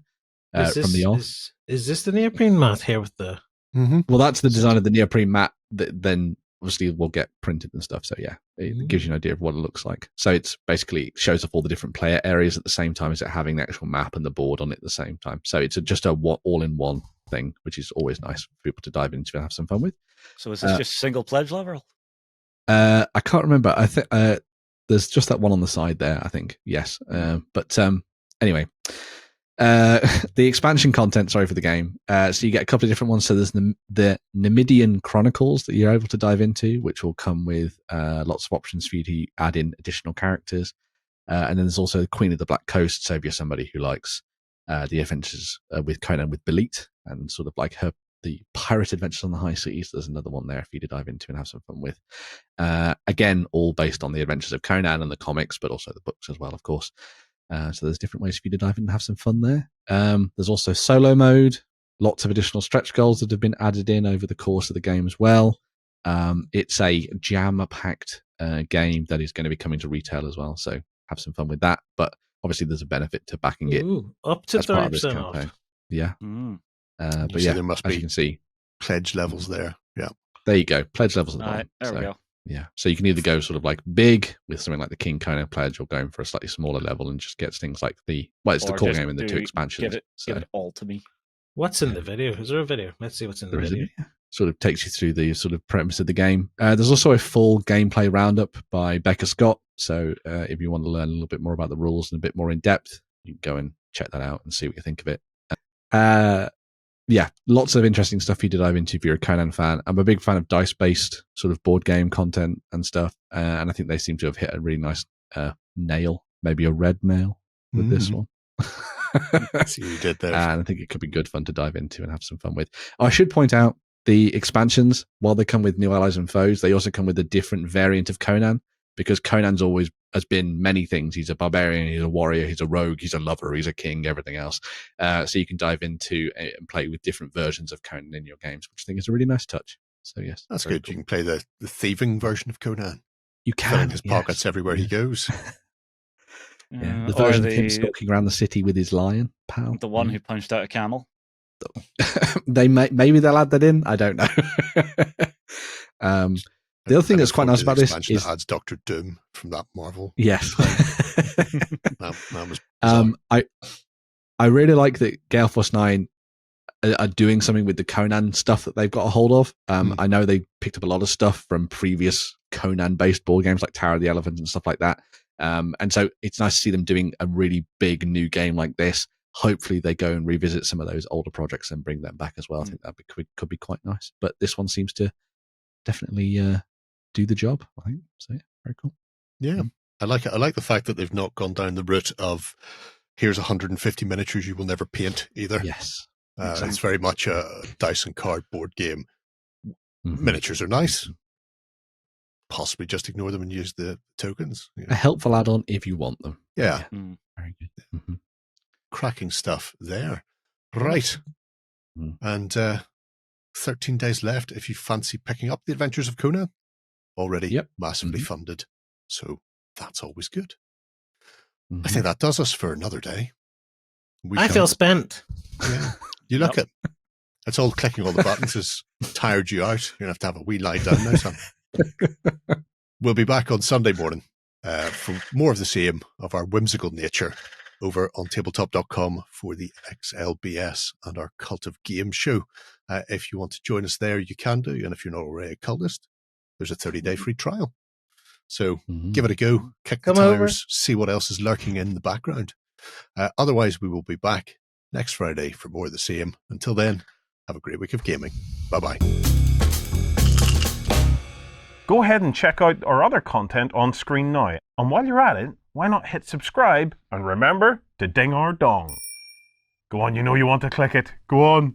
from the off. Is this the neoprene mat here with the... Mm-hmm. Well, that's the design of the neoprene mat that then obviously will get printed and stuff. So yeah, it gives you an idea of what it looks like. So it's basically shows off all the different player areas at the same time as it having the actual map and the board on it at the same time. So it's just a all-in-one thing, which is always nice for people to dive into and have some fun with. So is this just single pledge level? I can't remember. I think there's just that one on the side there, I think. Yes. But anyway, the expansion content, for the game. So you get a couple of different ones. So there's the Numidian Chronicles that you're able to dive into, which will come with lots of options for you to add in additional characters. And then there's also the Queen of the Black Coast. So if you're somebody who likes the adventures with Conan with Belit and sort of like the pirate adventures on the high seas, there's another one there for you to dive into and have some fun with. Again, all based on the adventures of Conan and the comics, but also the books as well, of course. So there's different ways for you to dive in and have some fun there. There's also solo mode, lots of additional stretch goals that have been added in over the course of the game as well. It's a jam-packed game that is going to be coming to retail as well, so have some fun with that. But obviously there's a benefit to backing it up to as part of this 30% campaign. off. Yeah. But so yeah, there must as be you can see, pledge levels there. Yeah. there you go. Pledge levels at the bottom. There we go. Yeah, so you can either go sort of like big with something like the King Conan pledge, or going for a slightly smaller level and just gets things like it's the core game and the 2 expansions. Give it all to me. What's in the video? Is there a video? Let's see what's in the video. Sort of takes you through the sort of premise of the game. There's also a full gameplay roundup by Becca Scott. So if you want to learn a little bit more about the rules and a bit more in depth, you can go and check that out and see what you think of it. yeah, lots of interesting stuff for you to dive into if you're a Conan fan. I'm a big fan of dice-based sort of board game content and stuff, and I think they seem to have hit a really nice nail, maybe a red nail with this one. See what you did there. And I think it could be good fun to dive into and have some fun with. I should point out the expansions, while they come with new allies and foes, they also come with a different variant of Conan, because Conan's always has been many things. He's a barbarian, he's a warrior, he's a rogue, he's a lover, he's a king, everything else. So you can dive into and play with different versions of Conan in your games, which I think is a really nice touch. So yes, that's good. Cool. You can play the thieving version of Conan. You can. Filling his pockets everywhere he goes. The version of him stalking around the city with his lion pal. The one who punched out a camel. Maybe they'll add that in. I don't know. The other thing that's quite nice about this is adds Doctor Doom from that Marvel. Yes. that was I really like that Gale Force 9 are doing something with the Conan stuff that they've got a hold of. I know they picked up a lot of stuff from previous Conan-based board games like Tower of the Elephant and stuff like that. And so it's nice to see them doing a really big new game like this. Hopefully they go and revisit some of those older projects and bring them back as well. I think that could be quite nice. But this one seems to definitely do the job, I think. So yeah, very cool. Yeah, I like it. I like the fact that they've not gone down the route of here's 150 miniatures you will never paint either. Yes. Exactly. It's very much a dice and card board game. Miniatures are nice. Possibly just ignore them and use the tokens. A helpful add-on if you want them. Yeah. Very good. Cracking stuff there. Right. And 13 days left if you fancy picking up The Adventures of Conan. Already massively funded. So that's always good. I think that does us for another day. I feel spent. Yeah. You look at it's all clicking all the buttons has tired you out. You're going to have a wee lie down now, son. We'll be back on Sunday morning for more of the same of our whimsical nature over on tabletop.com for the XLBS and our Cult of Game show. If you want to join us there, you can do. And if you're not already a cultist, there's a 30-day free trial. So give it a go, kick the tires, see what else is lurking in the background. Otherwise, we will be back next Friday for more of the same. Until then, have a great week of gaming. Bye-bye. Go ahead and check out our other content on screen now. And while you're at it, why not hit subscribe and remember to ding our dong. Go on, you know you want to click it. Go on.